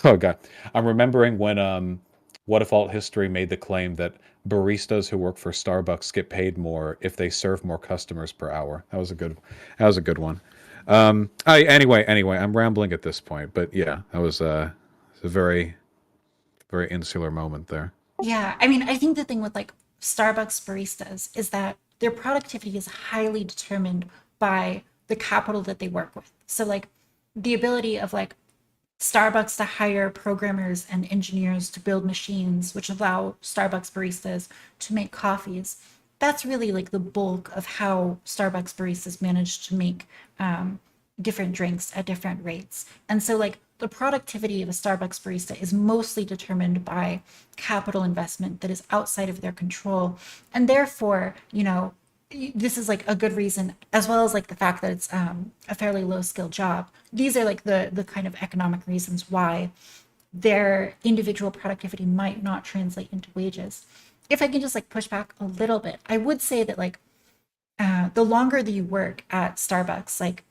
oh god, I'm remembering when What If Alt History made the claim that baristas who work for Starbucks get paid more if they serve more customers per hour. That was a good one. Anyway, I'm rambling at this point, but yeah, that was a very very insular moment there. Yeah, I mean, I think the thing with like Starbucks baristas is that their productivity is highly determined by the capital that they work with. So like the ability of like Starbucks to hire programmers and engineers to build machines which allow Starbucks baristas to make coffees. That's really like the bulk of how Starbucks baristas manage to make different drinks at different rates. And so like the productivity of a Starbucks barista is mostly determined by capital investment that is outside of their control. And therefore, this is like a good reason, as well as like the fact that it's a fairly low skill job. These are like the kind of economic reasons why their individual productivity might not translate into wages. if I can just like push back a little bit, I would say that like the longer that you work at Starbucks, like,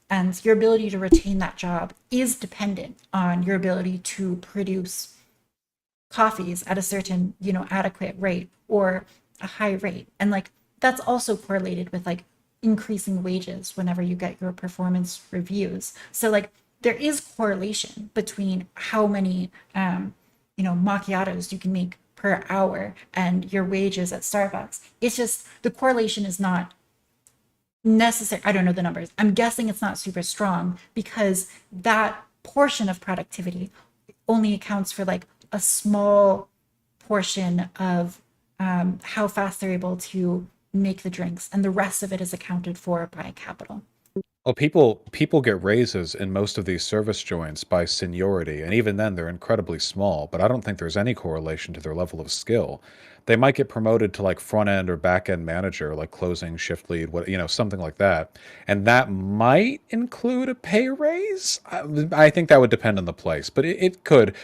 and your ability to retain that job is dependent on your ability to produce coffees at a certain, adequate rate or a high rate. And like that's also correlated with like increasing wages whenever you get your performance reviews. So like there is correlation between how many macchiatos you can make per hour and your wages at Starbucks. It's just the correlation is not necessary. I don't know the numbers. I'm guessing it's not super strong because that portion of productivity only accounts for like a small portion of how fast they're able to make the drinks, and the rest of it is accounted for by capital. Well, people get raises in most of these service joints by seniority, and even then they're incredibly small, but I don't think there's any correlation to their level of skill. They might get promoted to like front end or back end manager, like closing shift lead, something like that. And that might include a pay raise. I think that would depend on the place, but it could.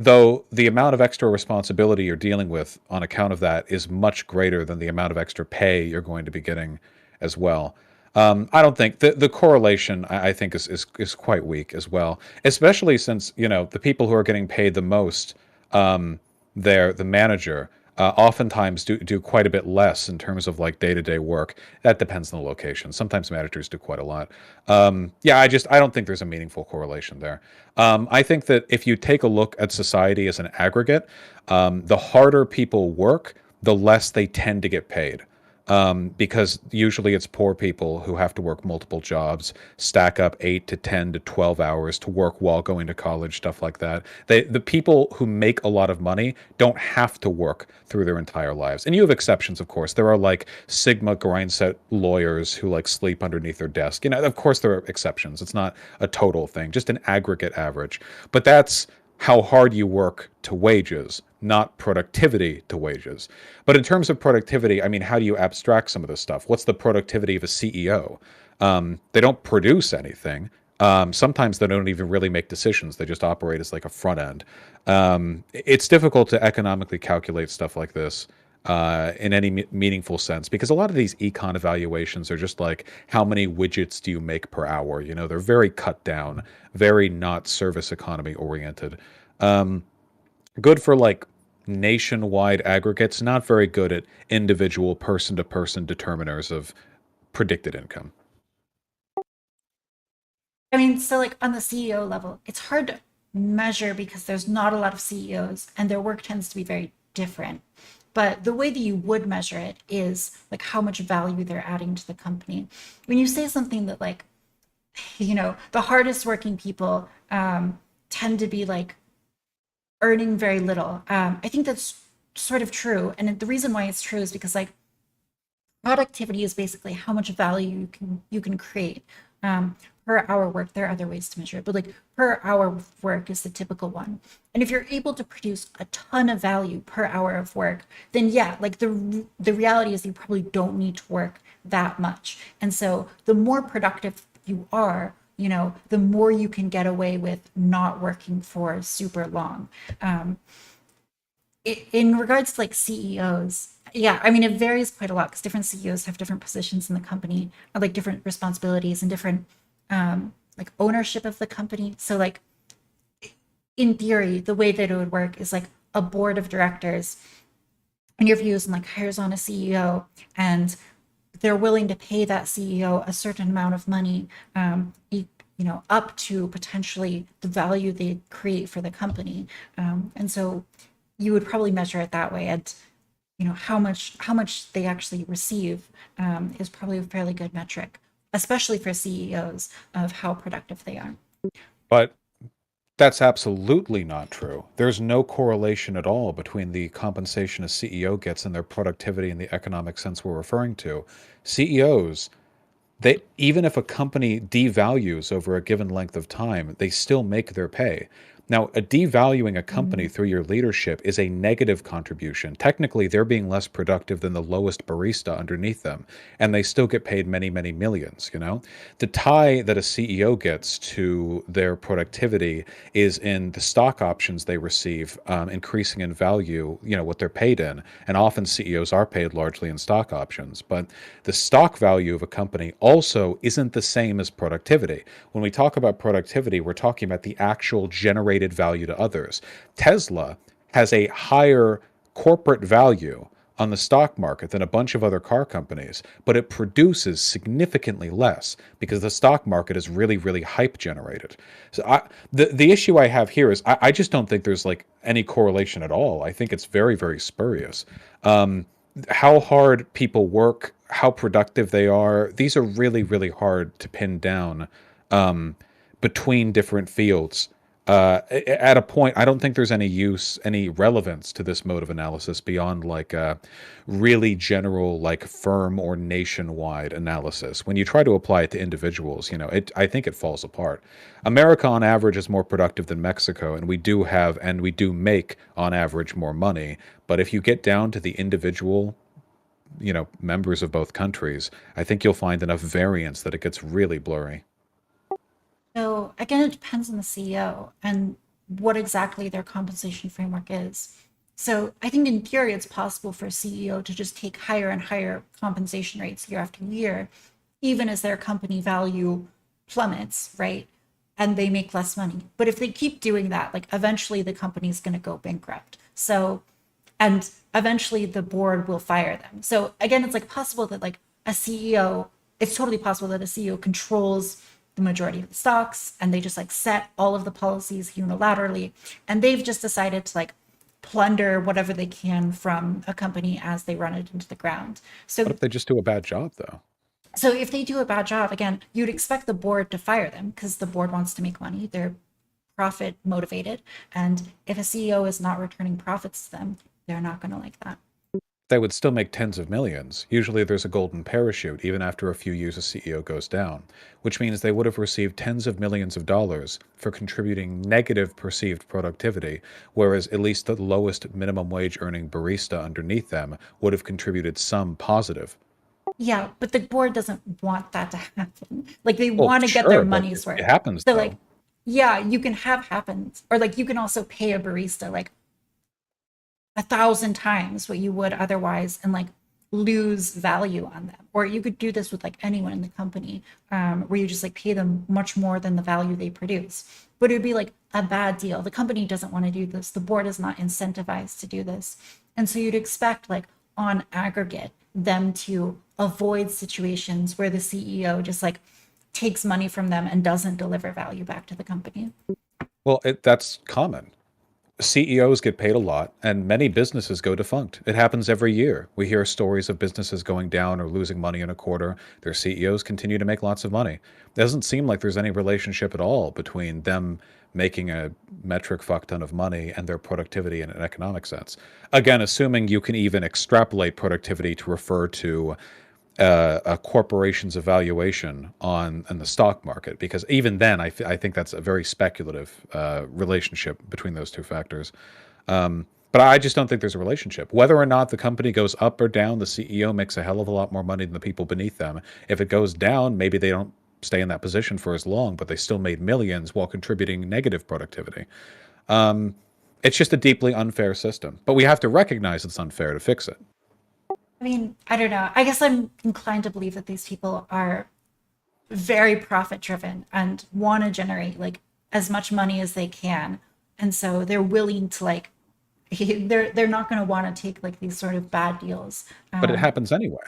Though the amount of extra responsibility you're dealing with on account of that is much greater than the amount of extra pay you're going to be getting as well. I don't think the correlation I think is quite weak as well, especially since the people who are getting paid the most, they're the manager. Oftentimes do quite a bit less in terms of like day-to-day work. That depends on the location. Sometimes managers do quite a lot. Yeah, I don't think there's a meaningful correlation there. I think that if you take a look at society as an aggregate, the harder people work, the less they tend to get paid. Because usually it's poor people who have to work multiple jobs, stack up 8 to 10 to 12 hours to work while going to college, stuff like that. The people who make a lot of money don't have to work through their entire lives. And you have exceptions, of course. There are like Sigma grindset lawyers who like sleep underneath their desk. Of course there are exceptions. It's not a total thing, just an aggregate average. But that's how hard you work to wages, not productivity to wages. But in terms of productivity, I mean, how do you abstract some of this stuff? What's the productivity of a CEO? They don't produce anything. Sometimes they don't even really make decisions. They just operate as like a front end. It's difficult to economically calculate stuff like this in any meaningful sense, because a lot of these econ evaluations are just like, how many widgets do you make per hour? They're very cut down, very not service economy oriented. Good for like nationwide aggregates, not very good at individual person to person determiners of predicted income. I mean, so like on the CEO level, it's hard to measure because there's not a lot of CEOs and their work tends to be very different. But the way that you would measure it is like how much value they're adding to the company. When you say something that like, the hardest working people tend to be like earning very little. I think that's sort of true. And the reason why it's true is because like productivity is basically how much value you can create per hour work. There are other ways to measure it, but like per hour of work is the typical one. And if you're able to produce a ton of value per hour of work, then yeah, like the reality is you probably don't need to work that much. And so the more productive you are, the more you can get away with not working for super long. In regards to like CEOs, yeah, I mean, it varies quite a lot because different CEOs have different positions in the company, or like different responsibilities and different like ownership of the company. So like in theory, the way that it would work is like a board of directors interviews and like hires on a CEO, and they're willing to pay that CEO a certain amount of money, up to potentially the value they create for the company. And so you would probably measure it that way. And how much they actually receive is probably a fairly good metric, especially for CEOs, of how productive they are. But that's absolutely not true. There's no correlation at all between the compensation a CEO gets and their productivity in the economic sense we're referring to. CEOs, they, even if a company devalues over a given length of time, they still make their pay. Now, a devaluing a company Mm. through your leadership is a negative contribution. Technically, they're being less productive than the lowest barista underneath them, and they still get paid many, many millions, you know? The tie that a CEO gets to their productivity is in the stock options they receive, increasing in value, you know, what they're paid in. And often CEOs are paid largely in stock options. But the stock value of a company also isn't the same as productivity. When we talk about productivity, we're talking about the actual generated value to others. Tesla has a higher corporate value on the stock market than a bunch of other car companies, but it produces significantly less because the stock market is really, really hype generated. So the issue I have here is I just don't think there's like any correlation at all. I think it's very, very spurious. How hard people work, how productive they are, these are really, really hard to pin down um, between different fields. At a point, I don't think there's any use, any relevance to this mode of analysis beyond like a really general, like firm or nationwide analysis. When you try to apply it to individuals, you know, I think it falls apart. America, on average, is more productive than Mexico, and we do make, on average, more money. But if you get down to the individual, you know, members of both countries, I think you'll find enough variance that it gets really blurry. So again, it depends on the CEO and what exactly their compensation framework is. So I think in theory, it's possible for a CEO to just take higher and higher compensation rates year after year, even as their company value plummets, right? And they make less money. But if they keep doing that, like eventually the company's going to go bankrupt. So, and eventually the board will fire them. So again, it's like possible that like a CEO, it's totally possible that a CEO controls the majority of the stocks and they just like set all of the policies unilaterally, and they've just decided to like plunder whatever they can from a company as they run it into the ground. What So if they just do a bad job, though? so if they do a bad job, again, you'd expect the board to fire them because the board wants to make money. They're profit motivated. And if a CEO is not returning profits to them, they're not going to like that. They would still make tens of millions. Usually there's a golden parachute even after a few years a CEO goes down, which means they would have received tens of millions of dollars for contributing negative perceived productivity, whereas at least the lowest minimum wage earning barista underneath them would have contributed some positive. Yeah, but the board doesn't want that to happen. Like they Well, want to get their sure, but money's it worth. happens So like, though. yeah, you can have happens, or like you can also pay a barista like 1,000 times what you would otherwise and like lose value on them. Or you could do this with like anyone in the company, where you just like pay them much more than the value they produce. But it would be like a bad deal. The company doesn't want to do this. The board is not incentivized to do this. And so you'd expect like on aggregate them to avoid situations where the CEO just like takes money from them and doesn't deliver value back to the company. Well, that's common. CEOs get paid a lot, and many businesses go defunct. It happens every year. We hear stories of businesses going down or losing money in a quarter. Their CEOs continue to make lots of money. It doesn't seem like there's any relationship at all between them making a metric fuck ton of money and their productivity in an economic sense. Again, assuming you can even extrapolate productivity to refer to a corporation's evaluation on in the stock market, because even then, I think that's a very speculative relationship between those two factors. But I just don't think there's a relationship. Whether or not the company goes up or down, the CEO makes a hell of a lot more money than the people beneath them. If it goes down, maybe they don't stay in that position for as long, but they still made millions while contributing negative productivity. It's just a deeply unfair system, but we have to recognize it's unfair to fix it. I mean, I don't know. I guess I'm inclined to believe that these people are very profit driven and want to generate like as much money as they can. And so they're willing to like they're not going to want to take like these sort of bad deals. But it happens anyway.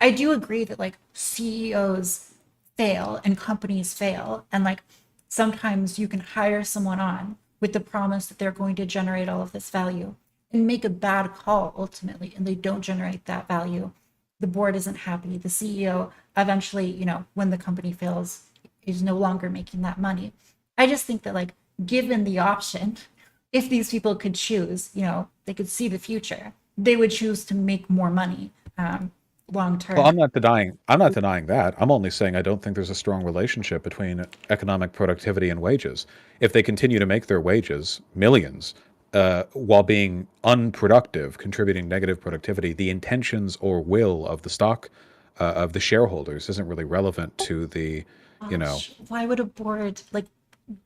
I do agree that like CEOs fail and companies fail. And like sometimes you can hire someone on with the promise that they're going to generate all of this value and make a bad call ultimately, and they don't generate that value. The board isn't happy. The CEO eventually, you know, when the company fails, is no longer making that money. I just think that like given the option, if these people could choose, you know, they could see the future, they would choose to make more money. long Well, term. I'm not denying that. I'm only saying I don't think there's a strong relationship between economic productivity and wages. If they continue to make their wages millions while being unproductive, contributing negative productivity, the intentions or will of the stock of the shareholders isn't really relevant to the, you know. Gosh, why would a board like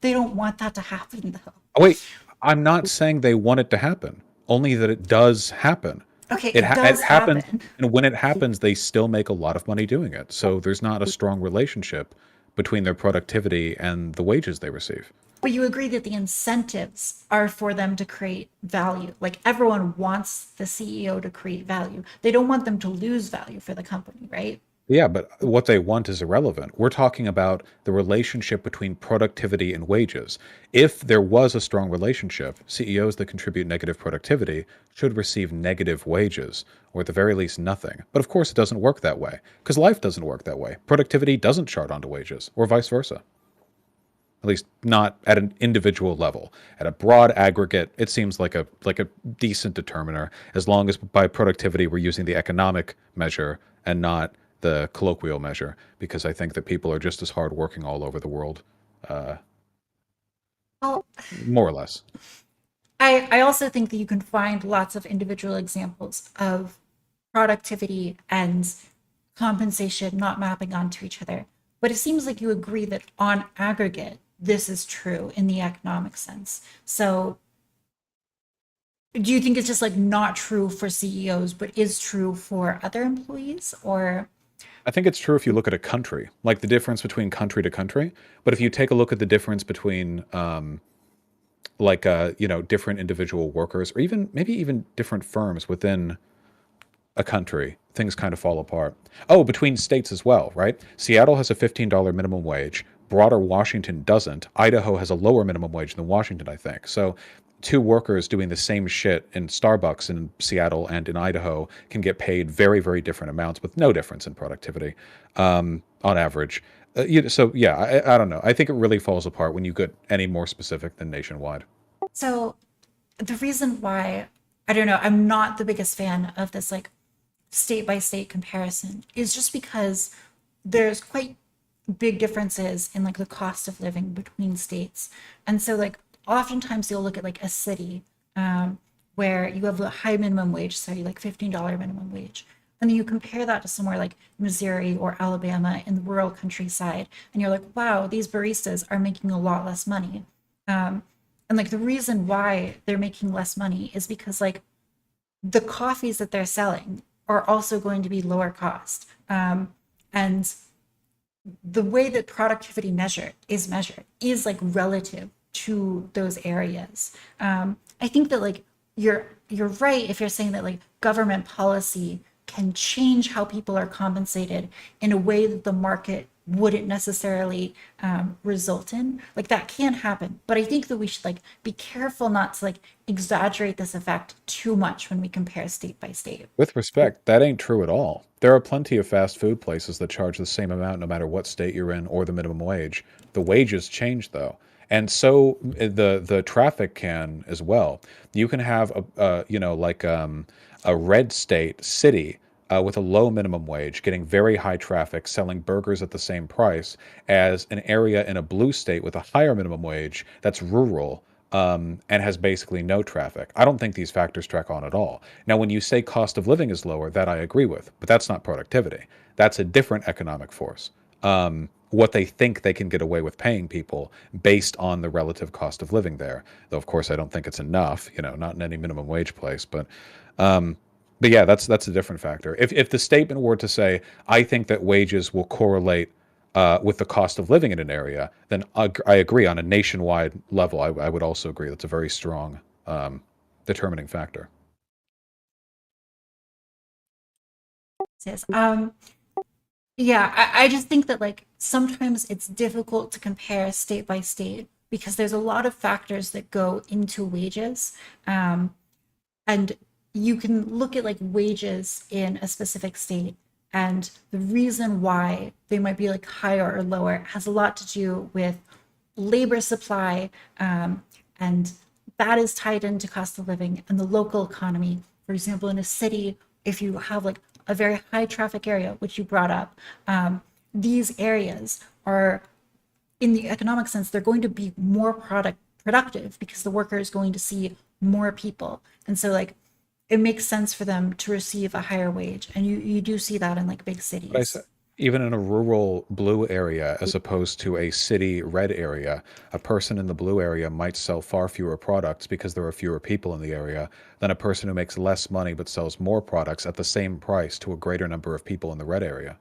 they don't want that to happen though? Oh, wait, I'm not saying they want it to happen. Only that it does happen. Okay, it It does happens, happen. and when it happens, they still make a lot of money doing it. So there's not a strong relationship between their productivity and the wages they receive. But you agree that the incentives are for them to create value. Like everyone wants the CEO to create value. They don't want them to lose value for the company, right? Yeah, but what they want is irrelevant. We're talking about the relationship between productivity and wages. If there was a strong relationship, CEOs that contribute negative productivity should receive negative wages, or at the very least, nothing. But of course, it doesn't work that way, because life doesn't work that way. Productivity doesn't chart onto wages, or vice versa. At least not at an individual level. At a broad aggregate, it seems like a decent determiner, as long as by productivity we're using the economic measure and not the colloquial measure, because I think that people are just as hardworking all over the world, uh, Well, more or less. I also think that you can find lots of individual examples of productivity and compensation not mapping onto each other. But it seems like you agree that on aggregate, this is true in the economic sense. So do you think it's just like not true for CEOs, but is true for other employees? Or I think it's true if you look at a country, like the difference between country to country. But if you take a look at the difference between different individual workers, or even maybe even different firms within a country, things kind of fall apart. Oh, between states as well, right? Seattle has a $15 minimum wage. Broader Washington doesn't. Idaho has a lower minimum wage than Washington, I think. So two workers doing the same shit in Starbucks in Seattle and in Idaho can get paid very, very different amounts with no difference in productivity on average. So, yeah, I don't know. I think it really falls apart when you get any more specific than nationwide. so the reason why I don't know, I'm not the biggest fan of this like state by state comparison is just because there's quite big differences in like the cost of living between states. And so like oftentimes you'll look at like a city where you have a high minimum wage, so like $15 minimum wage. And then you compare that to somewhere like Missouri or Alabama in the rural countryside, and you're like, wow, these baristas are making a lot less money. Um, and like the reason why they're making less money is because like the coffees that they're selling are also going to be lower cost. And the way that productivity measured is like relative to those areas. I think that like you're right if you're saying that like government policy can change how people are compensated in a way that the market wouldn't necessarily result in. Like that can happen, but I think that we should like be careful not to like exaggerate this effect too much when we compare state by state. With respect, that ain't true at all. There are plenty of fast food places that charge the same amount no matter what state you're in or the minimum wage. The wages change though. And so the traffic can as well. You can have a red state city with a low minimum wage getting very high traffic selling burgers at the same price as an area in a blue state with a higher minimum wage that's rural and has basically no traffic. I don't think these factors track on at all. Now, when you say cost of living is lower, that I agree with, but that's not productivity. That's a different economic force. What they think they can get away with paying people based on the relative cost of living there. Though, of course, I don't think it's enough. Not in any minimum wage place, um, but yeah, that's a different factor. If the statement were to say, I think that wages will correlate with the cost of living in an area, then I agree on a nationwide level. I would also agree that's a very strong determining factor. Yes. Yeah, I just think that like sometimes it's difficult to compare state by state because there's a lot of factors that go into wages. Um, and you can look at like wages in a specific state, and the reason why they might be like higher or lower has a lot to do with labor supply, and that is tied into cost of living and the local economy. For example, in a city, if you have like a very high traffic area, which you brought up, these areas are, in the economic sense, they're going to be more productive because the worker is going to see more people. And so like it makes sense for them to receive a higher wage. And you do see that in like big But I said, cities. even in a rural blue area as opposed to a city red area, a person in the blue area might sell far fewer products because there are fewer people in the area than a person who makes less money but sells more products at the same price to a greater number of people in the red area.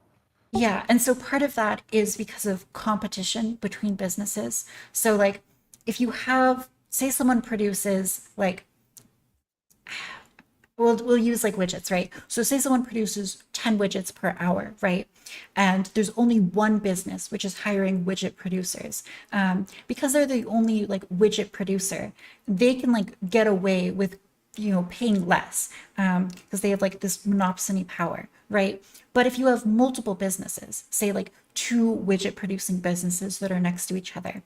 Yeah, and so part of that is because of competition between businesses. So like if you have, say someone produces like, we'll use like widgets, right? So say someone produces 10 widgets per hour, right? And there's only one business which is hiring widget producers. Because they're the only like widget producer, they can like get away with paying less because they have like this monopoly power, right? But if you have multiple businesses, say like two widget producing businesses that are next to each other,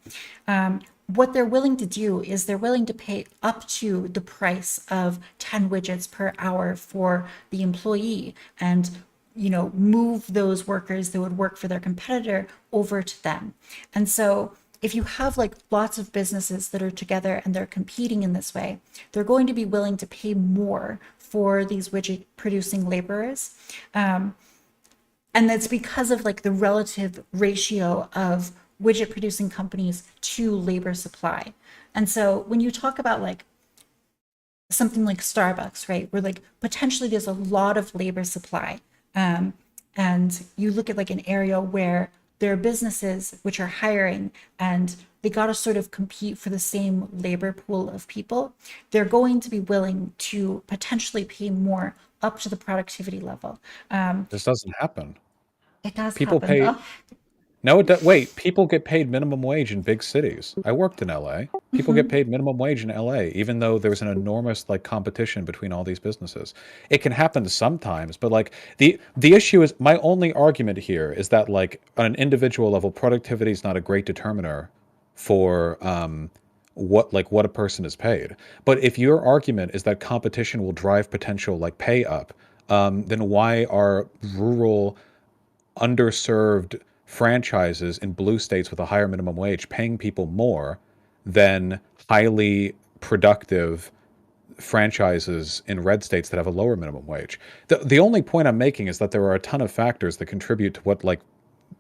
what they're willing to do is they're willing to pay up to the price of 10 widgets per hour for the employee and move those workers that would work for their competitor over to them. And so if you have like lots of businesses that are together and they're competing in this way, they're going to be willing to pay more for these widget producing laborers. And that's because of like the relative ratio of widget producing companies to labor supply. And so when you talk about like something like Starbucks, right, where like potentially there's a lot of labor supply, and you look at like an area where there are businesses which are hiring and they got to sort of compete for the same labor pool of people, they're going to be willing to potentially pay more up to the productivity level. This doesn't happen. It does People happen pay though. No, wait, people get paid minimum wage in big cities. I worked in LA. People get Mhm. paid minimum wage in LA, even though there's an enormous like competition between all these businesses. It can happen sometimes, but like the issue is my only argument here is that like on an individual level, productivity is not a great determiner for what a person is paid. But if your argument is that competition will drive potential like pay up, then why are rural underserved franchises in blue states with a higher minimum wage paying people more than highly productive franchises in red states that have a lower minimum wage? The only point I'm making is that there are a ton of factors that contribute to what like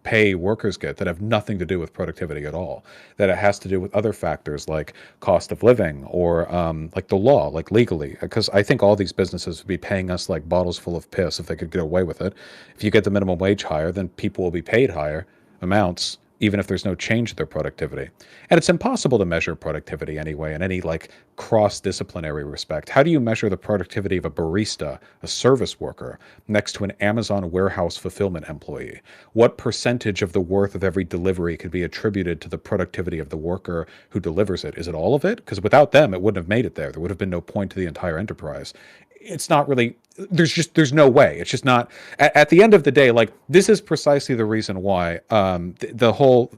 pay workers get that have nothing to do with productivity at all. That it has to do with other factors like cost of living or like the law, like legally. Because I think all these businesses would be paying us like bottles full of piss if they could get away with it. If you get the minimum wage higher, then people will be paid higher amounts, even if there's no change in their productivity. And it's impossible to measure productivity anyway in any like cross-disciplinary respect. How do you measure the productivity of a barista, a service worker, next to an Amazon warehouse fulfillment employee? What percentage of the worth of every delivery could be attributed to the productivity of the worker who delivers it? Is it all of it? Because without them, it wouldn't have made it there. There would have been no point to the entire enterprise. It's not really, there's no way. It's just not, at the end of the day, like this is precisely the reason why the whole,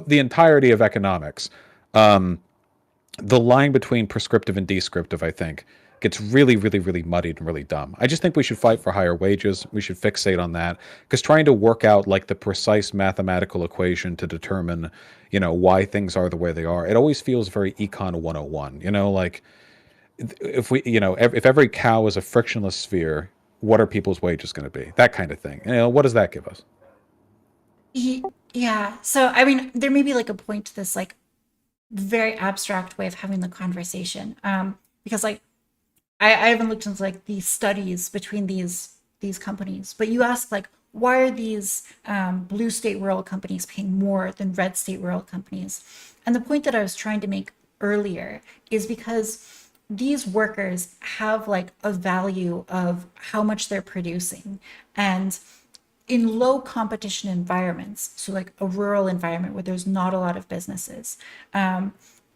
the entirety of economics, the line between prescriptive and descriptive, I think, gets really, really, really muddied and really dumb. I just think we should fight for higher wages. We should fixate on that because trying to work out like the precise mathematical equation to determine, why things are the way they are, it always feels very Econ 101. Like if we, if every cow is a frictionless sphere, what are people's wages going to be? That kind of thing. What does that give us? Yeah. So, I mean, there may be like a point to this like very abstract way of having the conversation. Because like I haven't looked into like these studies between these companies, but you ask like why are these blue state rural companies paying more than red state rural companies? And the point that I was trying to make earlier is because these workers have like a value of how much they're producing. And in low competition environments, so like a rural environment where there's not a lot of businesses,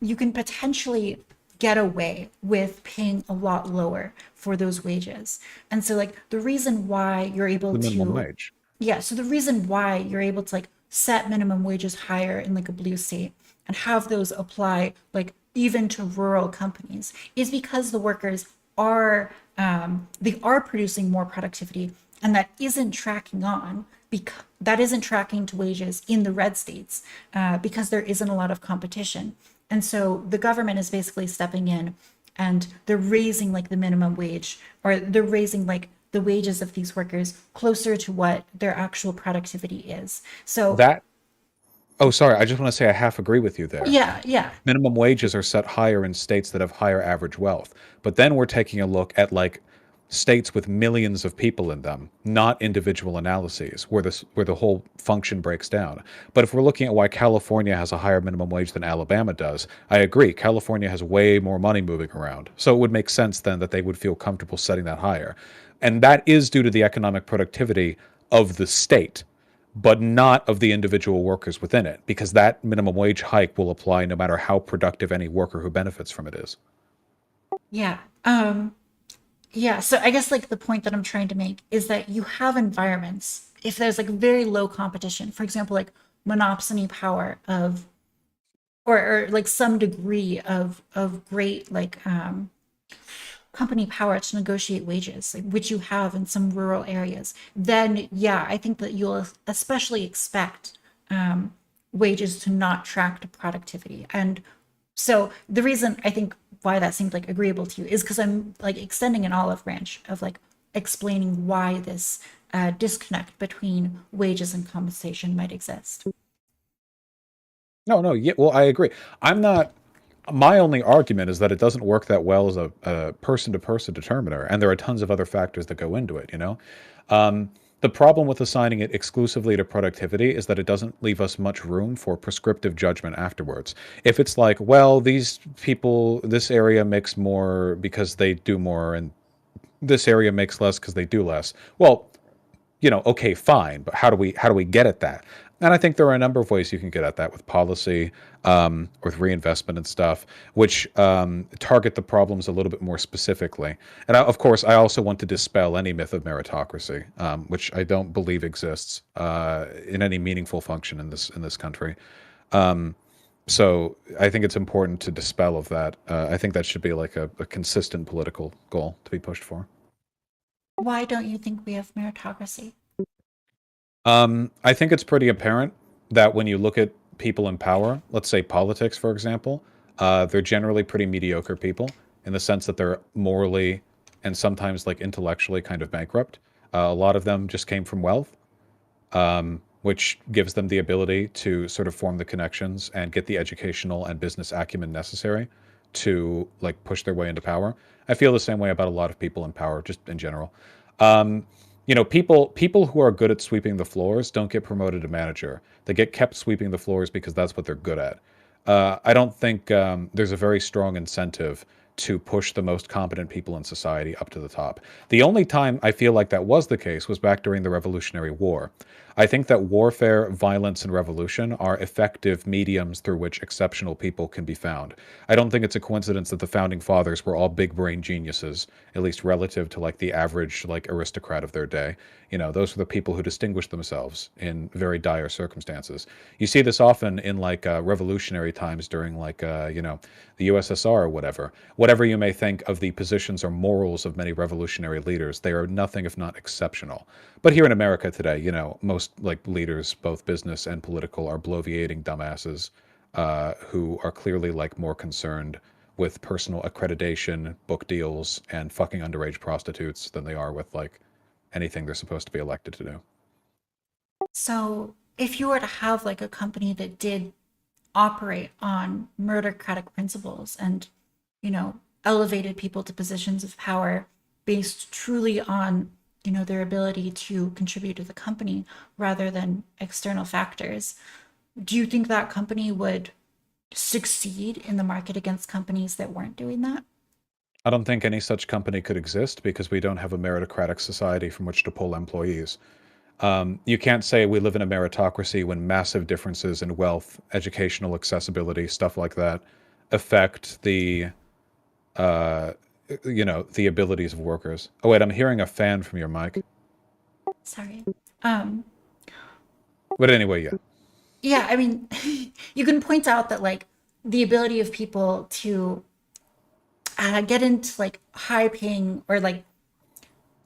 you can potentially get away with paying a lot lower for those wages. And so like the reason why you're able The minimum to, wage. yeah, so the reason why you're able to like set minimum wages higher in like a blue state and have those apply like even to rural companies is because the workers are they are producing more productivity and that isn't tracking on, because that isn't tracking to wages in the red states, because there isn't a lot of competition. And so the government is basically stepping in, and they're raising like the minimum wage, or they're raising like the wages of these workers closer to what their actual productivity is. So That, oh, sorry, I just want to say I half agree with you there. yeah, yeah, Minimum wages are set higher in states that have higher average wealth. But then we're taking a look at like states with millions of people in them, not individual analyses where the whole function breaks down. But if we're looking at why California has a higher minimum wage than Alabama does, I agree. California has way more money moving around. So it would make sense then that they would feel comfortable setting that higher. And that is due to the economic productivity of the state, but not of the individual workers within it, because that minimum wage hike will apply no matter how productive any worker who benefits from it is. yeah. Yeah, so I guess like the point that I'm trying to make is that you have environments, if there's like very low competition, for example, like monopsony power of, or like some degree of great like company power to negotiate wages, like, which you have in some rural areas, then yeah, I think that you'll especially expect wages to not track to productivity. And so the reason I think why that seemed like agreeable to you is because I'm like extending an olive branch of like explaining why this disconnect between wages and compensation might exist. No, no, yeah, well, I agree. I'm not. My only argument is that it doesn't work that well as a person-to-person determiner, and there are tons of other factors that go into it. The problem with assigning it exclusively to productivity is that it doesn't leave us much room for prescriptive judgment afterwards. If it's like, well, these people, this area makes more because they do more, and this area makes less because they do less. Well, okay, fine, but how do we get at that? And I think there are a number of ways you can get at that with policy, with reinvestment and stuff, which target the problems a little bit more specifically. And of course, I also want to dispel any myth of meritocracy, which I don't believe exists in any meaningful function in this country. So I think it's important to dispel of that. I think that should be like a consistent political goal to be pushed for. Why don't you think we have meritocracy? I think it's pretty apparent that when you look at people in power, let's say politics, for example, they're generally pretty mediocre people in the sense that they're morally and sometimes like intellectually kind of bankrupt. A lot of them just came from wealth, which gives them the ability to sort of form the connections and get the educational and business acumen necessary to like push their way into power. I feel the same way about a lot of people in power, just in general. Um, people who are good at sweeping the floors don't get promoted to manager. They get kept sweeping the floors because that's what they're good at. I don't think there's a very strong incentive to push the most competent people in society up to the top. The only time I feel like that was the case was back during the Revolutionary War. I think that warfare, violence, and revolution are effective mediums through which exceptional people can be found. I don't think it's a coincidence that the founding fathers were all big brain geniuses, at least relative to like the average like aristocrat of their day. Those were the people who distinguished themselves in very dire circumstances. You see this often in like revolutionary times during like the USSR or whatever. Whatever you may think of the positions or morals of many revolutionary leaders, they are nothing if not exceptional. But here in America today, most like leaders, both business and political, are bloviating dumbasses who are clearly like more concerned with personal accreditation, book deals, and fucking underage prostitutes than they are with like anything they're supposed to be elected to do. So if you were to have like a company that did operate on meritocratic principles and, elevated people to positions of power based truly on, their ability to contribute to the company rather than external factors, do you think that company would succeed in the market against companies that weren't doing that? I don't think any such company could exist because we don't have a meritocratic society from which to pull employees. You can't say we live in a meritocracy when massive differences in wealth, educational accessibility, stuff like that affect uh, the abilities of workers. Oh wait, I'm hearing a fan from your mic. Sorry. Um, But anyway, yeah. yeah, I mean, you can point out that like the ability of people to get into like high paying or like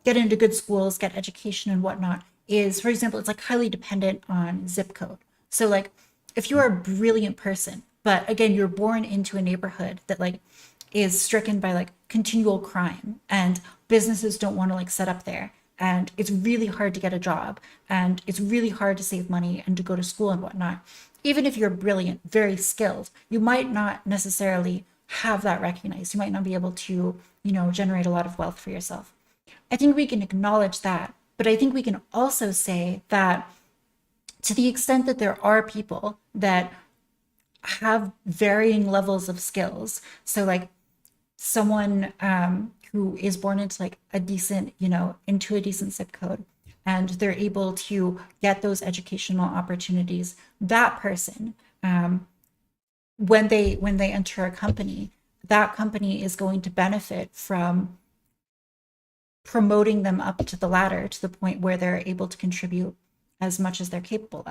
get into good schools, get education and whatnot is, for example, it's like highly dependent on zip code. So like if you're a brilliant person, but again, you're born into a neighborhood that like is stricken by like continual crime and businesses don't want to like set up there and it's really hard to get a job and it's really hard to save money and to go to school and whatnot. Even if you're brilliant, very skilled, you might not necessarily have that recognized. You might not be able to, generate a lot of wealth for yourself. I think we can acknowledge that, but I think we can also say that to the extent that there are people that have varying levels of skills, so like someone who is born into like a decent, into a decent zip code, and they're able to get those educational opportunities, that person, when they enter a company, that company is going to benefit from promoting them up to the ladder to the point where they're able to contribute as much as they're capable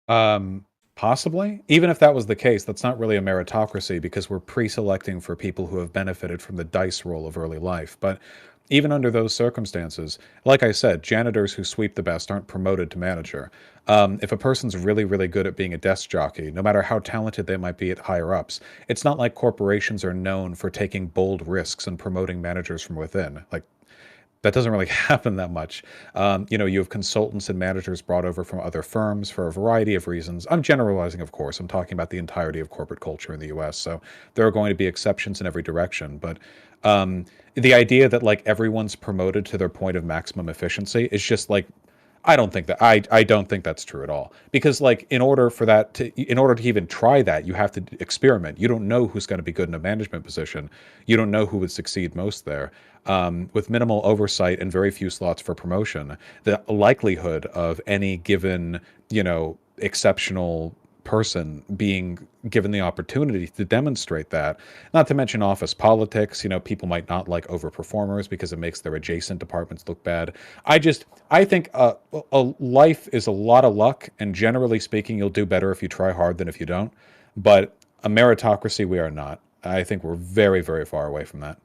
of. Possibly. Even if that was the case, that's not really a meritocracy because we're pre-selecting for people who have benefited from the dice roll of early life. But even under those circumstances, like I said, janitors who sweep the best aren't promoted to manager. If a person's really, really good at being a desk jockey, no matter how talented they might be at higher ups, it's not like corporations are known for taking bold risks and promoting managers from within. Like, that doesn't really happen that much. You have consultants and managers brought over from other firms for a variety of reasons. I'm generalizing, of course. I'm talking about the entirety of corporate culture in the US. So there are going to be exceptions in every direction. But the idea that like everyone's promoted to their point of maximum efficiency is just like, I don't think that I don't think that's true at all. Because like in order to even try that, you have to experiment. You don't know who's going to be good in a management position. You don't know who would succeed most there. With minimal oversight and very few slots for promotion, the likelihood of any given, exceptional person being given the opportunity to demonstrate that, not to mention office politics, people might not like overperformers because it makes their adjacent departments look bad. I think a life is a lot of luck, and generally speaking, you'll do better if you try hard than if you don't. But a meritocracy, we are not. I think we're very, very far away from that.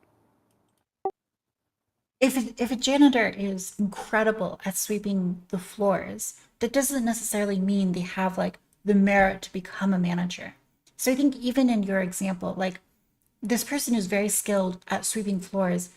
If a janitor is incredible at sweeping the floors, that doesn't necessarily mean they have like the merit to become a manager. So I think even in your example, like this person who's very skilled at sweeping floors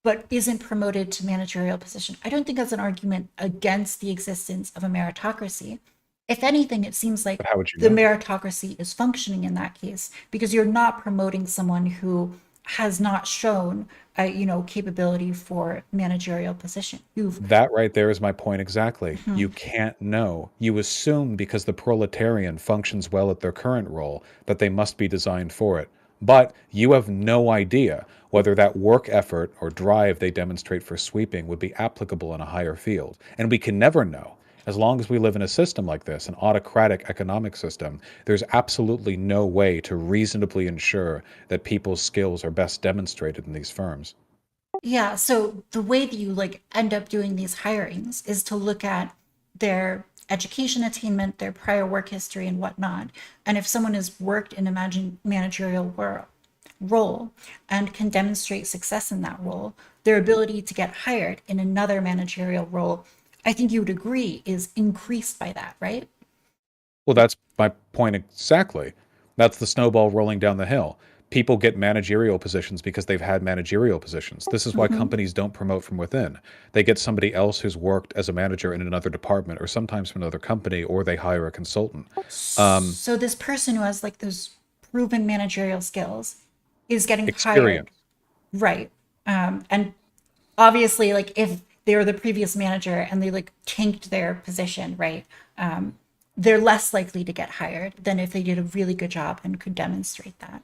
but isn't promoted to managerial position, I don't think that's an argument against the existence of a meritocracy. If anything, it seems like But how would you the know? meritocracy is functioning in that case because you're not promoting someone who has not shown a capability for managerial position. You've That right there is my point exactly. Mhm. You can't know. You assume because the proletarian functions well at their current role that they must be designed for it. But you have no idea whether that work effort or drive they demonstrate for sweeping would be applicable in a higher field. And we can never know. As long as we live in a system like this, an autocratic economic system, there's absolutely no way to reasonably ensure that people's skills are best demonstrated in these firms. Yeah, so the way that you like end up doing these hirings is to look at their education attainment, their prior work history, and whatnot. And if someone has worked in a managerial role and can demonstrate success in that role, their ability to get hired in another managerial role, I think you would agree, is increased by that, right? Well, that's my point exactly. That's the snowball rolling down the hill. People get managerial positions because they've had managerial positions. This is why Mhm. companies don't promote from within. They get somebody else who's worked as a manager in another department or sometimes from another company, or they hire a consultant. Um, So this person who has like those proven managerial skills is getting hired, Experience. right? And obviously, like if they were the previous manager and they like tanked their position, right? They're less likely to get hired than if they did a really good job and could demonstrate that.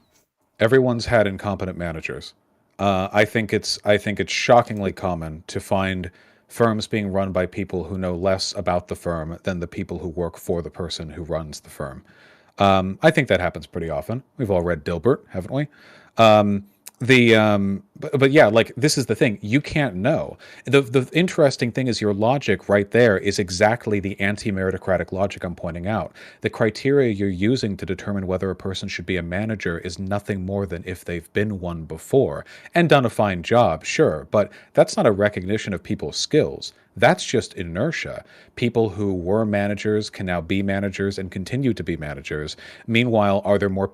Everyone's had incompetent managers. I think it's shockingly common to find firms being run by people who know less about the firm than the people who work for the person who runs the firm. I think that happens pretty often. We've all read Dilbert, haven't we? Um, But yeah, like this is the thing, you can't know. The interesting thing is your logic right there is exactly the anti-meritocratic logic I'm pointing out. The criteria you're using to determine whether a person should be a manager is nothing more than if they've been one before and done a fine job, sure, but that's not a recognition of people's skills. That's just inertia. People who were managers can now be managers and continue to be managers. Meanwhile, are there more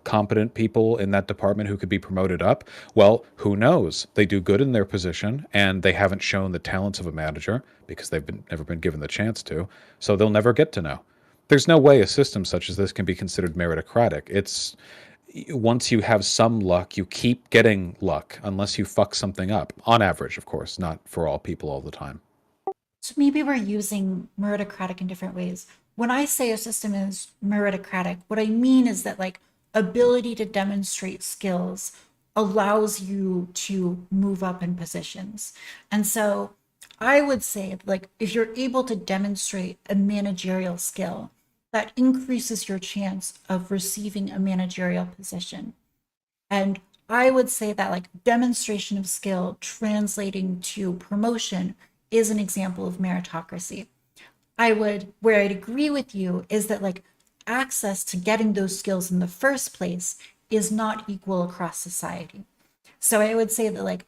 competent people in that department who could be promoted up? Well, who knows? They do good in their position and they haven't shown the talents of a manager because never been given the chance to, so they'll never get to know. There's no way a system such as this can be considered meritocratic. It's once you have some luck, you keep getting luck unless you fuck something up. On average, of course, not for all people all the time. So maybe we're using meritocratic in different ways. When I say a system is meritocratic, what I mean is that like ability to demonstrate skills allows you to move up in positions. And so I would say like if you're able to demonstrate a managerial skill, that increases your chance of receiving a managerial position. And I would say that like demonstration of skill translating to promotion is an example of meritocracy. Where I'd agree with you is that like access to getting those skills in the first place is not equal across society. So I would say that like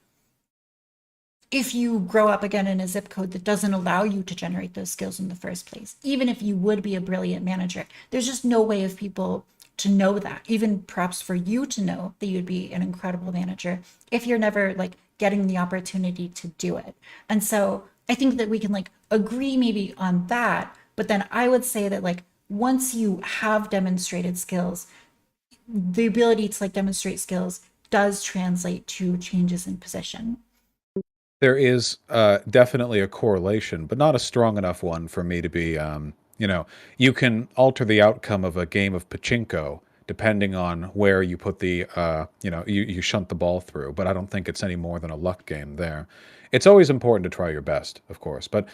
if you grow up again in a zip code that doesn't allow you to generate those skills in the first place, even if you would be a brilliant manager, there's just no way of people to know that, even perhaps for you to know that you'd be an incredible manager if you're never like getting the opportunity to do it. And so I think that we can like agree maybe on that, but then I would say that like once you have demonstrated skills, the ability to like demonstrate skills does translate to changes in position. There is definitely a correlation, but not a strong enough one for me to be, you can alter the outcome of a game of pachinko depending on where you put you shunt the ball through, but I don't think it's any more than a luck game there. It's always important to try your best, of course, but,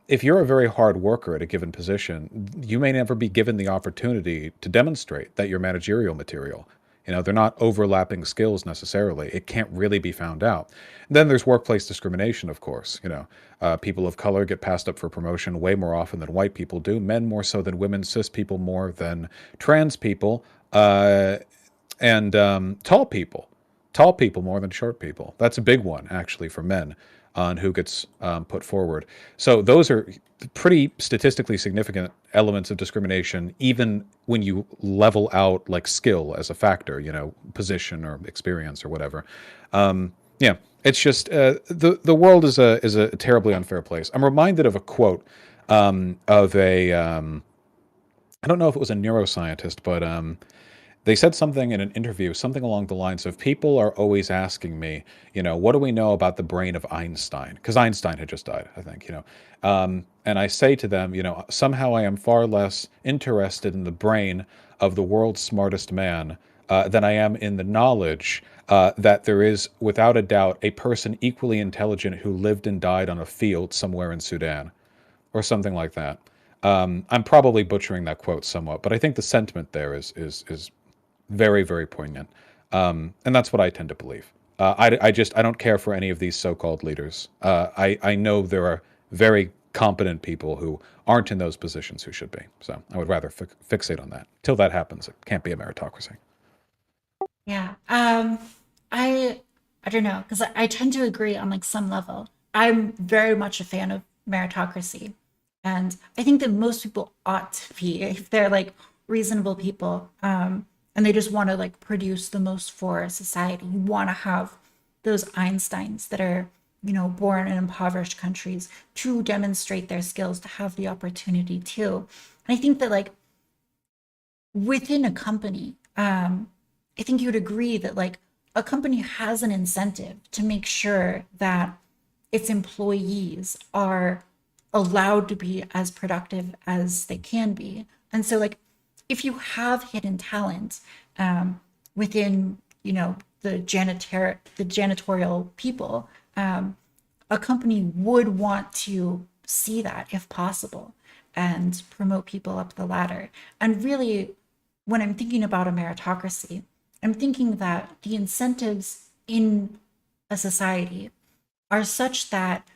if you're a very hard worker at a given position, you may never be given the opportunity to demonstrate that you're managerial material. They're not overlapping skills necessarily. It can't really be found out. Then there's workplace discrimination, of course. People of color get passed up for promotion way more often than white people do. Men more so than women. Cis people more than trans people. And tall people. Tall people more than short people. That's a big one, actually, for men on who gets put forward. So those are pretty statistically significant elements of discrimination, even when you level out like skill as a factor, position or experience or whatever. Yeah, it's just the world is a terribly unfair place. I'm reminded of a quote of a I don't know if it was a neuroscientist, but they said something in an interview, something along the lines of people are always asking me, what do we know about the brain of Einstein? Because Einstein had just died, I think, and I say to them, somehow I am far less interested in the brain of the world's smartest man than I am in the knowledge that there is, without a doubt, a person equally intelligent who lived and died on a field somewhere in Sudan or something like that. I'm probably butchering that quote somewhat, but I think the sentiment there is very, very poignant. And that's what I tend to believe. I don't care for any of these so-called leaders. I know there are very competent people who aren't in those positions who should be. So I would rather fixate on that. Till that happens, it can't be a meritocracy. Yeah. I I don't know, because I tend to agree on like some level. I'm very much a fan of meritocracy. And I think that most people ought to be if they're like reasonable people. And they just want to like produce the most for society. You want to have those Einsteins that are, born in impoverished countries to demonstrate their skills, to have the opportunity to. And I think that like within a company, I think you'd agree that like a company has an incentive to make sure that its employees are allowed to be as productive as they can be. And so like if you have hidden talent within, the janitorial people, a company would want to see that if possible and promote people up the ladder. And really, when I'm thinking about a meritocracy, I'm thinking that the incentives in a society are such that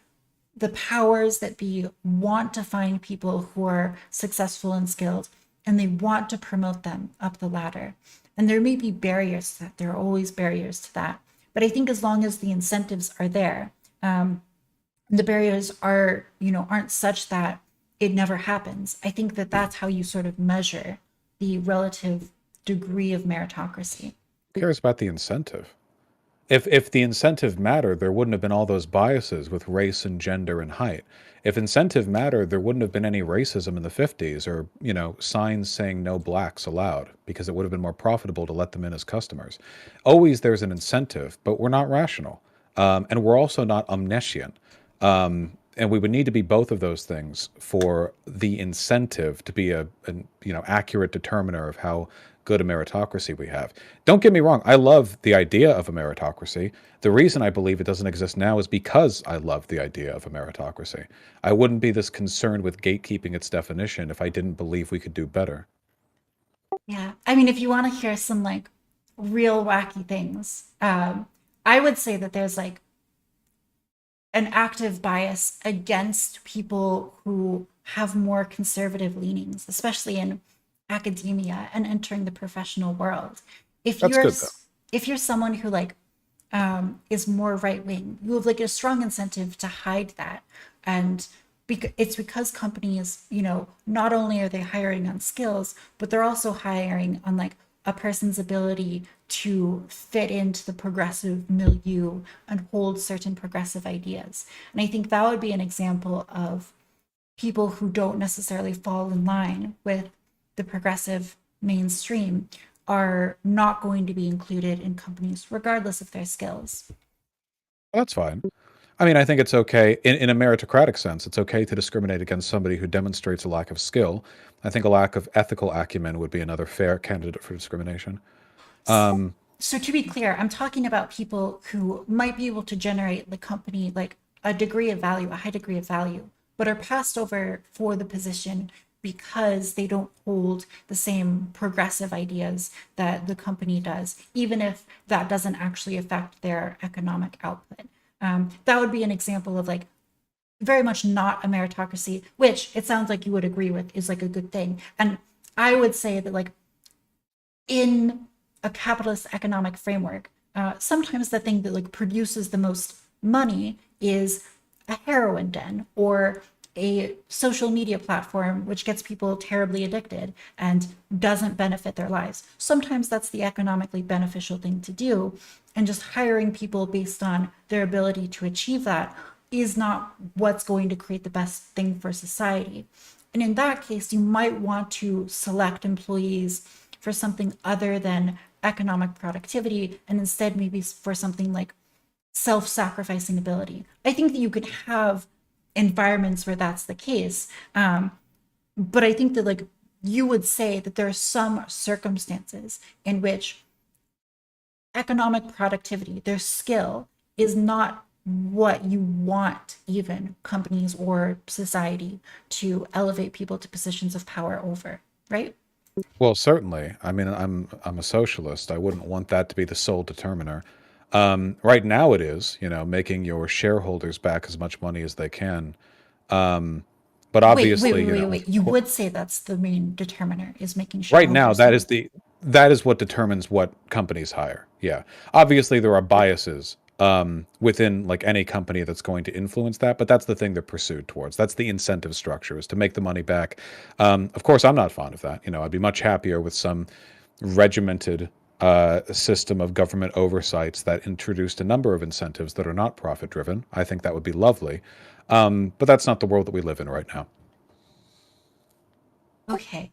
the powers that be want to find people who are successful and skilled, and they want to promote them up the ladder. And there may be barriers to that. There are always barriers to that. But I think as long as the incentives are there, the barriers are, aren't such that it never happens. I think that that's how you sort of measure the relative degree of meritocracy. Who cares about the incentive? If the incentive mattered, there wouldn't have been all those biases with race and gender and height. If incentive mattered, there wouldn't have been any racism in the 50s or, signs saying no blacks allowed because it would have been more profitable to let them in as customers. Always there's an incentive, but we're not rational. And we're also not omniscient. And we would need to be both of those things for the incentive to be an accurate determiner of how good a meritocracy we have. Don't get me wrong, I love the idea of a meritocracy. The reason I believe it doesn't exist now is because I love the idea of a meritocracy. I wouldn't be this concerned with gatekeeping its definition if I didn't believe we could do better. Yeah. I mean, if you want to hear some like real wacky things, I would say that there's like an active bias against people who have more conservative leanings, especially in academia and entering the professional world. If That's you're good though. if you're someone who like is more right wing, you have like a strong incentive to hide that, and it's because companies, not only are they hiring on skills, but they're also hiring on like a person's ability to fit into the progressive milieu and hold certain progressive ideas. And I think that would be an example of people who don't necessarily fall in line with the progressive mainstream are not going to be included in companies regardless of their skills. That's fine. I mean, I think it's okay in a meritocratic sense. It's okay to discriminate against somebody who demonstrates a lack of skill. I think a lack of ethical acumen would be another fair candidate for discrimination. Um, So to be clear, I'm talking about people who might be able to generate the company like a degree of value, a high degree of value, but are passed over for the position because they don't hold the same progressive ideas that the company does, even if that doesn't actually affect their economic output. That would be an example of like very much not a meritocracy, which it sounds like you would agree with is like a good thing. And I would say that like in a capitalist economic framework, sometimes the thing that like produces the most money is a heroin den or a social media platform which gets people terribly addicted and doesn't benefit their lives. Sometimes that's the economically beneficial thing to do, and just hiring people based on their ability to achieve that is not what's going to create the best thing for society. And in that case, you might want to select employees for something other than economic productivity and instead maybe for something like self-sacrificing ability. I think that you could have environments where that's the case. But I think that like you would say that there are some circumstances in which economic productivity, their skill, is not what you want even companies or society to elevate people to positions of power over, right? well, certainly. I mean, I'm a socialist. I wouldn't want that to be the sole determiner. Right now, it is. Making your shareholders back as much money as they can. Um, but Wait, wait, obviously, wait, wait, wait. You would say that's the main determiner is making right now, shareholders do. that is what determines what companies hire. Yeah. Obviously there are biases within like any company that's going to influence that, but that's the thing they're pursued towards. That's the incentive structure, is to make the money back. Of course, I'm not fond of that. I'd be much happier with some regimented system of government oversights that introduced a number of incentives that are not profit driven. I think that would be lovely. But that's not the world that we live in right now. Okay.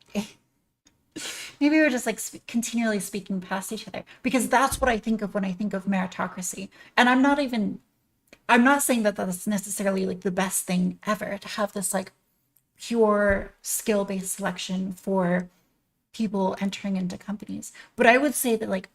Maybe we're just like continually speaking past each other because that's what I think of when I think of meritocracy. And I'm not saying that that's necessarily like the best thing ever to have this like pure skill based selection for people entering into companies. But I would say that like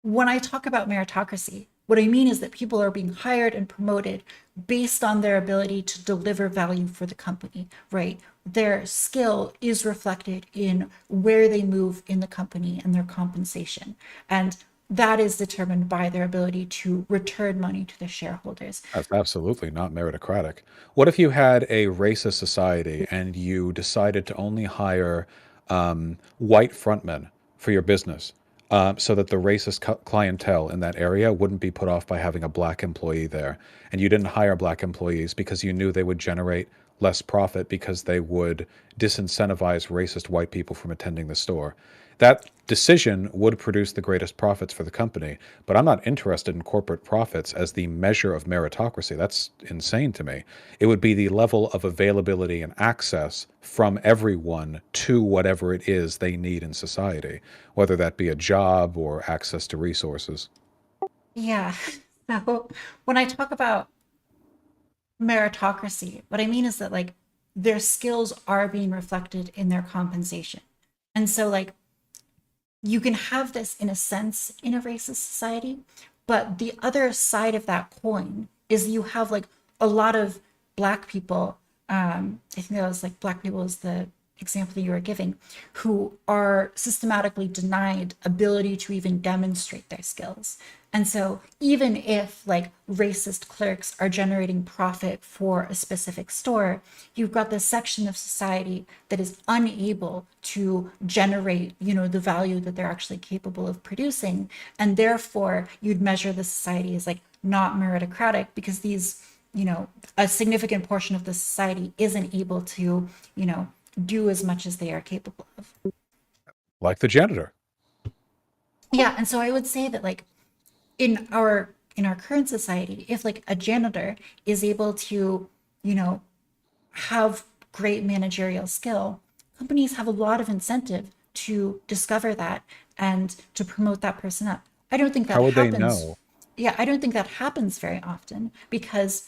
when I talk about meritocracy, What I mean is that people are being hired and promoted based on their ability to deliver value for the company, right? Their skill is reflected in where they move in the company and their compensation. And that is determined by their ability to return money to the shareholders. That's absolutely not meritocratic. What if you had a racist society and you decided to only hire white frontmen for your business so that the racist clientele in that area wouldn't be put off by having a black employee there? And you didn't hire black employees because you knew they would generate less profit because they would disincentivize racist white people from attending the store. That decision would produce the greatest profits for the company, but I'm not interested in corporate profits as the measure of meritocracy. That's insane to me. It would be the level of availability and access from everyone to whatever it is they need in society, whether that be a job or access to resources. Yeah. So when I talk about meritocracy, what I mean is that like their skills are being reflected in their compensation. And so like you can have this in a sense in a racist society, but the other side of that coin is you have like a lot of black people. I think that was like black people is the example you were giving, who are systematically denied ability to even demonstrate their skills. And so even if like racist clerks are generating profit for a specific store, you've got this section of society that is unable to generate, the value that they're actually capable of producing. And therefore you'd measure the society as like not meritocratic because these, a significant portion of the society isn't able to, do as much as they are capable of. Like the janitor. Yeah, and so I would say that like in our current society, if like a janitor is able to, you know, have great managerial skill, companies have a lot of incentive to discover that and to promote that person up. I don't think that How would they happens. know? Yeah, I don't think that happens very often because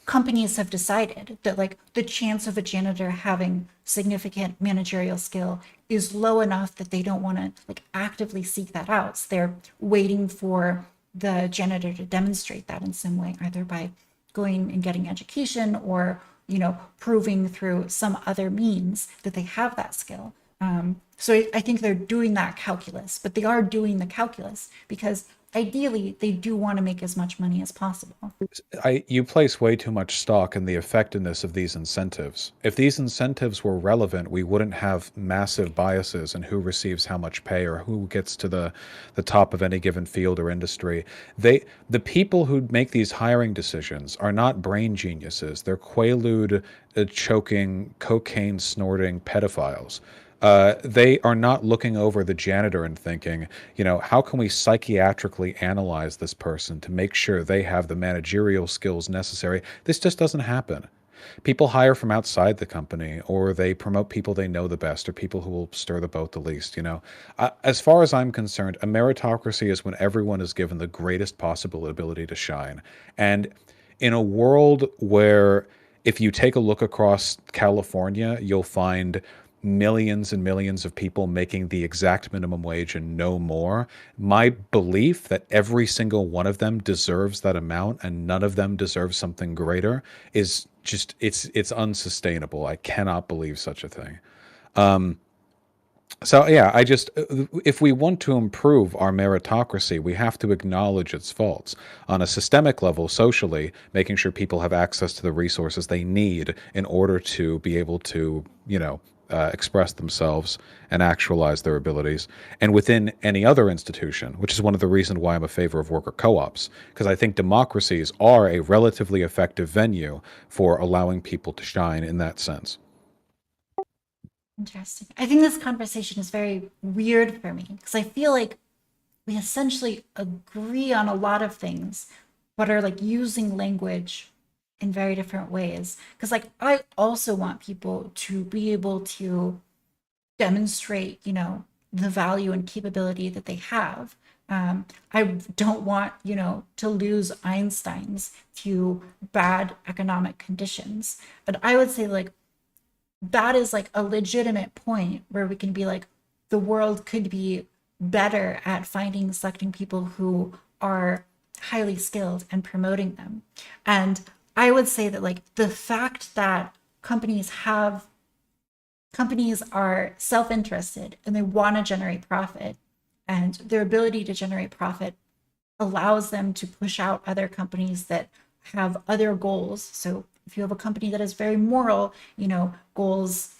companies have decided that like the chance of a janitor having significant managerial skill is low enough that they don't want to like actively seek that out. So they're waiting for the janitor to demonstrate that in some way, either by going and getting education or, proving through some other means that they have that skill. So I think they're doing that calculus, but they are doing the calculus because ideally they do want to make as much money as possible. You place way too much stock in the effectiveness of these incentives. If these incentives were relevant, we wouldn't have massive biases in who receives how much pay or who gets to the top of any given field or industry. The people who make these hiring decisions are not brain geniuses. They're quaalude, choking, cocaine snorting pedophiles. They are not looking over the janitor and thinking, how can we psychiatrically analyze this person to make sure they have the managerial skills necessary? This just doesn't happen. People hire from outside the company, or they promote people they know the best, or people who will stir the boat the least. As far as I'm concerned, a meritocracy is when everyone is given the greatest possible ability to shine. And in a world where, if you take a look across California, you'll find millions and millions of people making the exact minimum wage and no more. My belief that every single one of them deserves that amount and none of them deserves something greater is just it's unsustainable. I cannot believe such a thing. So yeah, if we want to improve our meritocracy, we have to acknowledge its faults on a systemic level, socially, making sure people have access to the resources they need in order to be able to, express themselves and actualize their abilities. And within any other institution, which is one of the reasons why I'm a favor of worker co-ops, because I think democracies are a relatively effective venue for allowing people to shine in that sense. Interesting. I think this conversation is very weird for me because I feel like we essentially agree on a lot of things, but are like using language in very different ways. Because like I also want people to be able to demonstrate, the value and capability that they have. I don't want, to lose Einsteins to bad economic conditions. But I would say like that is like a legitimate point where we can be like, the world could be better at finding selecting people who are highly skilled and promoting them. And I would say that like the fact that companies are self-interested and they want to generate profit, and their ability to generate profit allows them to push out other companies that have other goals. So if you have a company that is very moral, goals,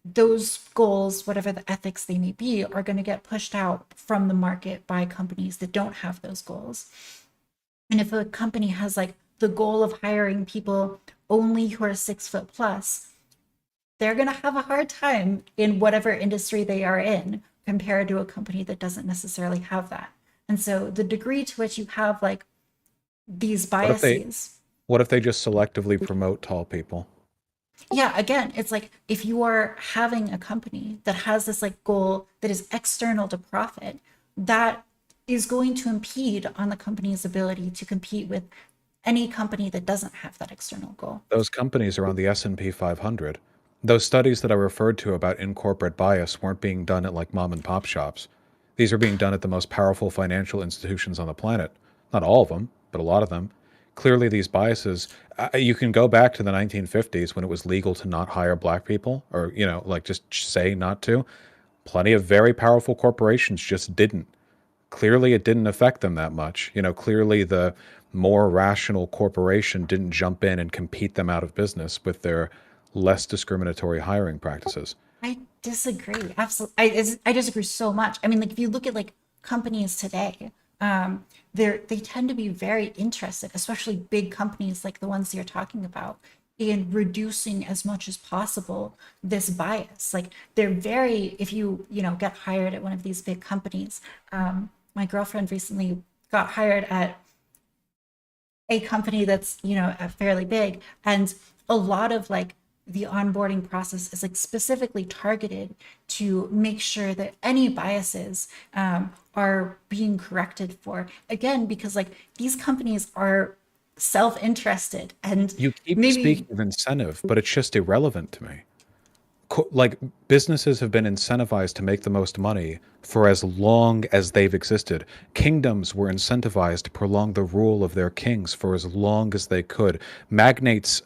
those goals, whatever the ethics they may be, are going to get pushed out from the market by companies that don't have those goals. And if a company has like the goal of hiring people only who are 6 foot plus, they're going to have a hard time in whatever industry they are in compared to a company that doesn't necessarily have that. And so the degree to which you have like these What if they biases, what if they just selectively promote tall people? yeah, again, it's like if you are having a company that has this like goal that is external to profit, that is going to impede on the company's ability to compete with any company that doesn't have that external goal. Those companies are on the S&P 500. Those studies that I referred to about in-corporate bias weren't being done at like mom and pop shops. These are being done at the most powerful financial institutions on the planet. Not all of them, but a lot of them. Clearly, these biases, you can go back to the 1950s when it was legal to not hire black people, or, like just say not to. Plenty of very powerful corporations just didn't. Clearly, it didn't affect them that much. Clearly the more rational corporation didn't jump in and compete them out of business with their less discriminatory hiring practices. I disagree. Absolutely. I disagree so much. I mean, like if you look at like companies today, they tend to be very interested, especially big companies like the ones you're talking about, in reducing as much as possible this bias. Like they're very, if you get hired at one of these big companies, my girlfriend recently got hired at a company that's fairly big, and a lot of like the onboarding process is like specifically targeted to make sure that any biases are being corrected for, again, because like these companies are self-interested, and You keep maybe speaking of incentive, but it's just irrelevant to me. Like businesses have been incentivized to make the most money for as long as they've existed. Kingdoms were incentivized to prolong the rule of their kings for as long as they could. Magnates,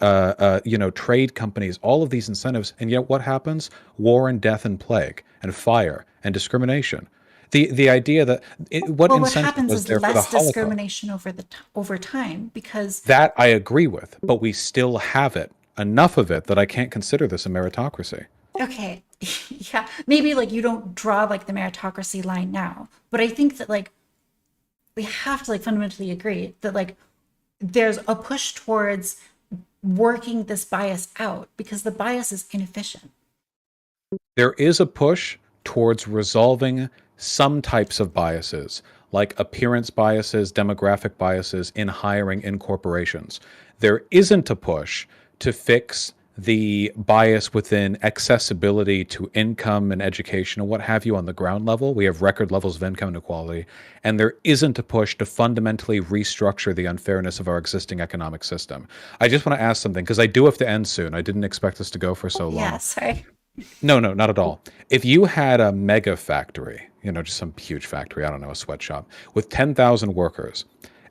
trade companies, all of these incentives, and yet what happens? War and death and plague and fire and discrimination. The idea that what well, what incentive happens was is there for the less Holocaust? discrimination over time, because That I agree with, but we still have it. Enough of it that I can't consider this a meritocracy. okay, yeah, maybe like you don't draw like the meritocracy line now, but I think that like we have to like fundamentally agree that like there's a push towards working this bias out because the bias is inefficient. There is a push towards resolving some types of biases, like appearance biases, demographic biases in hiring in corporations. There isn't a push to fix the bias within accessibility to income and education and what have you on the ground level. We have record levels of income inequality, and there isn't a push to fundamentally restructure the unfairness of our existing economic system. I just want to ask something because I do have to end soon. I didn't expect this to go for so Yeah, long. sorry. No, no, not at all. If you had a mega factory, just some huge factory, I don't know, a sweatshop, with 10,000 workers,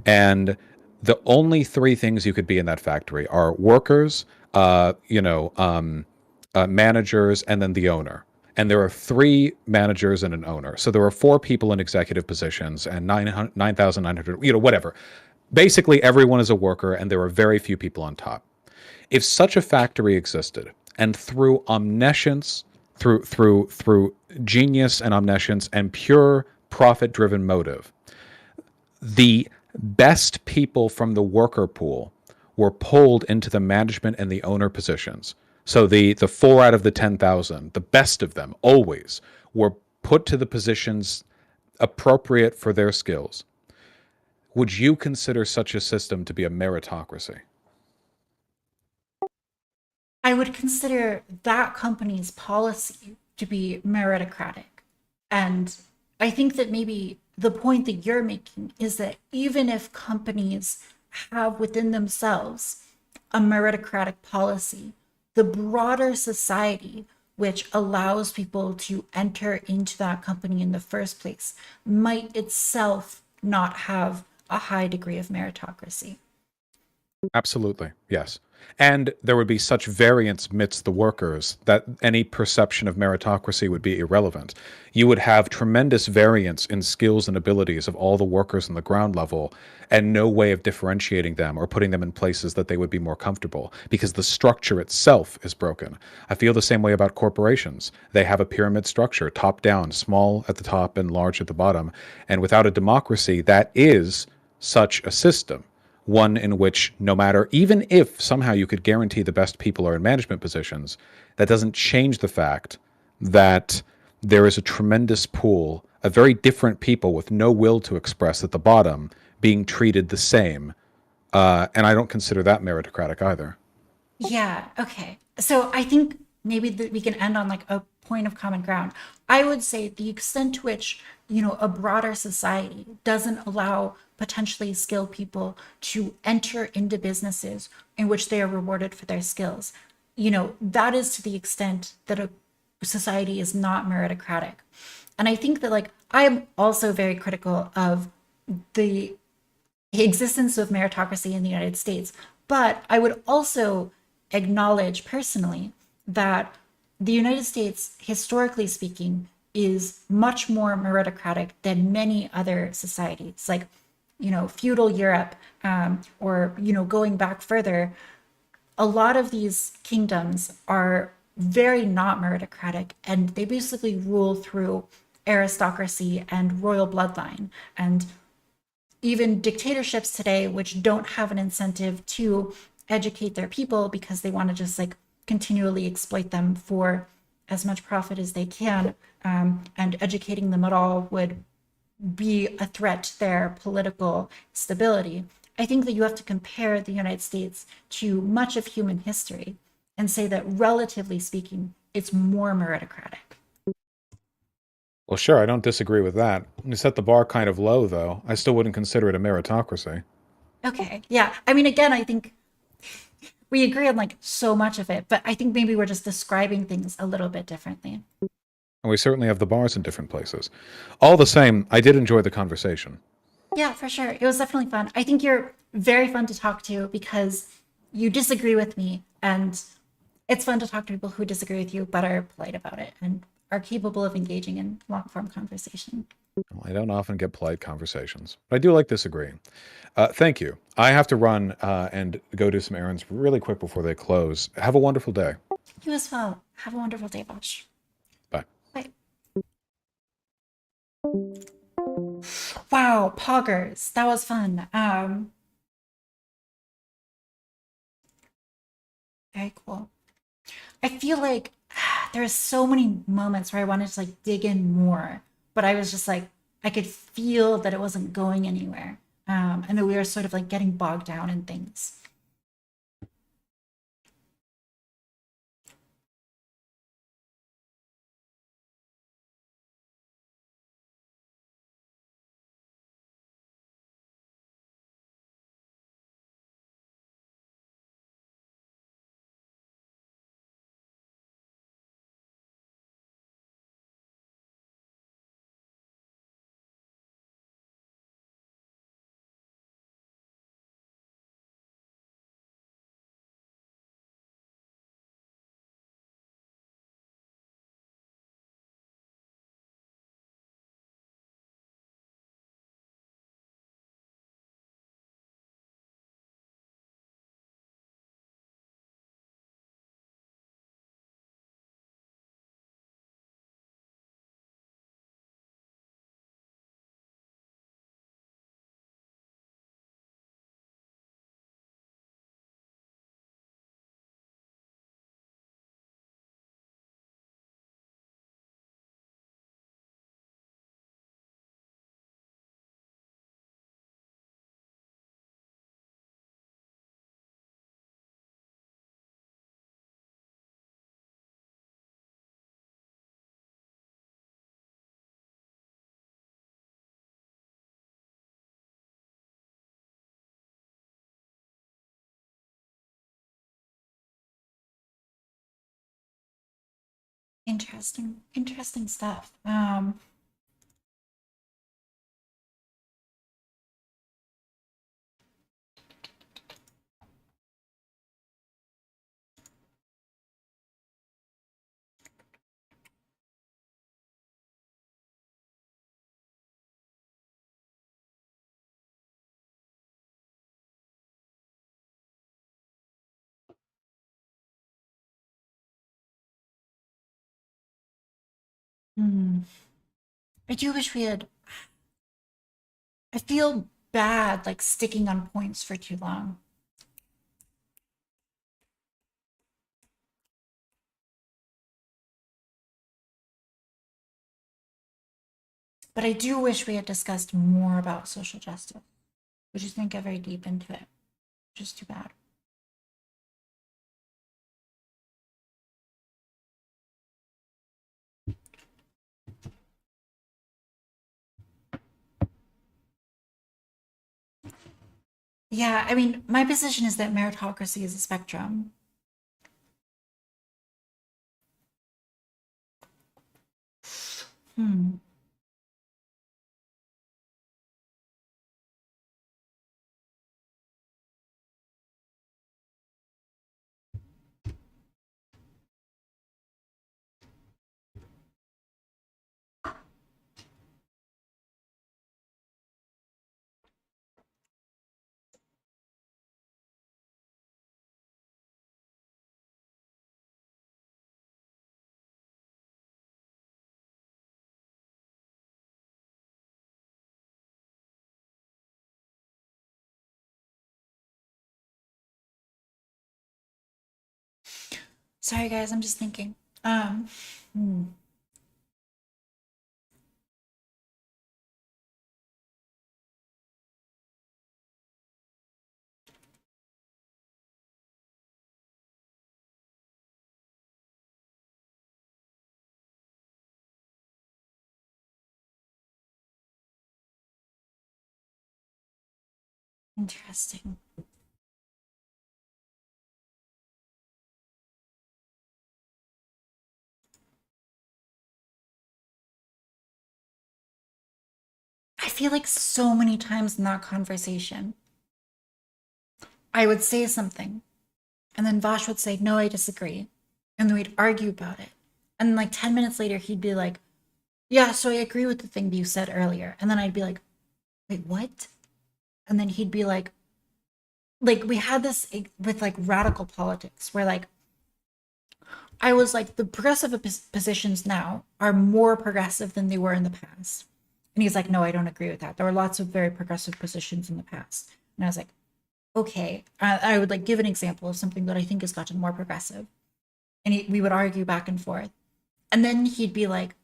and the only three things you could be in that factory are workers, managers, and then the owner. And there are three managers and an owner. So there are four people in executive positions and 9,900, whatever. Basically, everyone is a worker, and there are very few people on top. If such a factory existed, and through omniscience, through genius and omniscience and pure profit-driven motive, the best people from the worker pool were pulled into the management and the owner positions. So the four out of the 10,000, the best of them always were put to the positions appropriate for their skills. Would you consider such a system to be a meritocracy? I would consider that company's policy to be meritocratic. And I think that maybe the point that you're making is that even if companies have within themselves a meritocratic policy, the broader society, which allows people to enter into that company in the first place, might itself not have a high degree of meritocracy. Absolutely, yes. And there would be such variance amidst the workers that any perception of meritocracy would be irrelevant. You would have tremendous variance in skills and abilities of all the workers on the ground level, and no way of differentiating them or putting them in places that they would be more comfortable because the structure itself is broken. I feel the same way about corporations. They have a pyramid structure, top down, small at the top and large at the bottom. And without a democracy, that is such a system, one in which no matter, even if somehow you could guarantee the best people are in management positions, that doesn't change the fact that there is a tremendous pool of very different people with no will to express at the bottom being treated the same. And I don't consider that meritocratic either. Yeah, okay. So I think maybe that we can end on like a point of common ground. I would say the extent to which, a broader society doesn't allow potentially skilled people to enter into businesses in which they are rewarded for their skills, that is to the extent that a society is not meritocratic. And I think that like I am also very critical of the existence of meritocracy in the United States. But I would also acknowledge personally that the United States, historically speaking, is much more meritocratic than many other societies, like, feudal Europe, or, going back further. A lot of these kingdoms are very not meritocratic, and they basically rule through aristocracy and royal bloodline. And even dictatorships today, which don't have an incentive to educate their people because they want to just like continually exploit them for as much profit as they can, and educating them at all would be a threat to their political stability. I think that you have to compare the United States to much of human history and say that, relatively speaking, it's more meritocratic. Well, sure, I don't disagree with that. You set the bar kind of low, though. I still wouldn't consider it a meritocracy. Okay. Yeah. I mean, again, I think we agree on like so much of it, but I think maybe we're just describing things a little bit differently. And we certainly have the bars in different places. All the same, I did enjoy the conversation. Yeah, for sure. It was definitely fun. I think you're very fun to talk to because you disagree with me, and it's fun to talk to people who disagree with you but are polite about it and are capable of engaging in long form conversation. Well, I don't often get polite conversations, but I do like disagreeing. Thank you. I have to run and go do some errands really quick before they close. Have a wonderful day. You as well. Have a wonderful day, Vaush. Bye. Bye. Wow, poggers. That was fun. Very cool. I feel like there are so many moments where I wanted to like dig in more, but I was just like, I could feel that it wasn't going anywhere. And that we were sort of like getting bogged down in things. Interesting, interesting stuff. Hmm. I do wish we had. I feel bad like sticking on points for too long. But I do wish we had discussed more about social justice. We just didn't get very deep into it, which is too bad. Yeah, I mean, my position is that meritocracy is a spectrum. Hmm. Sorry, guys, I'm just thinking. Um, hmm. Interesting. I feel like so many times in that conversation, I would say something, and then Vaush would say, "No, I disagree," and then we'd argue about it. And then, like 10 minutes later, he'd be like, "Yeah, so I agree with the thing that you said earlier," and then I'd be like, "Wait, what?" And then he'd be like we had this with like radical politics, where like I was like, the progressive positions now are more progressive than they were in the past. And he's like, no, I don't agree with that. There were lots of very progressive positions in the past. And I was like, okay. I would like give an example of something that I think has gotten more progressive. And we would argue back and forth. And then he'd be like,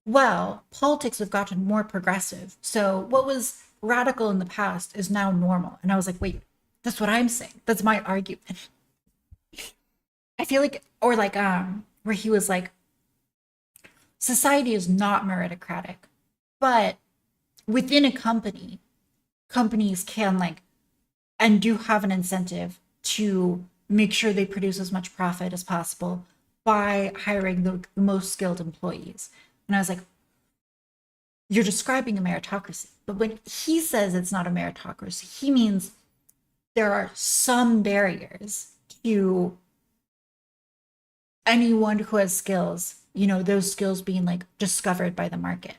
well, politics have gotten more progressive. So what was radical in the past is now normal. And I was like, wait, that's what I'm saying. That's my argument. I feel like, or like, where he was like, society is not meritocratic, but within a company, companies can like and do have an incentive to make sure they produce as much profit as possible by hiring the most skilled employees. And I was like, you're describing a meritocracy. But when he says it's not a meritocracy, he means there are some barriers to anyone who has skills, those skills being like discovered by the market.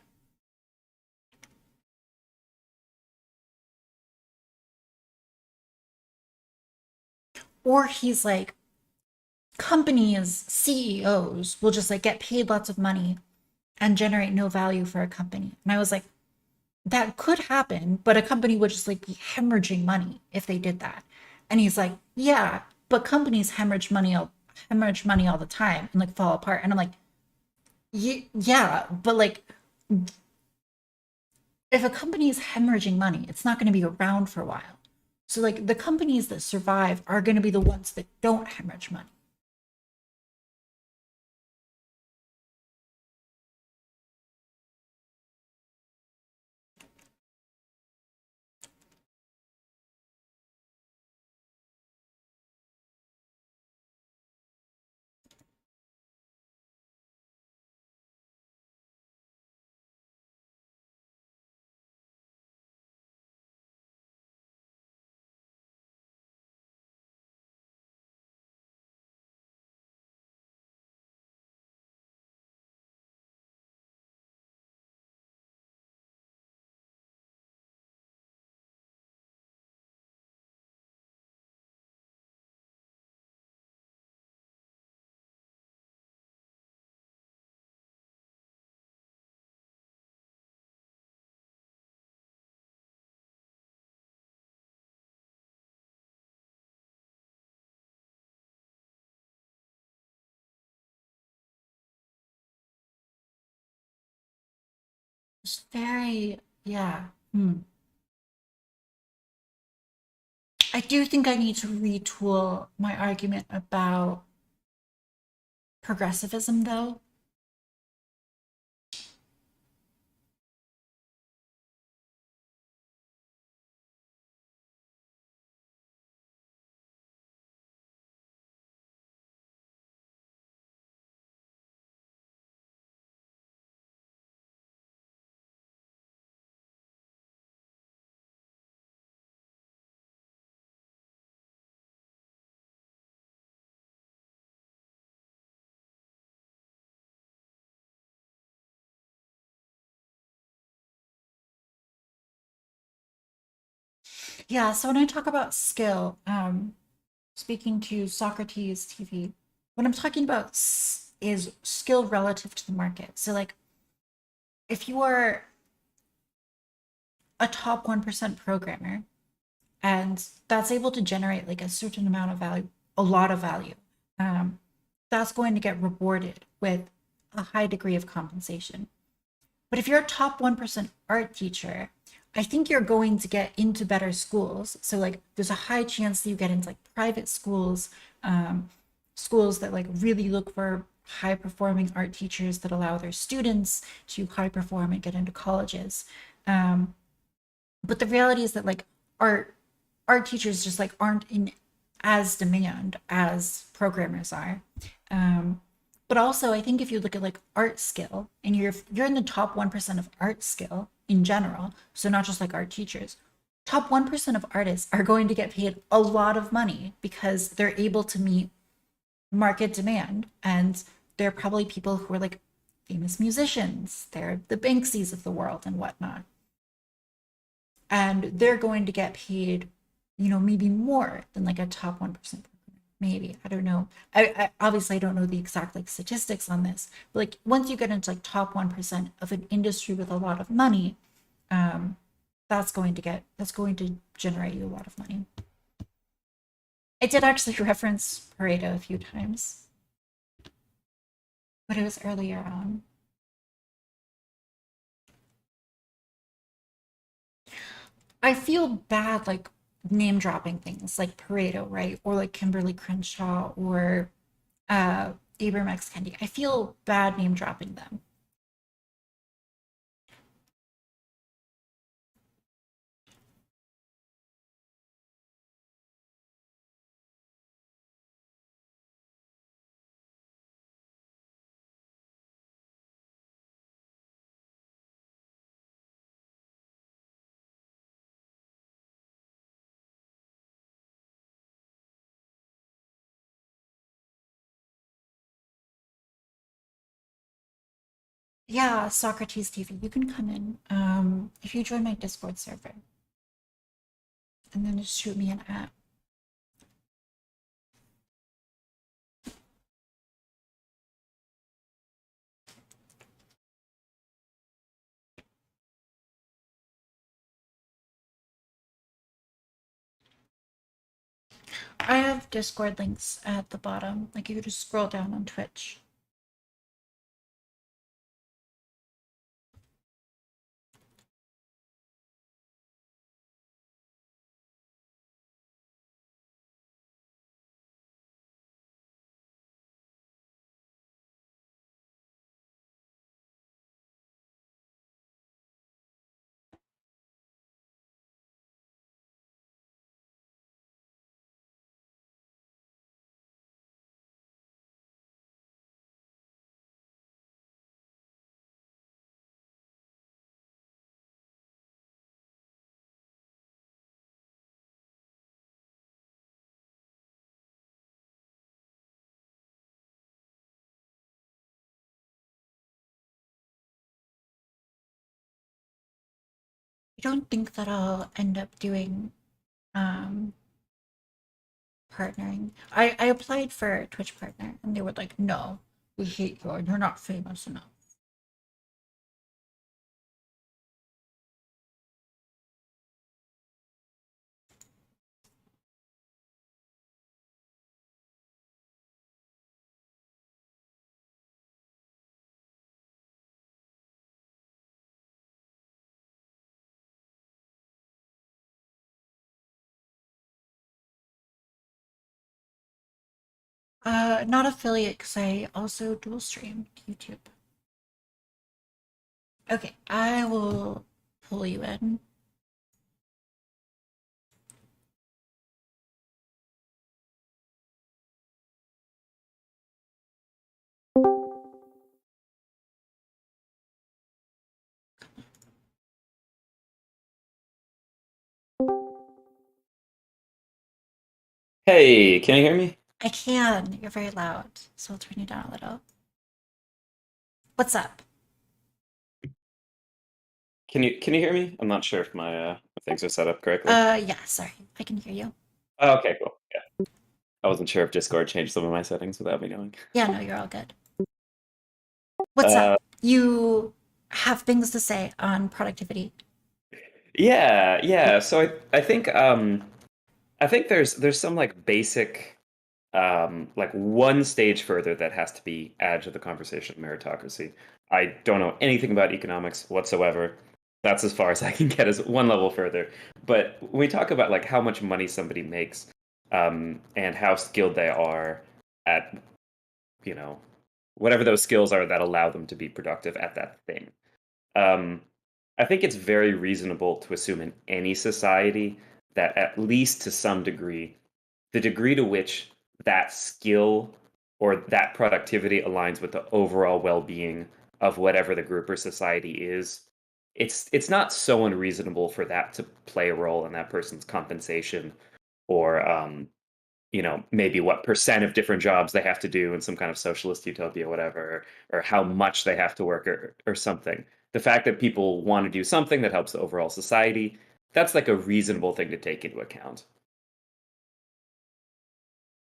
Or he's like, companies, CEOs will just like get paid lots of money and generate no value for a company. And I was like, that could happen, but a company would just like be hemorrhaging money if they did that. And he's like, yeah, but companies hemorrhage money all the time and like fall apart. And I'm like, yeah, but like if a company is hemorrhaging money, it's not going to be around for a while. So like the companies that survive are going to be the ones that don't hemorrhage money. It's very, yeah. Hmm. I do think I need to retool my argument about progressivism, though. Yeah, so when I talk about skill, speaking to Socrates TV, what I'm talking about is skill relative to the market. So, like, if you are a top 1% programmer and that's able to generate like a certain amount of value, a lot of value, um, that's going to get rewarded with a high degree of compensation. But if you're a top 1% art teacher, I think you're going to get into better schools. So like there's a high chance that you get into like private schools, um, schools that like really look for high performing art teachers that allow their students to high perform and get into colleges. Um, but the reality is that like art art teachers just like aren't in as demand as programmers are. Um, but also, I think if you look at like art skill, and you're in the top 1% of art skill in general, so not just like art teachers, top 1% of artists are going to get paid a lot of money because they're able to meet market demand, and they're probably people who are like famous musicians. They're the Banksies of the world and whatnot, and they're going to get paid, maybe more than like a top 1%. Maybe, I don't know. I obviously I don't know the exact like statistics on this, but like once you get into like top 1% of an industry with a lot of money, um, that's going to generate you a lot of money. I did actually reference Pareto a few times, but it was earlier on. I feel bad like name dropping things like Pareto, right? Or like Kimberly Crenshaw or uh Abram X. Kendi. I feel bad name dropping them. Yeah, Socrates TV, you can come in. If you join my Discord server and then just shoot me an at. I have Discord links at the bottom. Like you could just scroll down on Twitch. I don't think that I'll end up doing um partnering. I applied for Twitch partner and they were like, no, we hate you and you're not famous enough. Not affiliate because I also dual stream YouTube. Okay, I will pull you in. Hey, can you hear me? I can. You're very loud, so I'll turn you down a little. What's up? Can you hear me? I'm not sure if my things are set up correctly. Yeah, sorry. I can hear you. Oh, okay, cool. Yeah, I wasn't sure if Discord changed some of my settings without me knowing. Yeah, no, you're all good. What's up? Uh, You have things to say on productivity. yeah, yeah. So I think there's some like basic like one stage further that has to be added to the conversation of meritocracy. I don't know anything about economics whatsoever. That's as far as I can get as one level further. But when we talk about like how much money somebody makes, and how skilled they are at, you know, whatever those skills are that allow them to be productive at that thing. Um, I think it's very reasonable to assume in any society that at least to some degree, the degree to which that skill or that productivity aligns with the overall well-being of whatever the group or society is, it's not so unreasonable for that to play a role in that person's compensation or maybe what percent of different jobs they have to do in some kind of socialist utopia, whatever, or how much they have to work or something. The fact that people want to do something that helps the overall society, that's like a reasonable thing to take into account.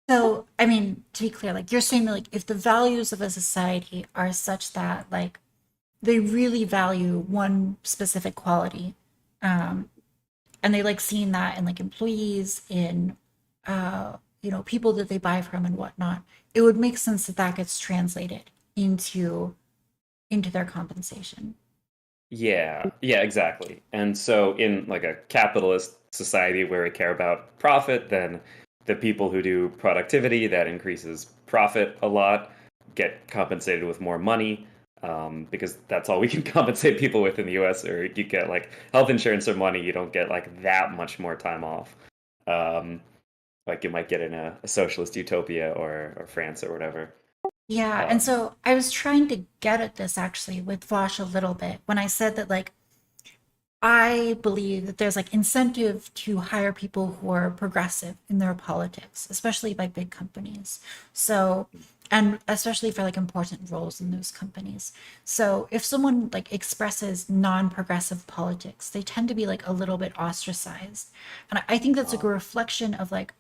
So, I mean, to be clear, like you're saying that like if the values of a society are such that like they really value one specific quality, um, and they like seeing that in like employees, in people that they buy from and whatnot, it would make sense that that gets translated into their compensation. Yeah, yeah, exactly. And so in like a capitalist society where we care about profit, then the people who do productivity that increases profit a lot get compensated with more money, because that's all we can compensate people with in the US, or you get like health insurance or money, you don't get like that much more time off. Um, like you might get in a socialist utopia or France or whatever. Yeah, and Um, so I was trying to get at this actually with Vosh a little bit when I said that like I believe that there's like incentive to hire people who are progressive in their politics, especially by big companies. So, and especially for like important roles in those companies. So, if someone like expresses non-progressive politics, they tend to be like a little bit ostracized. And I think that's like a reflection of like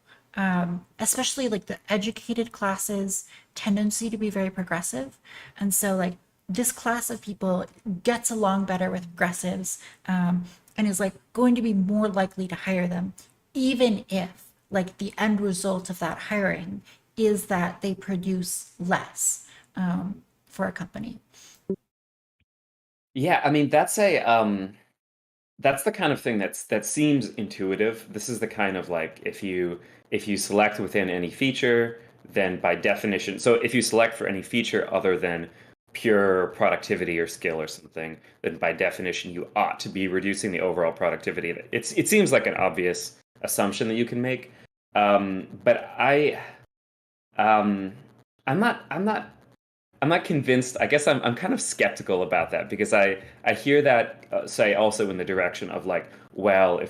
especially like the educated classes tendency to be very progressive. And so like this class of people gets along better with progressives, and is like going to be more likely to hire them, even if like the end result of that hiring is that they produce less for a company. yeah, I mean that's the kind of thing that seems intuitive. This is the kind of like if you select within any feature, then by definition, so if you select for any feature other than pure productivity or skill or something, then by definition you ought to be reducing the overall productivity. It seems like an obvious assumption that you can make, but um, I'm not convinced. I guess I'm kind of skeptical about that because I hear that say also in the direction of like, well,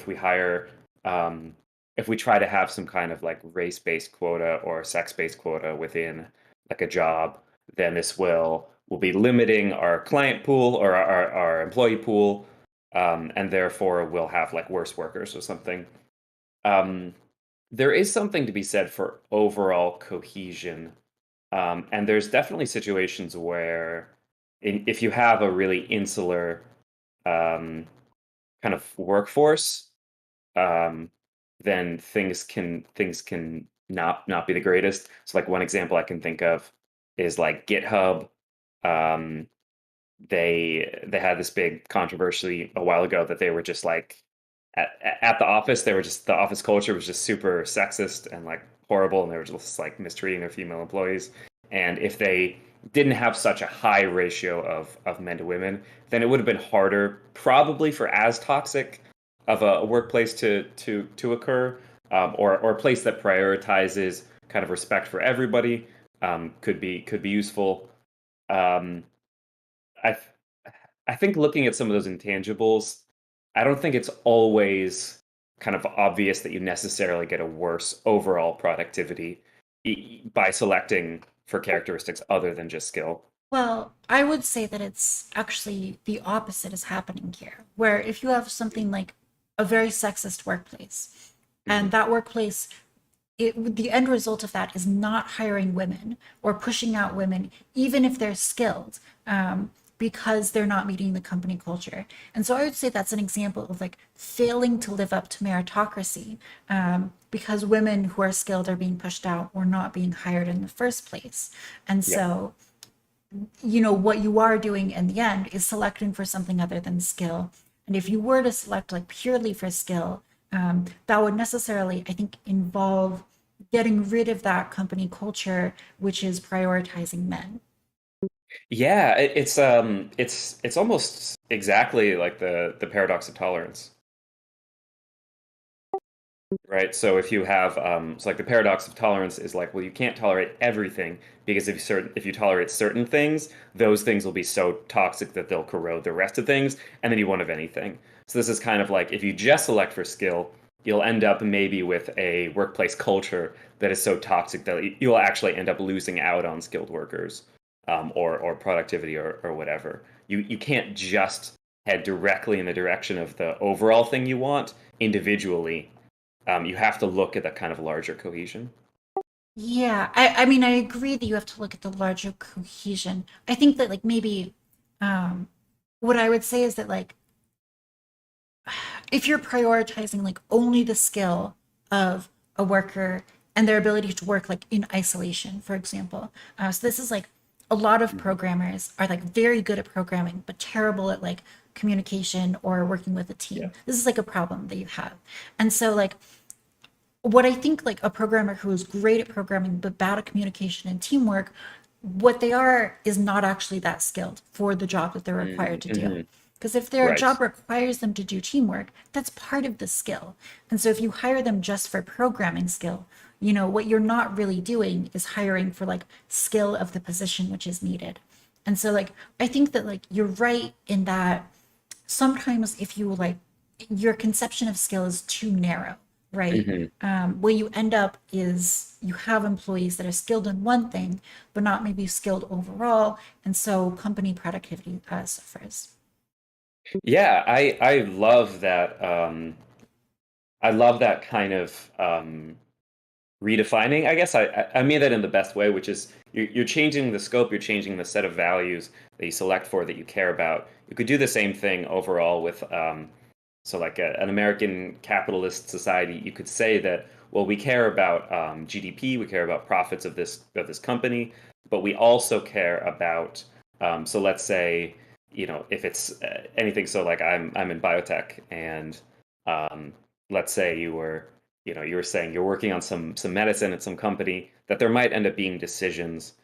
um, if we try to have some kind of like race-based quota or sex-based quota within like a job, then this will be limiting our client pool or our employee pool, and therefore we'll have like worse workers or something. Um, there is something to be said for overall cohesion, and there's definitely situations where, if you have a really insular um, kind of workforce, um, then things can not be the greatest. So, like one example I can think of is like GitHub. Um, they had this big controversy a while ago that they were just like at the office, the office culture was just super sexist and like horrible, and they were just like mistreating their female employees. And if they didn't have such a high ratio of men to women, then it would have been harder, probably, for as toxic of a workplace to occur, or a place that prioritizes kind of respect for everybody, could be useful. Um, I I think looking at some of those intangibles, I don't think it's always kind of obvious that you necessarily get a worse overall productivity by selecting for characteristics other than just skill. Well, I would say that it's actually the opposite is happening here, where if you have something like a very sexist workplace, and Hmm. that workplace, the end result of that is not hiring women or pushing out women, even if they're skilled, because they're not meeting the company culture. And so I would say that's an example of like failing to live up to meritocracy, because women who are skilled are being pushed out or not being hired in the first place. And Yeah. so what you are doing in the end is selecting for something other than skill. And if you were to select like purely for skill, that would necessarily, I think, involve getting rid of that company culture, which is prioritizing men. Yeah, it's almost exactly like the paradox of tolerance. Right. So if you have, it's like the paradox of tolerance is like, well, you can't tolerate everything because if you tolerate certain things, those things will be so toxic that they'll corrode the rest of things, and then you won't have anything. So this is kind of like if you just select for skill, you'll end up maybe with a workplace culture that is so toxic that you'll actually end up losing out on skilled workers, or productivity or whatever. You can't just head directly in the direction of the overall thing you want individually. You have to look at that kind of larger cohesion. Yeah, I mean, I agree that you have to look at the larger cohesion. I think that like maybe um, what I would say is that like if you're prioritizing like only the skill of a worker and their ability to work like in isolation, for example. So this is like a lot of Mhm. programmers are like very good at programming, but terrible at like communication or working with a Yeah. team. This is like a problem that you have. And so like what I think like a programmer who is great at programming but bad at communication and teamwork, what they are is not actually that skilled for the job that they're required to do. Mm-hmm. Because if their Right. job requires them to do teamwork, that's part of the skill. And so if you hire them just for programming skill, what you're not really doing is hiring for like skill of the position which is needed. And so like I think that like you're right in that sometimes if you like your conception of skill is too narrow, right? Hmm. What you end up is you have employees that are skilled in one thing, but not maybe skilled overall, and so company productivity suffers. Yeah, I love that. I love that kind of redefining. I guess I mean that in the best way, which is you're changing the scope, you're changing the set of values that you select for that you care about. You could do the same thing overall with so like an American capitalist society. You could say that, well, we care about GDP, we care about profits of this company, but we also care about, so let's say, if it's anything. So like I'm in biotech, and um, let's say you were saying you're working on some medicine at some company, that there might end up being decisions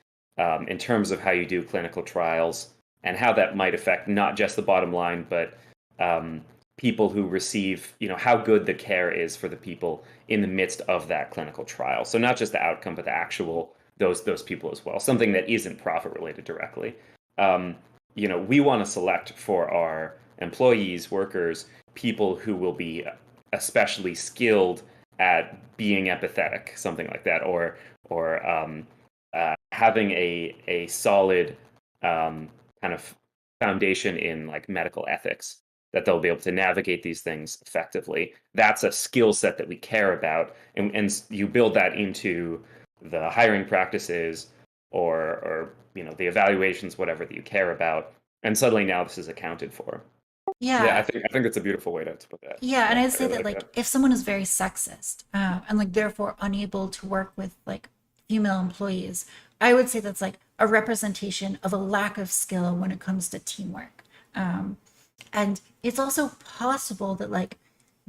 in terms of how you do clinical trials and how that might affect not just the bottom line, but um, people who receive, how good the care is for the people in the midst of that clinical trial. So not just the outcome, but the actual those people as well. Something that isn't profit related directly. Um, we want to select for our employees, workers, people who will be especially skilled at being empathetic, something like that, or having a solid kind of foundation in like medical ethics, that they'll be able to navigate these things effectively. That's a skill set that we care about, and you build that into the hiring practices, or the evaluations, whatever that you care about, and suddenly now this is accounted for. Yeah, I Yeah, think that's a beautiful way to put that. yeah, and Yeah, I'd I say really that like like that. if someone is very sexist and like therefore unable to work with like female employees, I would say that's like a representation of a lack of skill when it comes to teamwork. Um, and it's also possible that like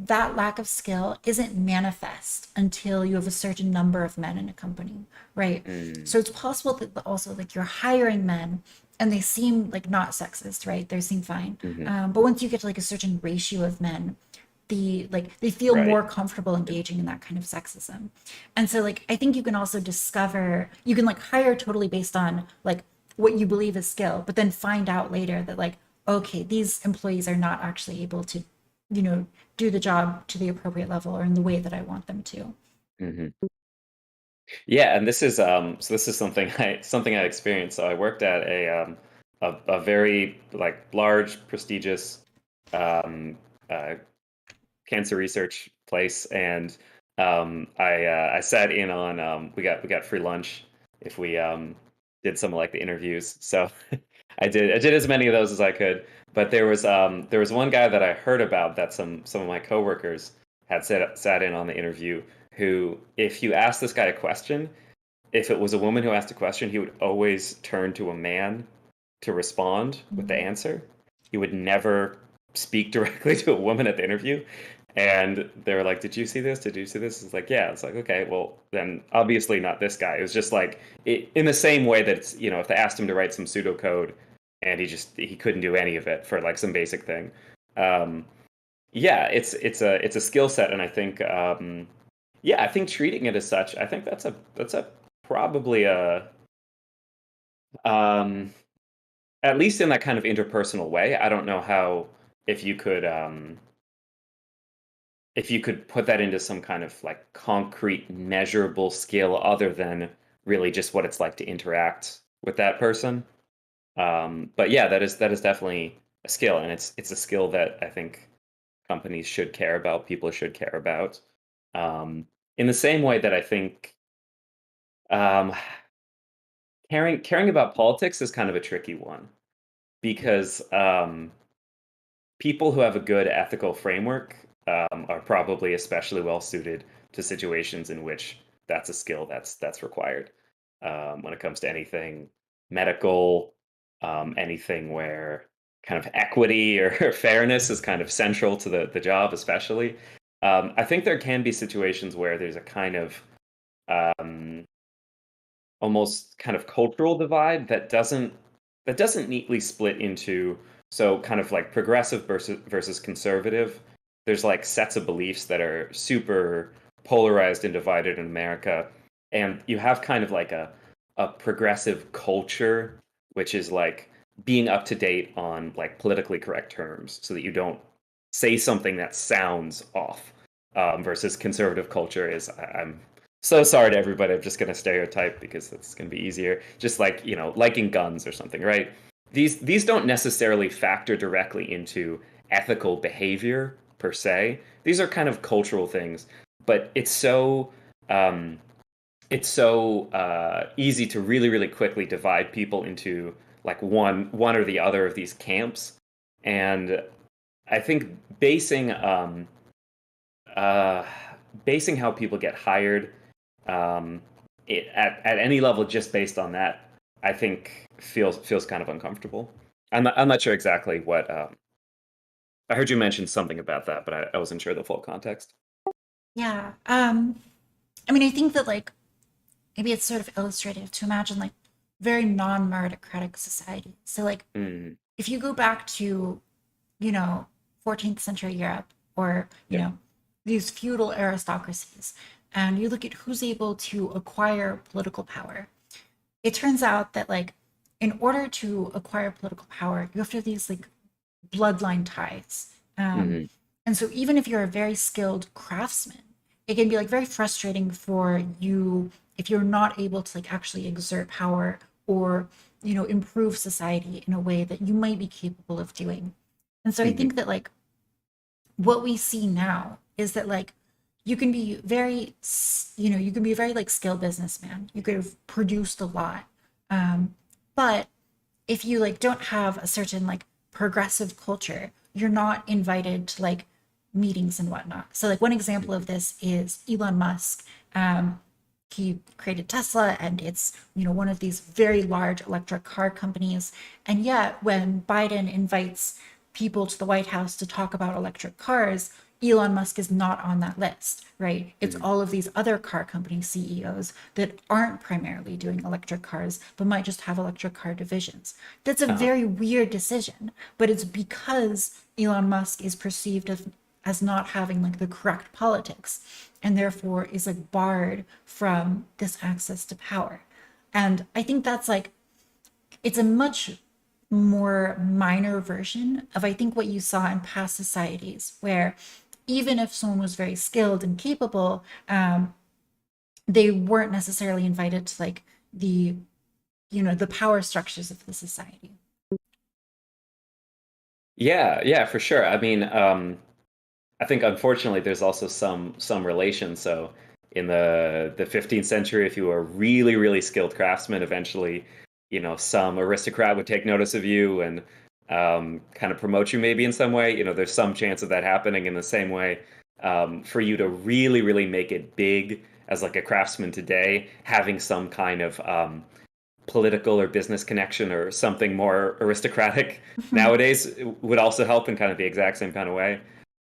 that lack of skill isn't manifest until you have a certain number of men in a company, right? Mm, So it's possible that also like you're hiring men and they seem like not sexist, right? They seem fine. hmm. But once you get to like a certain ratio of men, they feel Right. more comfortable engaging in that kind of sexism. And so like I think you can also discover, you can like hire totally based on like what you believe is skill, but then find out later that like, okay, these employees are not actually able to, do the job to the appropriate level or in the way that I want them to. Hmm. Yeah, and this is something I experienced. So I worked at a very like large, prestigious um, uh, cancer research place, and I sat in on we got free lunch if we did some like the interviews. So I did as many of those as I could. But there was one guy that I heard about that some of my coworkers had sat in on the interview. Who, if you ask this guy a question, if it was a woman who asked a question, he would always turn to a man to respond with the Mm. answer. He would never speak directly to a woman at the interview. And they were like, "Did you see this? Did you see this?" It's like, "Yeah." It's like, "Okay, well, then obviously not this guy." It was just like in the same way that it's, if they asked him to write some pseudocode and he couldn't do any of it for like some basic thing. Um, yeah, it's a skill set, and I think yeah, I think treating it as such, I think that's a probably a um at least in that kind of interpersonal way. I don't know how if you could if you could put that into some kind of like concrete measurable scale other than really just what it's like to interact with that person. But yeah, that is definitely a skill, and it's a skill that I think companies should care about, people should care about. In the same way that I think um, caring about politics is kind of a tricky one because people who have a good ethical framework are probably especially well suited to situations in which that's a skill that's required. When it comes to anything medical, anything where kind of equity or fairness is kind of central to the job, especially. I think there can be situations where there's a kind of um, almost kind of cultural divide that doesn't neatly split into, so kind of like progressive versus conservative. There's like sets of beliefs that are super polarized and divided in America, and you have kind of like a progressive culture, which is like being up to date on like politically correct terms so that you don't say something that sounds off. Versus conservative culture is, I'm so sorry to everybody. I'm just going to stereotype because it's going to be easier. Just like, liking guns or something, right? These don't necessarily factor directly into ethical behavior per se. These are kind of cultural things, but um, it's so easy to really really quickly divide people into like one or the other of these camps, and I think uh, basing how people get hired um, at any level just based on that, I think feels kind of uncomfortable. I'm not sure exactly what. I heard you mention something about that, but I wasn't sure the full context. Yeah. I mean, I think that like maybe it's sort of illustrative to imagine like very non-meritocratic society. So like Mm, if you go back to, you know, 14th century Europe or, yeah. these feudal aristocracies, and you look at who's able to acquire political power, it turns out that like in order to acquire political power, you have to have these like bloodline ties. Hmm. And so even if you're a very skilled craftsman, it can be like very frustrating for you if you're not able to like actually exert power or, improve society in a way that you might be capable of doing. And so I Hmm. think that like what we see now is that like you can be you can be a very like skilled businessman. You could have produced a lot. But if you like don't have a certain like progressive culture, you're not invited to like meetings and whatnot. So like one example of this is Elon Musk. He created Tesla, and it's one of these very large electric car companies. And yet when Biden invites people to the White House to talk about electric cars, Elon Musk is not on that list, right? It's Mhm. all of these other car company CEOs that aren't primarily doing electric cars, but might just have electric car divisions. That's a Uh-huh. very weird decision, but it's because Elon Musk is perceived as not having like the correct politics and therefore is like barred from this access to power. And I think that's like, it's a much more minor version of I think what you saw in past societies where even if someone was very skilled and capable, they weren't necessarily invited to like the the power structures of the society. Yeah, for sure. I mean, I think unfortunately there's also some relation. So in the 15th century, if you were a really, really skilled craftsman, eventually, some aristocrat would take notice of you and kind of promote you maybe in some way. There's some chance of that happening in the same way. For you to really, really make it big as like a craftsman today, having some kind of political or business connection or something more aristocratic nowadays would also help in kind of the exact same kind of way.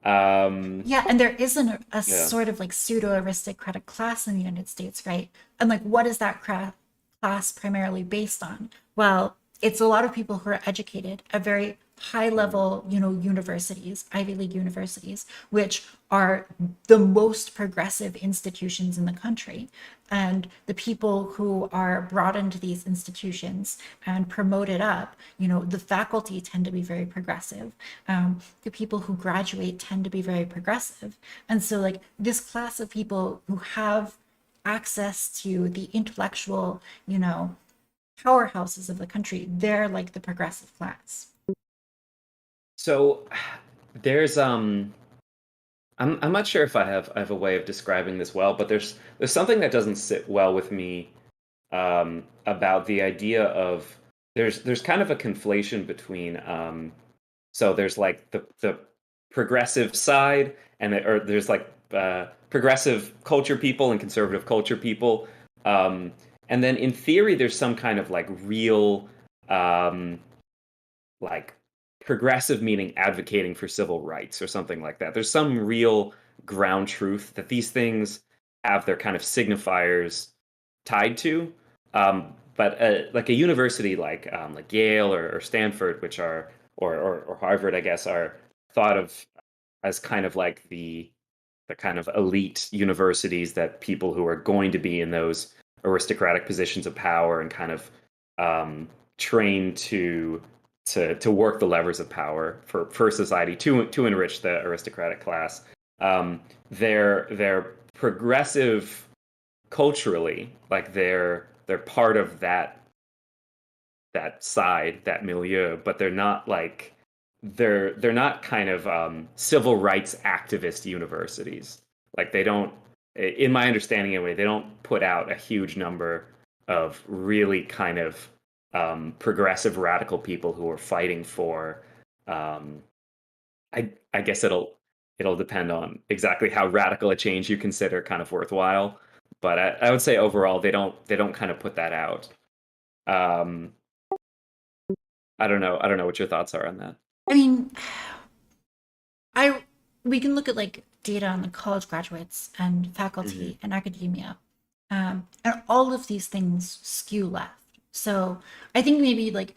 Um, Yeah, and there isn't a yeah. sort of like pseudo aristocratic class in the United States, right? And like, what is that class primarily based on? Well, it's a lot of people who are educated at very high Mhm. level, universities, Ivy League universities, which are the most progressive institutions in the country. And the people who are brought into these institutions and promoted up, the faculty tend to be very progressive. The people who graduate tend to be very progressive. And so, like, this class of people who have access to the intellectual, powerhouses of the country, they're like the progressive class. So there's I'm not sure if I have a way of describing this well, but there's something that doesn't sit well with me about the idea of there's kind of a conflation between so there's like the progressive side or there's like progressive culture people and conservative culture people, um, and then in theory there's some kind of like real um, like progressive meaning advocating for civil rights or something like that. There's some real ground truth that these things have their kind of signifiers tied to. But like a university like Yale or Stanford, which are or Harvard, I guess, are thought of as kind of like the kind of elite universities that people who are going to be in those aristocratic positions of power and kind of um, trained to work the levers of power for society to enrich the aristocratic class. They're progressive culturally, like they're part of that side, that milieu, but they're not like they're not kind of civil rights activist universities. Like they don't, in my understanding anyway, they don't put out a huge number of really kind of progressive radical people who are fighting for. Um, I guess it'll depend on exactly how radical a change you consider kind of worthwhile. But I would say overall they don't kind of put that out. Um, I don't know what your thoughts are on that. I mean, I we can look at like data on the college graduates and Hmm. faculty and academia, and all of these things skew left. So I think maybe like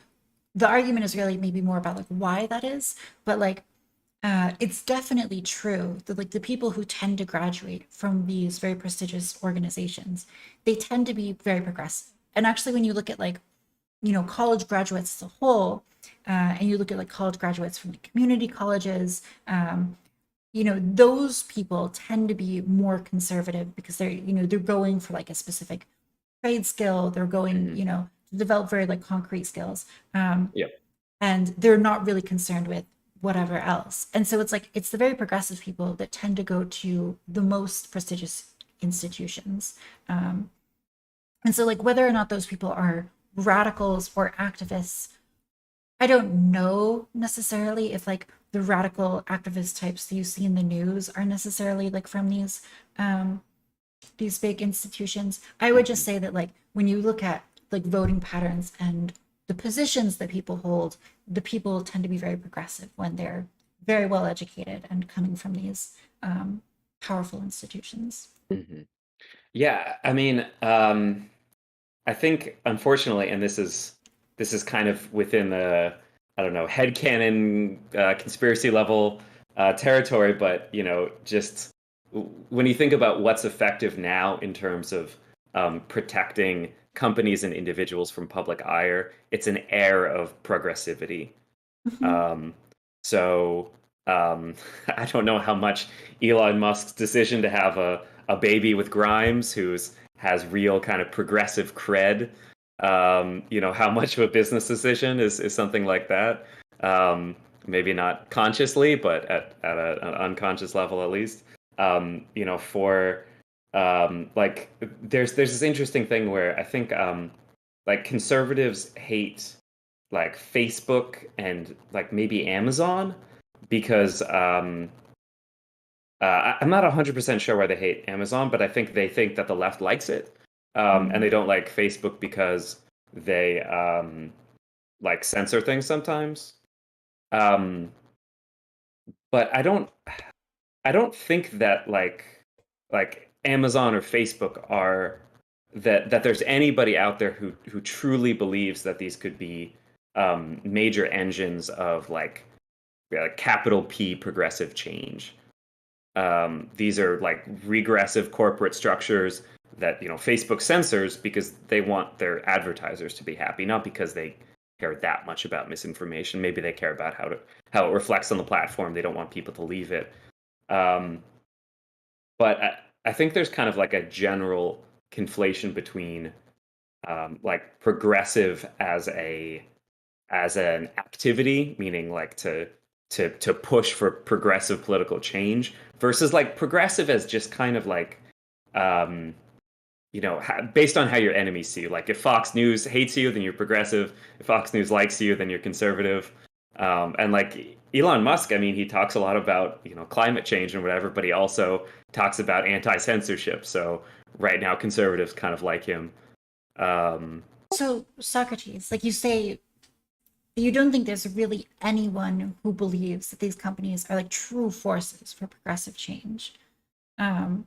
the argument is really maybe more about like why that is, but like it's definitely true that like the people who tend to graduate from these very prestigious organizations, they tend to be very progressive. And actually, when you look at like college graduates as a whole, and you look at like college graduates from like community colleges, those people tend to be more conservative because they're going for like a specific trade skill. They're going, Hmm. to develop very like concrete skills. Yep. And they're not really concerned with whatever else. And so it's like it's the very progressive people that tend to go to the most prestigious institutions. Um, and so like whether or not those people are radicals or activists, I don't know necessarily if like the radical activist types that you see in the news are necessarily like from these big institutions. I would just Hmm. say that like when you look at like voting patterns and the positions that people hold, the people tend to be very progressive when they're very well educated and coming from these powerful institutions. Mhm. Yeah, I mean, I think unfortunately, and this is kind of within the, I don't know, headcanon conspiracy level territory, but just when you think about what's effective now in terms of protecting companies and individuals from public ire, it's an air of progressivity. Mhm. Um, so I don't know how much Elon Musk's decision to have a baby with Grimes, who's has real kind of progressive cred, how much of a business decision is something like that. Maybe not consciously, but an unconscious level at least. For like there's this interesting thing where I think like conservatives hate like Facebook and like maybe Amazon because I'm not 100% sure why they hate Amazon, but I think they think that the left likes it. And they don't like Facebook because they like censor things sometimes. Um, but I don't think that like Amazon or Facebook are that there's anybody out there who truly believes that these could be major engines of like capital P progressive change. These are like regressive corporate structures that Facebook censors because they want their advertisers to be happy, not because they care that much about misinformation. Maybe they care about how it reflects on the platform. They don't want people to leave it. Um, but I think there's kind of like a general conflation between like progressive as an activity, meaning like to push for progressive political change, versus like progressive as just kind of like um, based on how your enemies see you. Like if Fox News hates you, then you're progressive. If Fox News likes you, then you're conservative. And like Elon Musk, I mean, he talks a lot about climate change and whatever, but he also talks about anti-censorship. So right now, conservatives kind of like him. Um, So, Socrates, like you say, you don't think there's really anyone who believes that these companies are like true forces for progressive change. Um,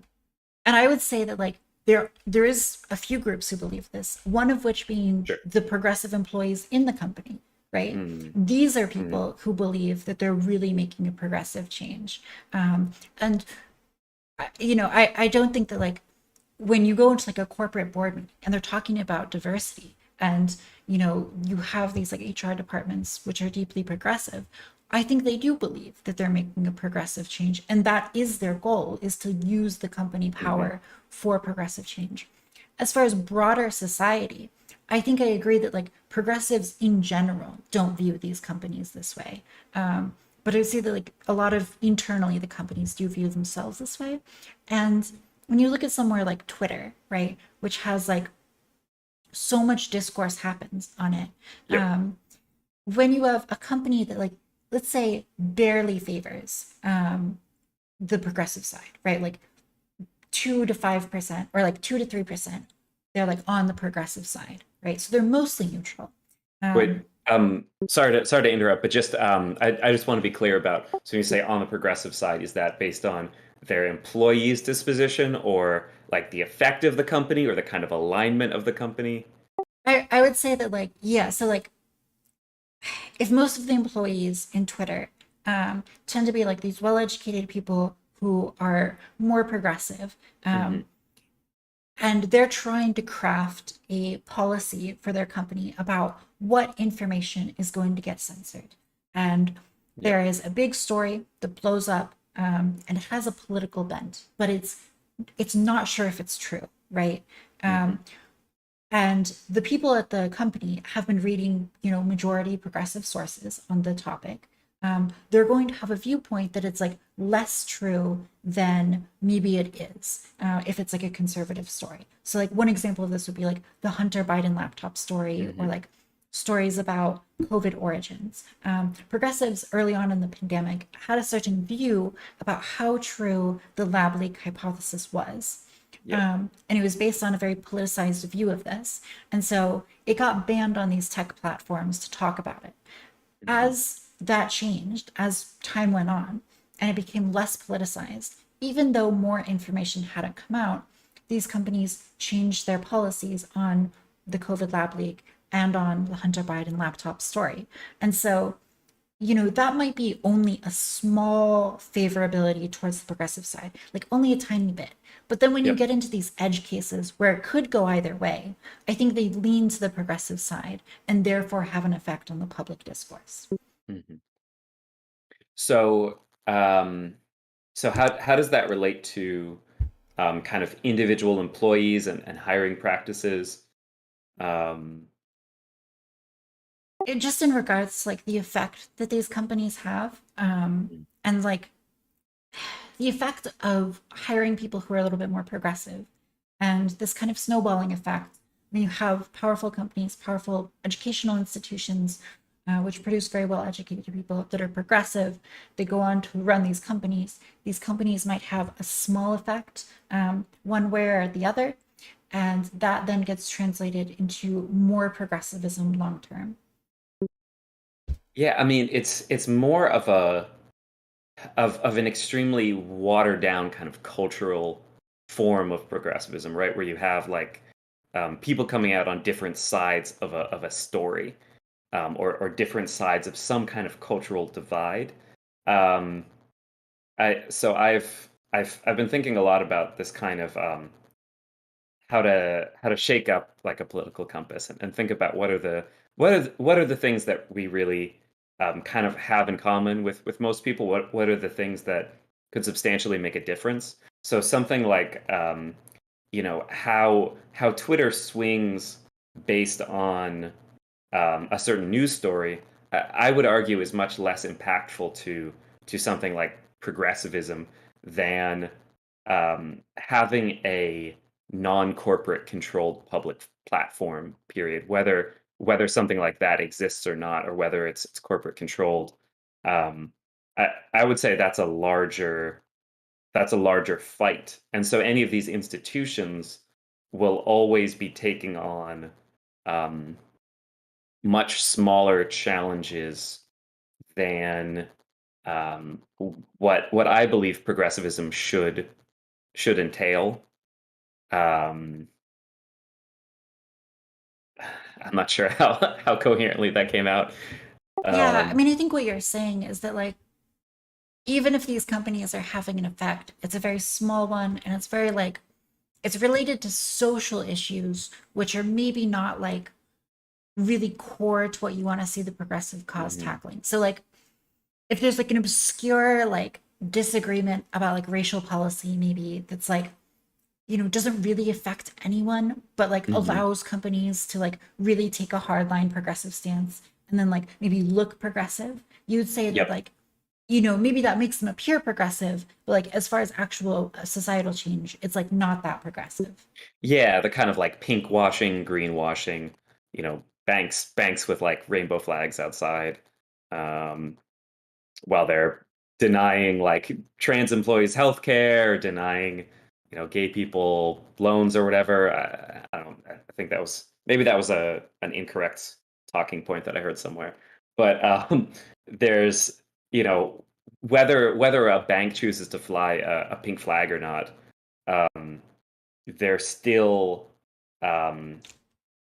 and I would say that like there is a few groups who believe this, one of which being sure. the progressive employees in the company, right? Mm, These are mm, people who believe that they're really making a progressive change. And I don't think that like when you go into like a corporate board meeting and they're talking about diversity and you have these like HR departments which are deeply progressive, I think they do believe that they're making a progressive change, and that is their goal, is to use the company mhm, power for progressive change. As far as broader society, I think I agree that like progressives in general don't view these companies this way. But I would say that like a lot of internally the companies do view themselves this way. And when you look at somewhere like Twitter, right, which has like so much discourse happens on it, yep. when you have a company that like let's say barely favors the progressive side, right, like 2 to 5% or like 2 to 3%, they're like on the progressive side, right? So they're mostly neutral. Wait, Um, sorry to interrupt, but just I just want to be clear about, so when you say on the progressive side, is that based on their employees' disposition or like the effect of the company or the kind of alignment of the company? I would say that like yeah, so like if most of the employees in Twitter tend to be like these well-educated people who are more progressive, Hmm. um, and they're trying to craft a policy for their company about what information is going to get censored. And Yep. there is a big story that blows up, and it has a political bent, but it's not sure if it's true, right? Hmm. Um, and the people at the company have been reading, majority progressive sources on the topic. They're going to have a viewpoint that it's like less true than maybe it is if it's like a conservative story. So, like, one example of this would be like the Hunter Biden laptop story or Hmm. like stories about COVID origins. Progressives early on in the pandemic had a certain view about how true the lab leak hypothesis was. Yep. And it was based on a very politicized view of this. And so it got banned on these tech platforms to talk about it. Hmm. As that changed as time went on and it became less politicized. Even though more information hadn't come out, these companies changed their policies on the COVID lab leak and on the Hunter Biden laptop story. And so, that might be only a small favorability towards the progressive side, like only a tiny bit. But then when you Yep. get into these edge cases where it could go either way, I think they lean to the progressive side and therefore have an effect on the public discourse. Mhm. So, how does that relate to kind of individual employees and hiring practices? Um, Just in regards to like the effect that these companies have, and like the effect of hiring people who are a little bit more progressive and this kind of snowballing effect when you have powerful companies, powerful educational institutions, which produce very well educated people that are progressive. They go on to run these companies. These companies might have a small effect, one way or the other, and that then gets translated into more progressivism long term. yeah, I mean, it's more of an extremely watered down kind of cultural form of progressivism, right? Where you have like people coming out on different sides of a story, or different sides of some kind of cultural divide. Um, I've been thinking a lot about this kind of how to shake up like a political compass and think about what are the things that we really kind of have in common with most people. What are the things that could substantially make a difference? So something like how Twitter swings based on a certain news story, I would argue is much less impactful to something like progressivism than having a non-corporate controlled public platform. Period. Whether something like that exists or not, or whether it's corporate controlled, um, I would say that's a larger fight. And so any of these institutions will always be taking on um, much smaller challenges than what I believe progressivism should entail. Um, I'm not sure how coherently that came out. Yeah, I Um, mean, I think what you're saying is that like even if these companies are having an effect, it's a very small one and it's very like it's related to social issues which are maybe not like really core to what you want to see the progressive cause mhm, tackling. So like if there's like an obscure like disagreement about like racial policy maybe that's like doesn't really affect anyone but like mhm. allows companies to like really take a hardline progressive stance and then like maybe look progressive, you'd say that Yep. like maybe that makes them appear progressive, but like as far as actual societal change, it's like not that progressive. Yeah, the kind of like pink washing, green washing, banks with like rainbow flags outside, um, while they're denying like trans employees health care, denying, gay people loans or whatever. I don't. I think that was an incorrect talking point that I heard somewhere. But there's you know whether a bank chooses to fly a pink flag or not, um, they're still um,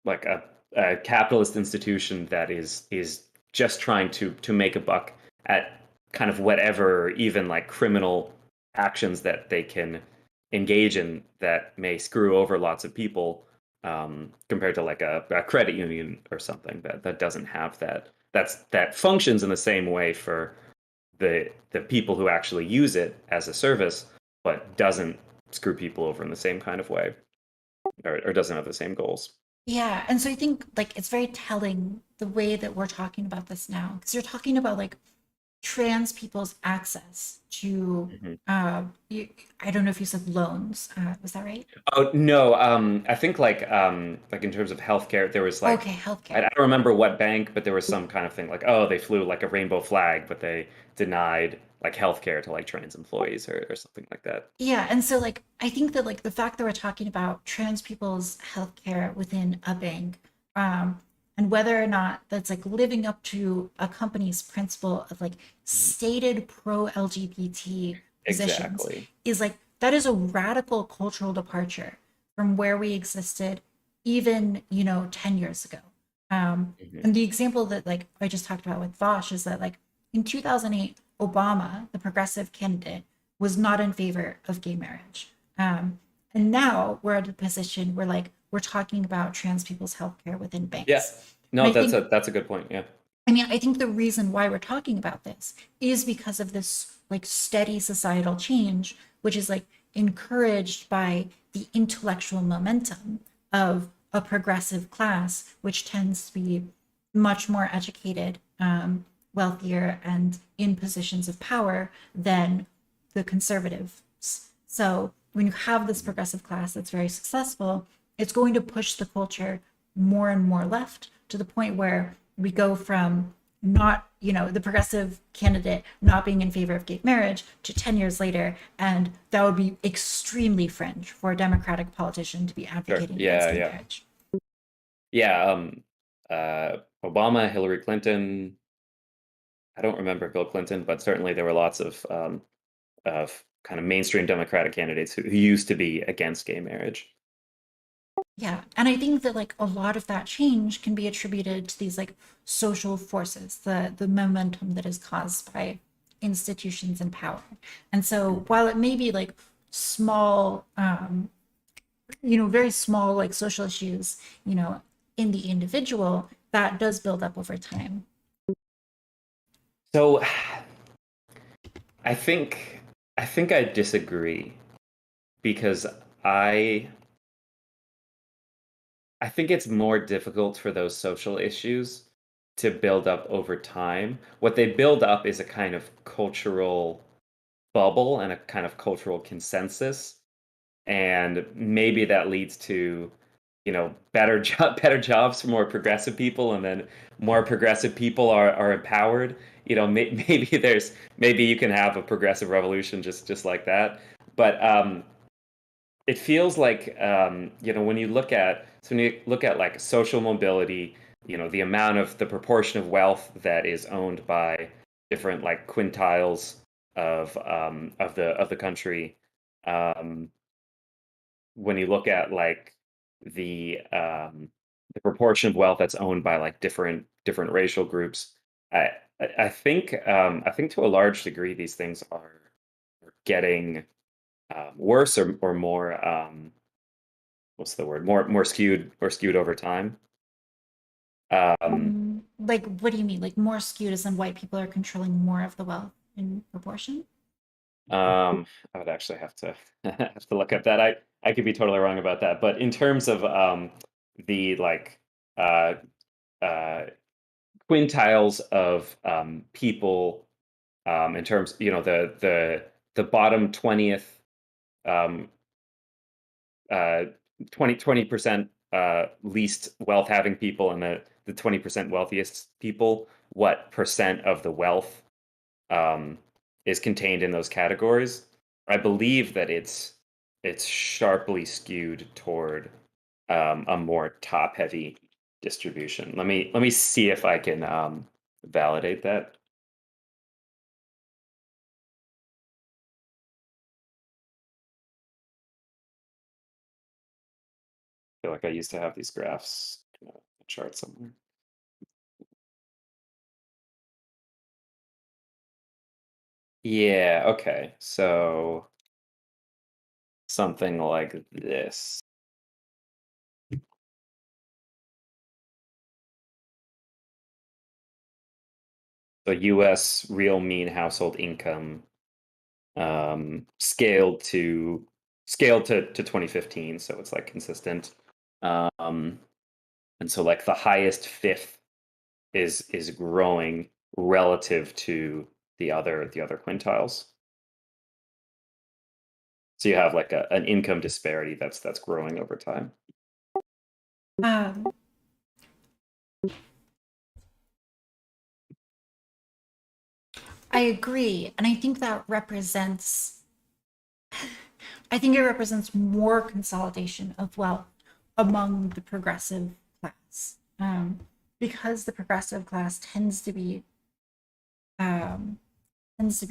like a capitalist institution that is just trying to make a buck at kind of whatever, even like criminal actions that they can engage in that may screw over lots of people, compared to like a credit union or something that doesn't have that functions in the same way for the people who actually use it as a service, but doesn't screw people over in the same kind of way, or doesn't have the same goals. Yeah, and so I think like it's very telling the way that we're talking about this now because you're talking about like trans people's access to Mhm. I don't know if you said loans, was that right? Oh no, I think like in terms of healthcare, there was like Okay, I healthcare. don't remember what bank, but there was some kind of thing like, oh, they flew like a rainbow flag, but they denied like healthcare to like trans employees, or something like that. Yeah, and so like I think that like the fact that we're talking about trans people's healthcare within a bank, um, and whether or not that's like living up to a company's principle of like stated pro LGBT positions Exactly. is like that is a radical cultural departure from where we existed even 10 years ago. Mhm. And the example that like I just talked about with Vaush is that like in 2008 Obama, the progressive candidate, was not in favor of gay marriage. And now we're at a position where like we're talking about trans people's healthcare within Yeah. banks. And No, that's a good point. Yeah. I think the reason why we're talking about this is because of this like steady societal change, which is like encouraged by the intellectual momentum of a progressive class, which tends to be much more educated, wealthier, and in positions of power than the conservatives. So when you have this progressive class that's very successful, it's going to push the culture more and more left to the point where we go from not, the progressive candidate not being in favor of gay marriage to 10 years later. And that would be extremely fringe for a Democratic politician to be Sure. advocating against Yeah, gay yeah. marriage. Yeah, Obama, Hillary Clinton. I don't remember Bill Clinton, but certainly there were lots of kind of mainstream Democratic candidates who used to be against gay marriage. Yeah. And I think that like a lot of that change can be attributed to these like social forces, the momentum that is caused by institutions and power. And so while it may be like small, very small like social issues, in the individual, that does build up over time. So I think I think I disagree because I I think it's more difficult for those social issues to build up over time. What they build up is a kind of cultural bubble and a kind of cultural consensus, and maybe that leads to better jobs for more progressive people, and then more progressive people are empowered. Maybe you can have a progressive revolution just like that, but it feels like when you look at like social mobility, the amount of the proportion of wealth that is owned by different like quintiles of the country. um, when you look at like the proportion of wealth that's owned by like different racial groups, I think to a large degree these things are getting worse or more what's the word, more skewed over time. Um, Like, what do you mean? Like more skewed as in white people are controlling more of the wealth in proportion? I would actually have to have to look up that. I could be totally wrong about that, but in terms of the like uh, uh, quintiles of people, in terms, the bottom 20th, um, uh, 20% least wealth having people, and the 20% wealthiest people, what percent of the wealth um, is contained in those categories. I believe that it's sharply skewed toward a more top heavy distribution. Let me see if I can validate that. I feel like I used to have these graphs in a chart somewhere. Yeah, okay. So something like this. So US real mean household income, scaled to 2015, so it's like consistent. Um, and so like the highest fifth is growing relative to the other quintiles. So you have like an income disparity that's growing over time. Um, I agree. And I think it represents more consolidation of wealth among the progressive class. because the progressive class tends to be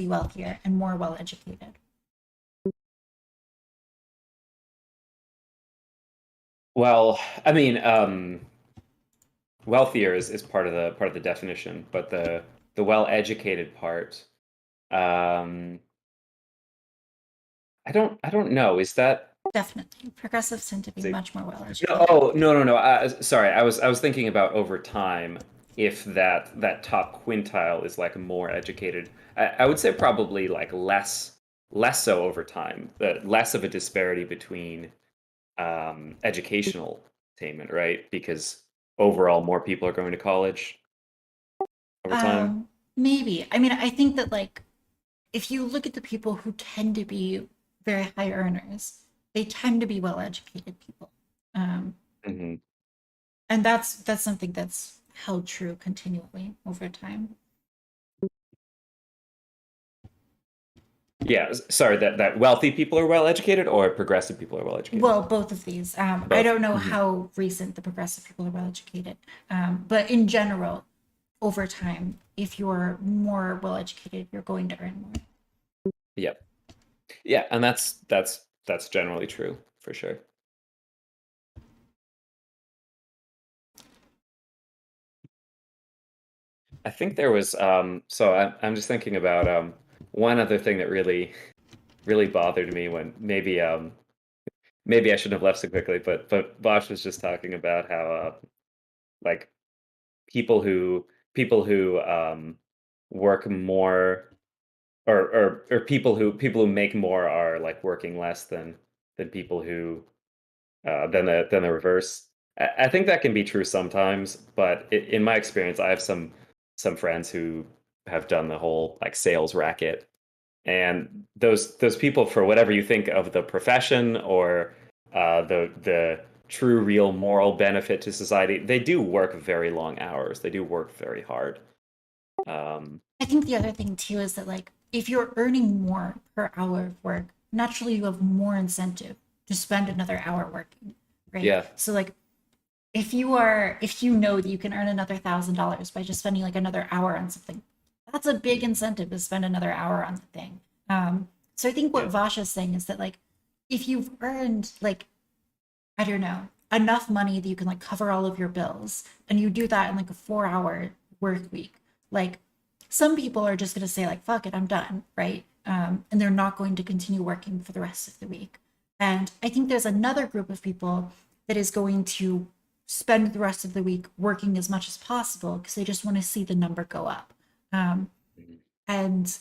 wealthier and more well educated. Well, I mean, wealthier is part of the definition, but the well-educated part, um, I don't know. Is that Definitely, progressives tend to be is it- much more well no? educated. Oh, no. Sorry, I was thinking about over time. If that top quintile is like more educated, I would say probably like less so over time. Less of a disparity between educational attainment, right? Because overall, more people are going to college over time. Maybe. I mean, I think that like if you look at the people who tend to be very high earners, they tend to be well educated people. Um, Hmm. and that's something that's held true continually over time. Yeah, sorry, that wealthy people are well educated or progressive people are well educated? Well, both of these. I Both. don't know Hmm. how recent the progressive people are well educated, but in general, over time, if you're more well educated, you're going to earn more. Yep. Yeah, and that's generally true for sure. I think there was so I'm just thinking about one other thing that really bothered me when maybe I shouldn't have left so quickly, but Bosch was just talking about how like people who work more or people who make more are like working less than people who than the reverse. I think that can be true sometimes, but in my experience, I have some friends who have done the whole like sales racket, and those people, for whatever you think of the profession or the true real moral benefit to society, they do work very long hours. They do work very hard. Um, I think the other thing too is that like if you're earning more per hour of work, naturally you have more incentive to spend another hour working, right? yeah, So like if you know that you can earn another $1,000 by just spending like another hour on something, that's a big incentive to spend another hour on the thing. So I think what yeah, Vash is saying is that like if you've earned like I don't know enough money that you can like cover all of your bills, and you do that in like a 4 hour work week, like some people are just going to say like fuck it, I'm done, right? And they're not going to continue working for the rest of the week. And I think there's another group of people that is going to spend the rest of the week working as much as possible because they just want to see the number go up. Um, mhm, and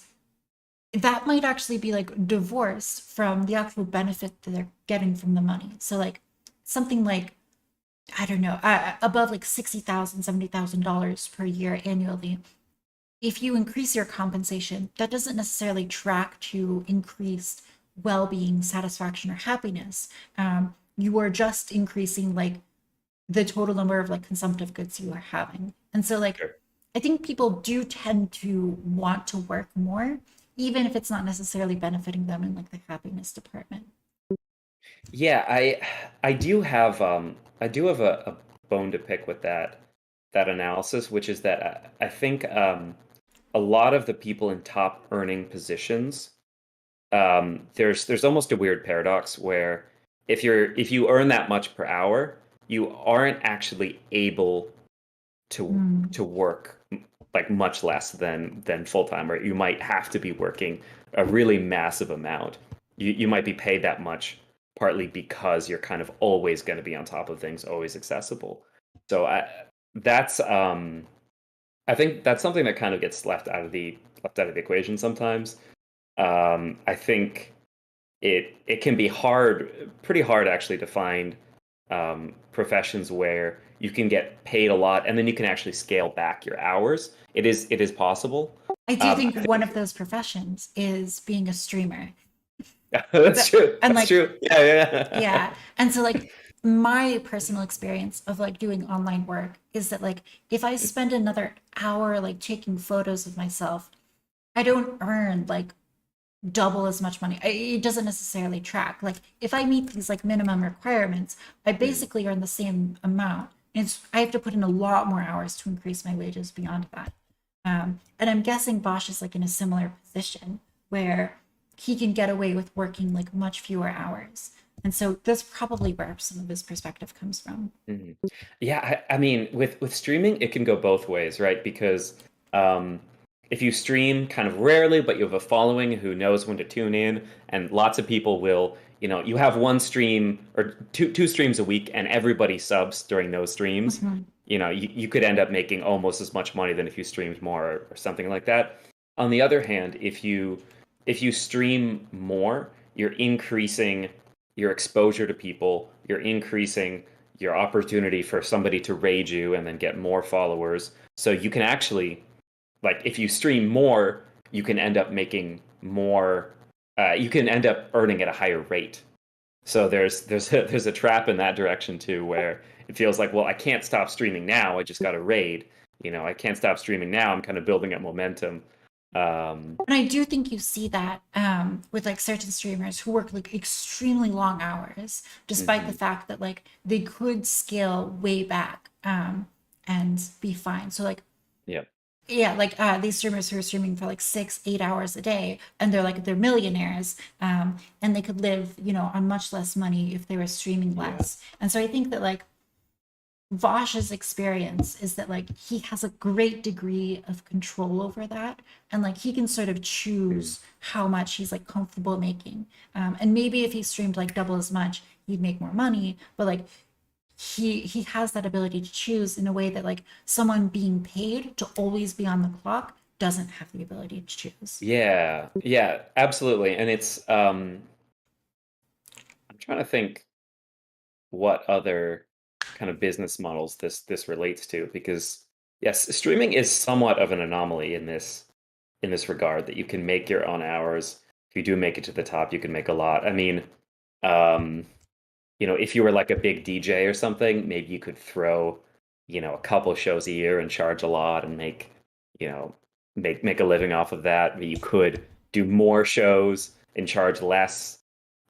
that might actually be like divorced from the actual benefit that they're getting from the money. So like something like I don't know, above like $60,000, $70,000 per year annually. If you increase your compensation, that doesn't necessarily track to increased well-being, satisfaction, or happiness. You are just increasing like the total number of like consumptive goods you are having. And so like sure. I think people do tend to want to work more, even if it's not necessarily benefiting them in like the happiness department. Yeah, I do have a bone to pick with that analysis, which is that I think a lot of the people in top earning positions, there's almost a weird paradox where if you earn that much per hour, you aren't actually able Mm. to work like much less than full time, or you might have to be working a really massive amount. You might be paid that much partly because you're kind of always going to be on top of things, always accessible. So that's I think that's something that kind of gets left out of the equation sometimes. I think it can be pretty hard actually to find professions where you can get paid a lot and then you can actually scale back your hours. It is possible. I do I think one of think those professions is being a streamer. that's But, true. and That's like, true. Yeah, yeah. yeah. And so like my personal experience of like doing online work is that like if I spend another hour like taking photos of myself, I don't earn like double as much money. It doesn't necessarily track. Like if I meet these like minimum requirements, I Mm, basically earn the same amount I have to put in a lot more hours to increase my wages beyond that. And I'm guessing Vaush is like in a similar position where he can get away with working like much fewer hours. And so that's probably where some of his perspective comes from. Mhm. Yeah, I mean, with streaming, it can go both ways, right? Because um, if you stream kind of rarely, but you have a following who knows when to tune in, and lots of people will, you have one stream or two streams a week, and everybody subs during those streams. Mhm. You could end up making almost as much money than if you streamed more or something like that. On the other hand, if you stream more, you're increasing your exposure to people, you're increasing your opportunity for somebody to raid you and then get more followers. So you can actually, like, if you stream more, you can end up making more. You can end up earning at a higher rate. So there's a trap in that direction too, where it feels like, well, I can't stop streaming now. I just got a raid. I can't stop streaming now. I'm kind of building up momentum. And I do think you see that with like certain streamers who work like extremely long hours, despite the Mhm. fact that like they could scale way back and be fine. So like Yeah. yeah, like these streamers who are streaming for like 6, 8 hours a day, and they're millionaires, and they could live, on much less money if they were streaming Yeah. less. And so I think that like Vaush's experience is that like he has a great degree of control over that, and like he can sort of choose how much he's like comfortable making. And maybe if he streamed like double as much, he'd make more money. But like he has that ability to choose in a way that like someone being paid to always be on the clock doesn't have the ability to choose. Yeah. Yeah, absolutely. And I'm trying to think what other kind of business models this relates to, because yes, streaming is somewhat of an anomaly in this regard, that you can make your own hours. If you do make it to the top, you can make a lot. I mean, um, if you were like a big DJ or something, maybe you could throw, a couple shows a year and charge a lot and you know, make a living off of that. But you could do more shows and charge less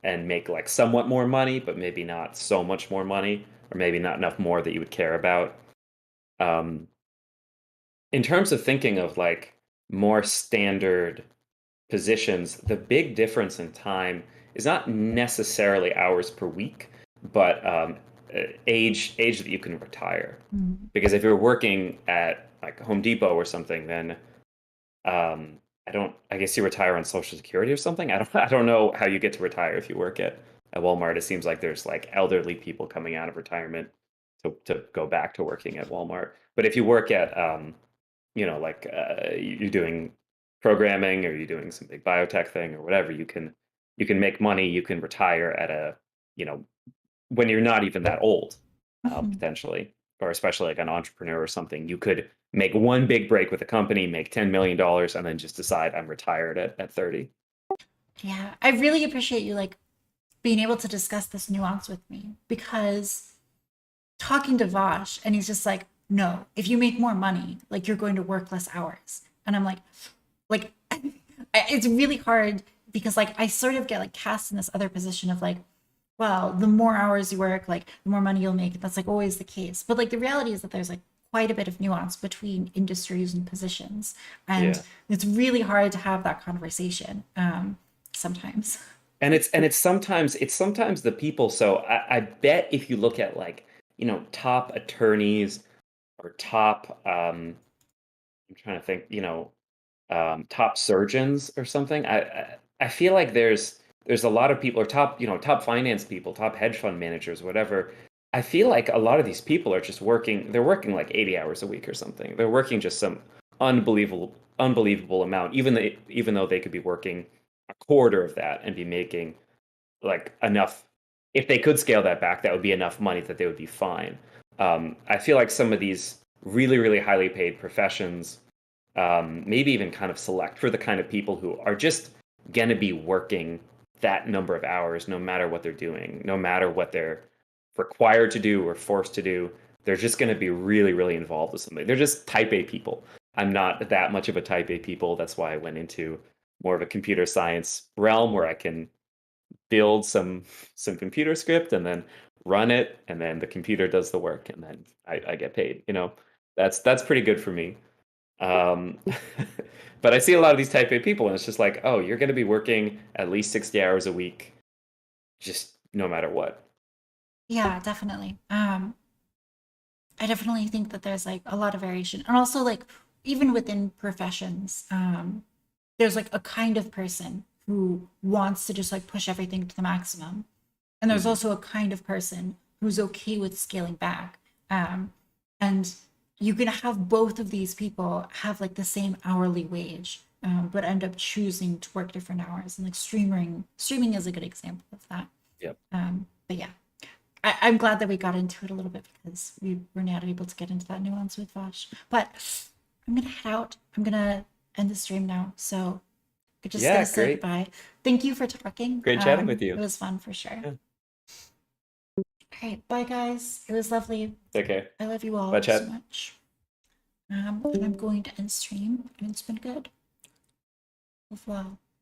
and make like somewhat more money, but maybe not so much more money, or maybe not enough more that you would care about. Um, in terms of thinking of like more standard positions, the big difference in time is not necessarily hours per week, but age that you can retire. Mm. Because if you're working at like Home Depot or something, then I guess you retire on Social Security or something. I don't know how you get to retire if you work at Walmart. It seems like there's like elderly people coming out of retirement to go back to working at Walmart. But if you work at like you're doing programming, or you're doing some big biotech thing or whatever, you can make money, you can retire at a, you know, when you're not even that old, Mhm. potentially, or especially like an entrepreneur or something. You could make one big break with a company, make $10 million, and then just decide I'm retired at 30. Yeah, I really appreciate you like being able to discuss this nuance with me, because talking to Vosh and he's just like, no, if you make more money, like you're going to work less hours. And I'm like, it's really hard because like I sort of get like cast in this other position of like, well, the more hours you work, like the more money you'll make. That's like always the case. But like the reality is that there's like quite a bit of nuance between industries and positions. And Yeah. it's really hard to have that conversation sometimes. And it's sometimes the people. So I bet if you look at like, top attorneys or top I'm trying to think, top surgeons or something. I feel like there's a lot of people, or top finance people, top hedge fund managers, whatever. I feel like a lot of these people are just working. They're working like 80 hours a week or something. They're working just some unbelievable amount, even though they could be working a quarter of that and be making like enough. If they could scale that back, that would be enough money that they would be fine. I feel like some of these really, really highly paid professions, maybe even kind of select for the kind of people who are just going to be working that number of hours, no matter what they're doing, no matter what they're required to do or forced to do. They're just going to be really, really involved with something. They're just type A people. I'm not that much of a type A people. That's why I went into more of a computer science realm, where I can build some computer script and then run it, and then the computer does the work, and then I get paid. That's pretty good for me. Um, but I see a lot of these type A people, and it's just like, oh, you're going to be working at least 60 hours a week, just no matter what. Yeah, definitely. I definitely think that there's like a lot of variation. And also like even within professions, there's like a kind of person who wants to just like push everything to the maximum. And there's also a kind of person who's okay with scaling back. And you can have both of these people have like the same hourly wage, but end up choosing to work different hours. And like streaming is a good example of that. Yep. But yeah, I'm glad that we got into it a little bit because we were not able to get into that nuance with Vaush. But I'm gonna head out. I'm gonna end the stream now. So I just Yeah, gotta say great. goodbye. Thank you for talking. Great chatting with you. It was fun for sure. Yeah. All right, bye guys. It was lovely. Take care. I love you all Bye, so chat. much. And I'm going to end stream, and it's been good. Au revoir.